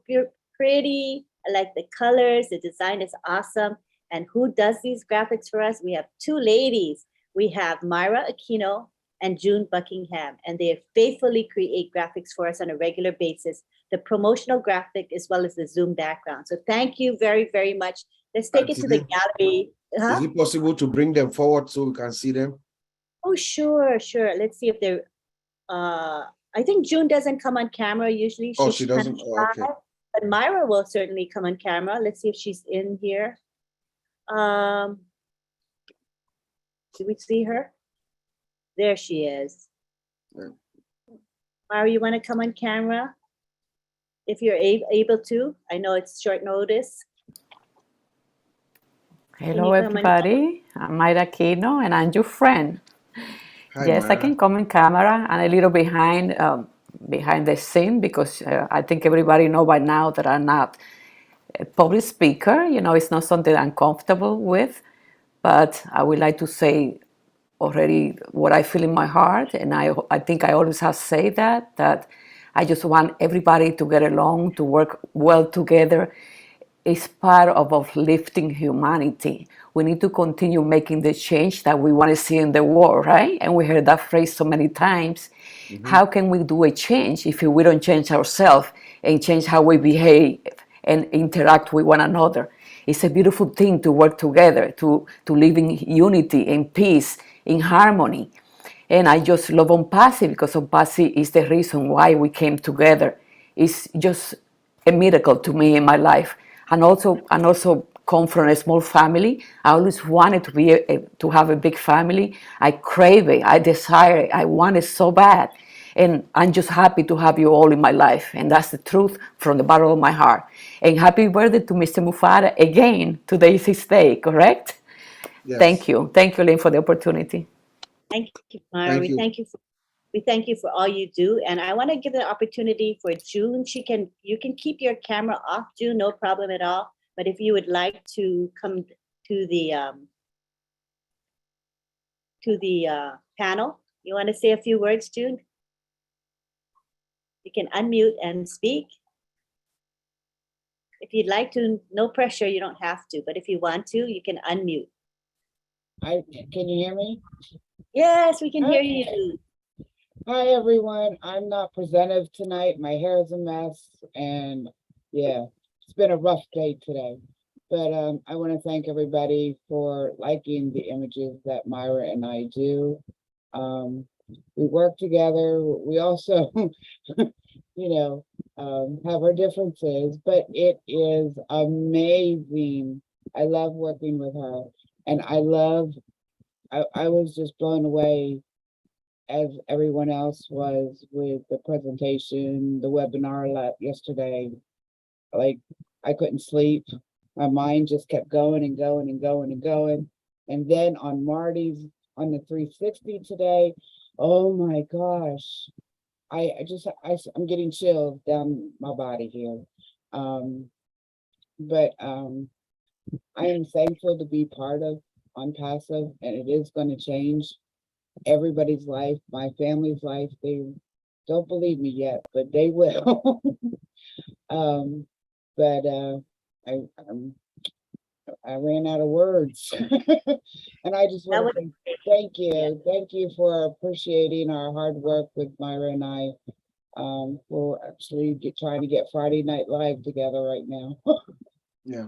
pretty. I like the colors. The design is awesome. And who does these graphics for us? We have two ladies. We have Myra Aquino and June Buckingham. And they faithfully create graphics for us on a regular basis, the promotional graphic as well as the Zoom background. So thank you very, very much. Let's take it to the gallery. Is it possible to bring them forward so we can see them? Oh, sure, sure. Let's see if they're, I think June doesn't come on camera usually. She doesn't? Oh, okay. But Myra will certainly come on camera. Let's see if she's in here. Do we see her? There she is. Yeah. Myra, you want to come on camera? If you're able to. I know it's short notice. Hello, everybody. I'm Myra Aquino, and I'm your friend. Hi, yes, Myra. I can come in camera and a little behind the scene because I think everybody know by now that I'm not a public speaker. You know, it's not something I'm comfortable with, but I would like to say already what I feel in my heart, and I think I always have said that I just want everybody to get along, to work well together. It's part of uplifting humanity. We need to continue making the change that we want to see in the world, right? And we heard that phrase so many times. Mm-hmm. How can we do a change if we don't change ourselves and change how we behave and interact with one another? It's a beautiful thing to work together, to live in unity, in peace, in harmony. And I just love OWinners because OWinners is the reason why we came together. It's just a miracle to me in my life. And also come from a small family. I always wanted to have a big family. I crave it. I desire it. I want it so bad. And I'm just happy to have you all in my life. And that's the truth from the bottom of my heart. And happy birthday to Mr. Mufara again. Today is his day, correct? Yes. Thank you. Thank you, Lynn, for the opportunity. Thank you, Myra. We thank you for all you do. And I want to give the opportunity for June. You can keep your camera off, June, no problem at all. But if you would like to come to the panel, you want to say a few words, June? You can unmute and speak. If you'd like to, no pressure, you don't have to. But if you want to, you can unmute. Can you hear me? Yes, we can hear you. Hi, everyone. I'm not presentative tonight. My hair is a mess. And yeah, it's been a rough day today. But I want to thank everybody for liking the images that Myra and I do. We work together. We also, have our differences, but it is amazing. I love working with her. And I was just blown away, as everyone else was, with the presentation, the webinar yesterday. Like, I couldn't sleep. My mind just kept going and going and going and going. And then on Marty's, on the 360 today, oh my gosh, I'm getting chills down my body here. I am thankful to be part of OWinners, and it is going to change everybody's life, my family's life. They don't believe me yet, but they will. I ran out of words. And I just want to say thank you. Thank you for appreciating our hard work with Myra and I. We're actually trying to get Friday Night Live together right now. Yeah.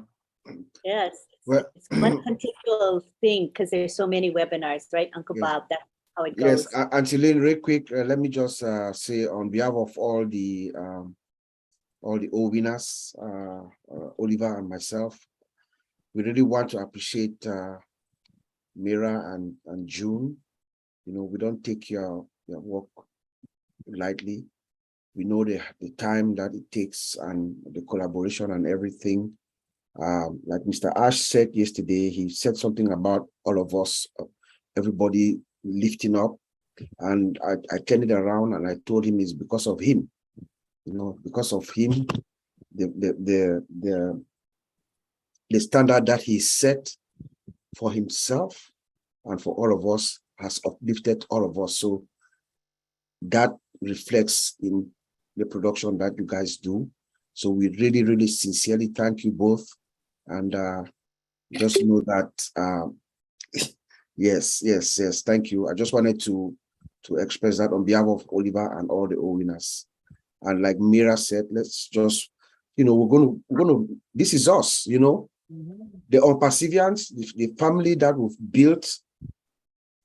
Yes, it's one continual thing because there's so many webinars, right, Uncle Bob? That's how it goes. Yes, Auntie Lynn, real quick, let me just say on behalf of all the OWinners, Oliver and myself, we really want to appreciate Mira and June. We don't take your work lightly. We know the time that it takes and the collaboration and everything. Like Mr. Ash said yesterday, he said something about all of us, everybody lifting up. And I turned it around and I told him it's because of him. You know, because of him, the standard that he set for himself and for all of us has uplifted all of us. So that reflects in the production that you guys do. So we really, really sincerely thank you both. And just know that, yes, thank you. I just wanted to express that on behalf of Oliver and all the OWinners. And like Mira said, let's just, you know, we're gonna, this is us, you know, the perseverance, the family that we've built.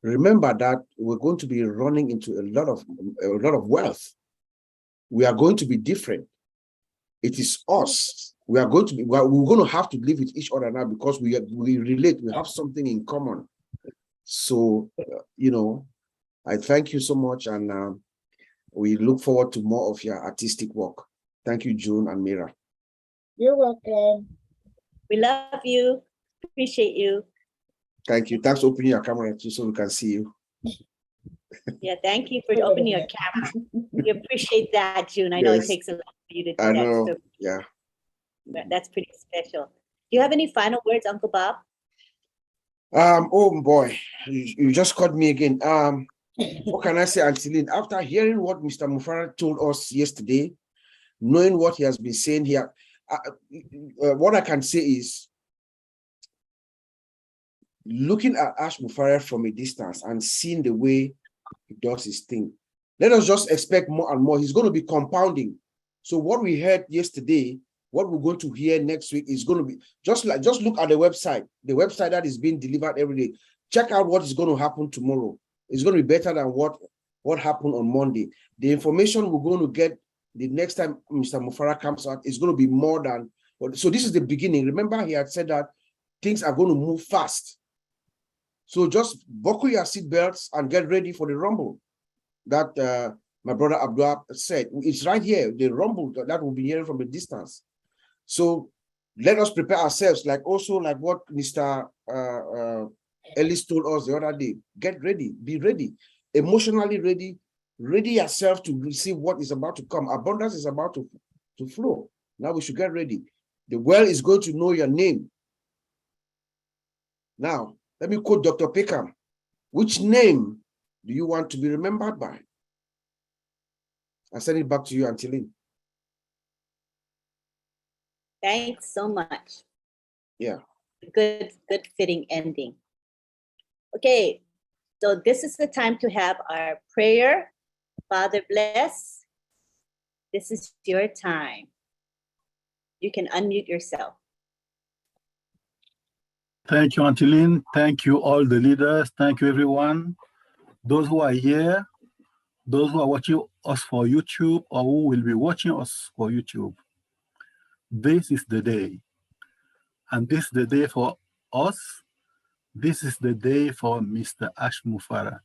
Remember that we're going to be running into a lot of wealth. We are going to be different. It is us. We are going to be, we're going to have to live with each other now because we relate, we have something in common. So, you know, I thank you so much, and we look forward to more of your artistic work. Thank you, June and Mira. You're welcome. We love you. Appreciate you. Thank you. Thanks for opening your camera too so we can see you. Yeah, thank you for opening your camera. We appreciate that, June. I know Yes. it takes a lot for you to do I that. know, So yeah. that's pretty special. Do you have any final words, Uncle Bob? Oh boy, you just caught me again. What can I say, Auntie? After hearing what Mr. Mufara told us yesterday, knowing what he has been saying here, what I can say is, looking at Ash Mufara from a distance and seeing the way he does his thing, let us just expect more and more. He's going to be compounding. So what we heard yesterday, what we're going to hear next week is going to be just look at the website that is being delivered every day. Check out what is going to happen tomorrow. It's going to be better than what happened on Monday. The information we're going to get the next time Mr. Mufara comes out is going to be more than. So this is the beginning. Remember, he had said that things are going to move fast. So just buckle your seatbelts and get ready for the rumble that my brother Abdul said. It's right here, the rumble that we'll be hearing from a distance. So let us prepare ourselves, like what Mr. Ellis told us the other day. Get ready, be ready, emotionally ready, ready yourself to receive what is about to come. Abundance is about to flow. Now we should get ready. The world is going to know your name. Now, let me quote Dr. Peckham. Which name do you want to be remembered by? I send it back to you, Auntie Lynn. Thanks so much. Yeah. Good fitting ending. Okay, so this is the time to have our prayer. Father bless. This is your time. You can unmute yourself. Thank you, Auntie Lynn. Thank you, all the leaders. Thank you, everyone. Those who are here, those who are watching us for YouTube, or who will be watching us for YouTube. This is the day. And this is the day for us. This is the day for Mr. Ash Mufara.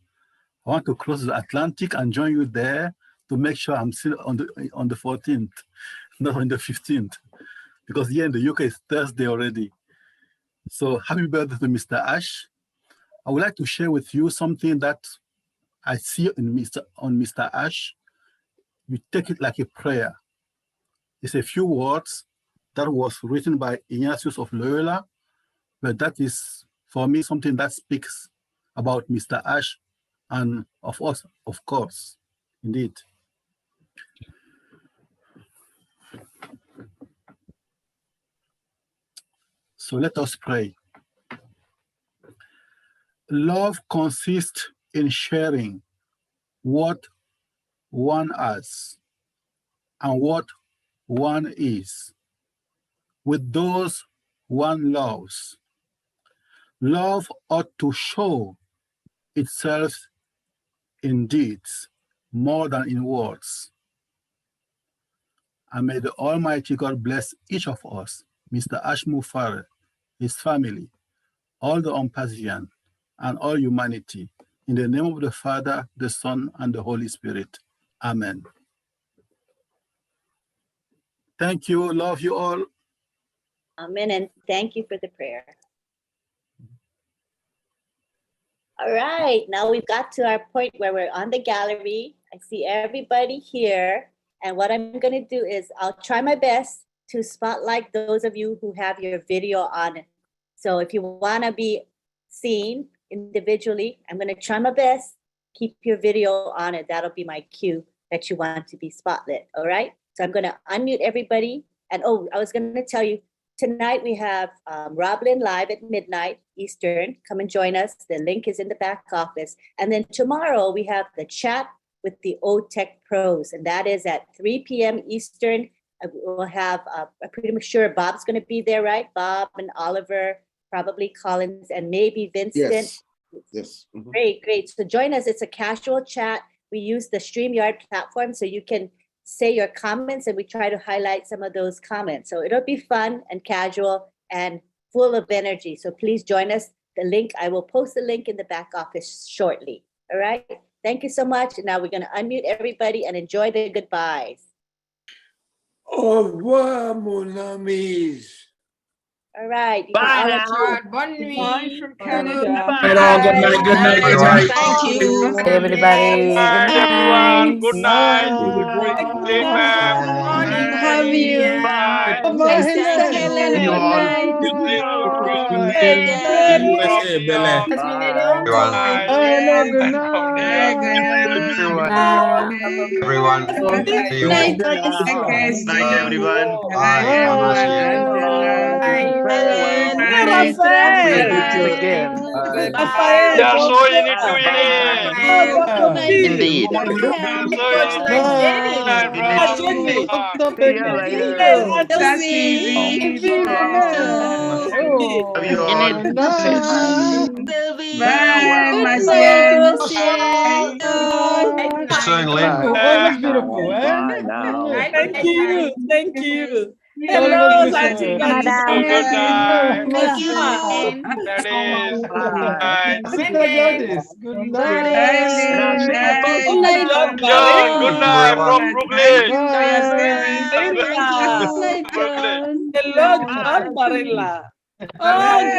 I want to cross the Atlantic and join you there to make sure I'm still on the 14th, not on the 15th. Because here in the UK, it's Thursday already. So happy birthday to Mr. Ash. I would like to share with you something that I see on Mr. Ash. You take it like a prayer. It's a few words that was written by Ignatius of Loyola, but that is, for me, something that speaks about Mr. Ash and of us, of course, indeed. So let us pray. Love consists in sharing what one has and what one is with those one loves. Love ought to show itself in deeds more than in words. And may the Almighty God bless each of us, Mr. Ash Mufara, his family, all the Umpasian, and all humanity. In the name of the Father, the Son, and the Holy Spirit. Amen. Thank you. Love you all. Amen. And thank you for the prayer. All right, now we've got to our point where we're on the gallery. I see everybody here. And what I'm going to do is I'll try my best to spotlight those of you who have your video on. So if you want to be seen individually, I'm going to try my best. Keep your video on it. That'll be my cue that you want to be spotlit. All right. So I'm going to unmute everybody. And oh, I was going to tell you, tonight we have Roblin live at midnight Eastern. Come and join us. The link is in the back office. And then tomorrow we have the chat with the O-Tech pros, and that is at 3 p.m. Eastern. We'll have, I'm pretty sure Bob's going to be there, right? Bob and Oliver, probably Collins, and maybe Vincent. Yes. Yes. Mhm. Great, great. So join us. It's a casual chat. We use the StreamYard platform so you can say your comments, and we try to highlight some of those comments. So it'll be fun and casual and full of energy. So please join us. The link, I will post the link in the back office shortly. All right. Thank you so much. And now we're going to unmute everybody and enjoy the goodbyes. Au revoir, mon amis. All right. You Bye can all now. Bonne Bye nuit. from Canada. Good night, good night, good night, good night. Thank you. Bye, everybody. Good Everyone, good night. night. Bye. Sleep well. Morning. Love you. Bye. Bye, Sister Helen. Helen, See you good all. night. You too, Bye. Roblin. USA, Bel Air. It's been a Bye. long Everyone. time. Bye, Helen. Good Bye, night. Good girl. night. Everyone. See Good you. night, Okay, Orchestra. Night, see you. everyone. Bye. Bye, God bless everyone. you. Angela. Bye, Farewell. Helen. Hey, Bye. Orchestra. Raphael. Please Bye. meet us Bye. again. Bye. Raphael, Yeah, don't so you need to forget. Bye. Oh, Bye. Dr. Bye. B. Indeed. Welcome. So you Coach need Jenny. to Jenny. Dr. See you Becky. Hey, later. That's Auntie. easy. Vivian. Auntie. Love you In all. it. Good night. Sylvia. Bye, Good Farewell. night, Marcia. Rochelle. Bye. See you soon, Lynn. You're always beautiful, eh? Bye now. Thank you. Thank you. Always Hello, Auntie beautiful. Vanessa. good night. Thank you, Mwah. Lynn. Gladys, good Bye. night. Sister Gladys. Good night. And I'll see you folks. Good night, John, good Barry. Thank you night very much. from Brooklyn. Enjoy Bye. yourself. Marilla. Good night, Brooklyn. John. Hello, Bye. John Marilla. Oh, good Bye,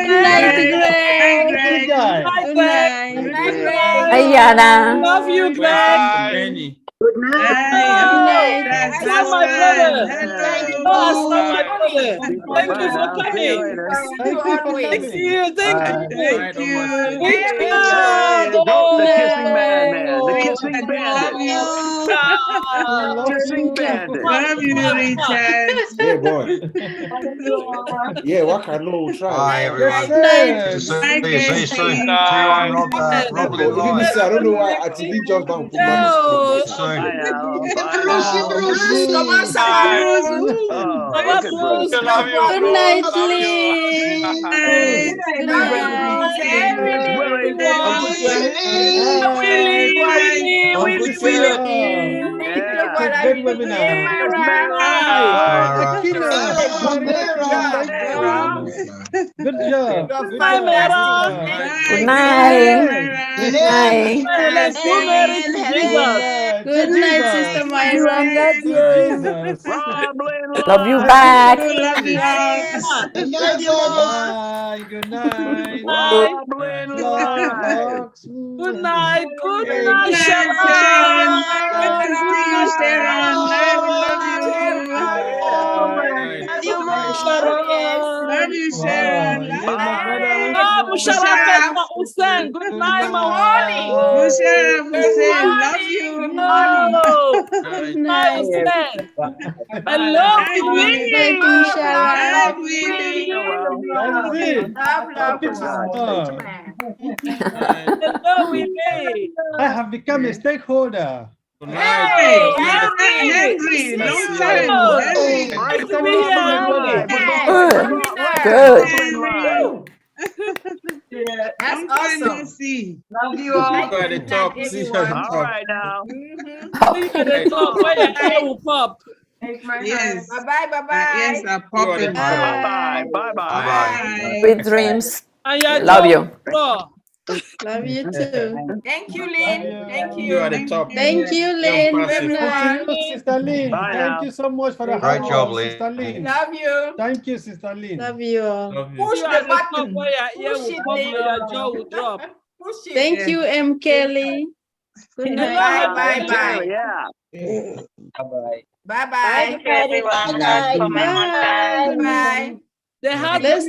Good night, night. Greg. Bye, Greg. Good Greg. Good guy. night, Good Greg. night. Good Night, night. Hi, Greg. Yana. Love you, Where's Greg. Sister Bye. Penny? Bye. Good Oh, Oh, night. that's my fun. brother. Hello. Oh, my Bye. brother. Bye Thank you for now. See you coming. later. Thank you for Thank coming. you. Thank Bye. Good you. Thank night, you. Omasia. Good Very night. good. Oh, Good the kissing man. The Oh, kissing Love bandit. you. We love Kissing you. bandit. Love you, Richard. Yeah, boy. Yeah, what can no try? Bye, Yes, everyone. sir. See Bye, you soon. Casey. See you on Oh, Roblin Guinness, Live. I don't know why. I didn't just down put my oh. See you soon. Bye now. Bye Ah, now. Virginie. Bye. Oh, good Bruce. I love you, Good bro. night, Love you. Lynn. Bruce. Good Bye. night. Here's Willie. Uncle Willie. Sarah. Uncle Willie. Sarah. Yeah. Great webinar. Here's Mara. Oh, Mara. Akina. Very welcome. Thank you. Good job. Good Bye, job. Good Mera. job. Good Bye. night. Helen. Good night. Helen, go married to Good Jesus. night. To Good night, Sister Jesus. Myra. To Jesus. Roblin Love you Live. back. Love you all. Good night. Good night. Night. Roblin Love, Live. hugs. Good night. Good Good night, night, Sharon. Sharon. Christy, Sharon. Bye. We love you. Bye. Love you, Wow. Sharon. Yeah, my brother. Oh, Musharraf Musharraf. Hussein. Good Good night, my night. Musharraf Good Hussein. morning. Love you. Oh, Night. good night, Hussein. Hello, Bye, Night, Winnie. Queenie. Bye, Musharraf. Winnie. Well, That's it. oh, Keep for it God's sake. small. Night. Hello, Winnie. I have become a stakeholder. Good night. Hey, Hey, Henry. Henry. Long See you all. time. Oh, Henry. nice to be Finally here, see my Henry. brother. Good boy. Good. Right to Good. Roblin Live. Long time no see. See you at the top. See you at the All top. right now. See you at the Right. top where your hair will pop. Yes. Bye bye. Yes, I See you pop at the it. top. Bye-bye. Bye-bye. Bye-bye. Bye. Sweet dreams. And your Love jaw you. will draw. Love you too. Thank you, Lynn. Thank you. You are the top. Thank you, Lynn. Passive. Webinar. Sister Lynn. Bye Thank now. you so much for the Great hard job, work, Lynn. Sister Lynn. Love you. Thank you, Sister Lynn. Love you all. Love you. Push You are the the top button. where your ear Push will it, pop Lynn. and your jaw will drop. Push it. Thank you, M. Kelly. Good Hello, night. Bye, hello. bye, bye. Yeah. Bye-bye. Bye, Bye, bye. everybody. Bye, bye. Bye. Bye. They had Let's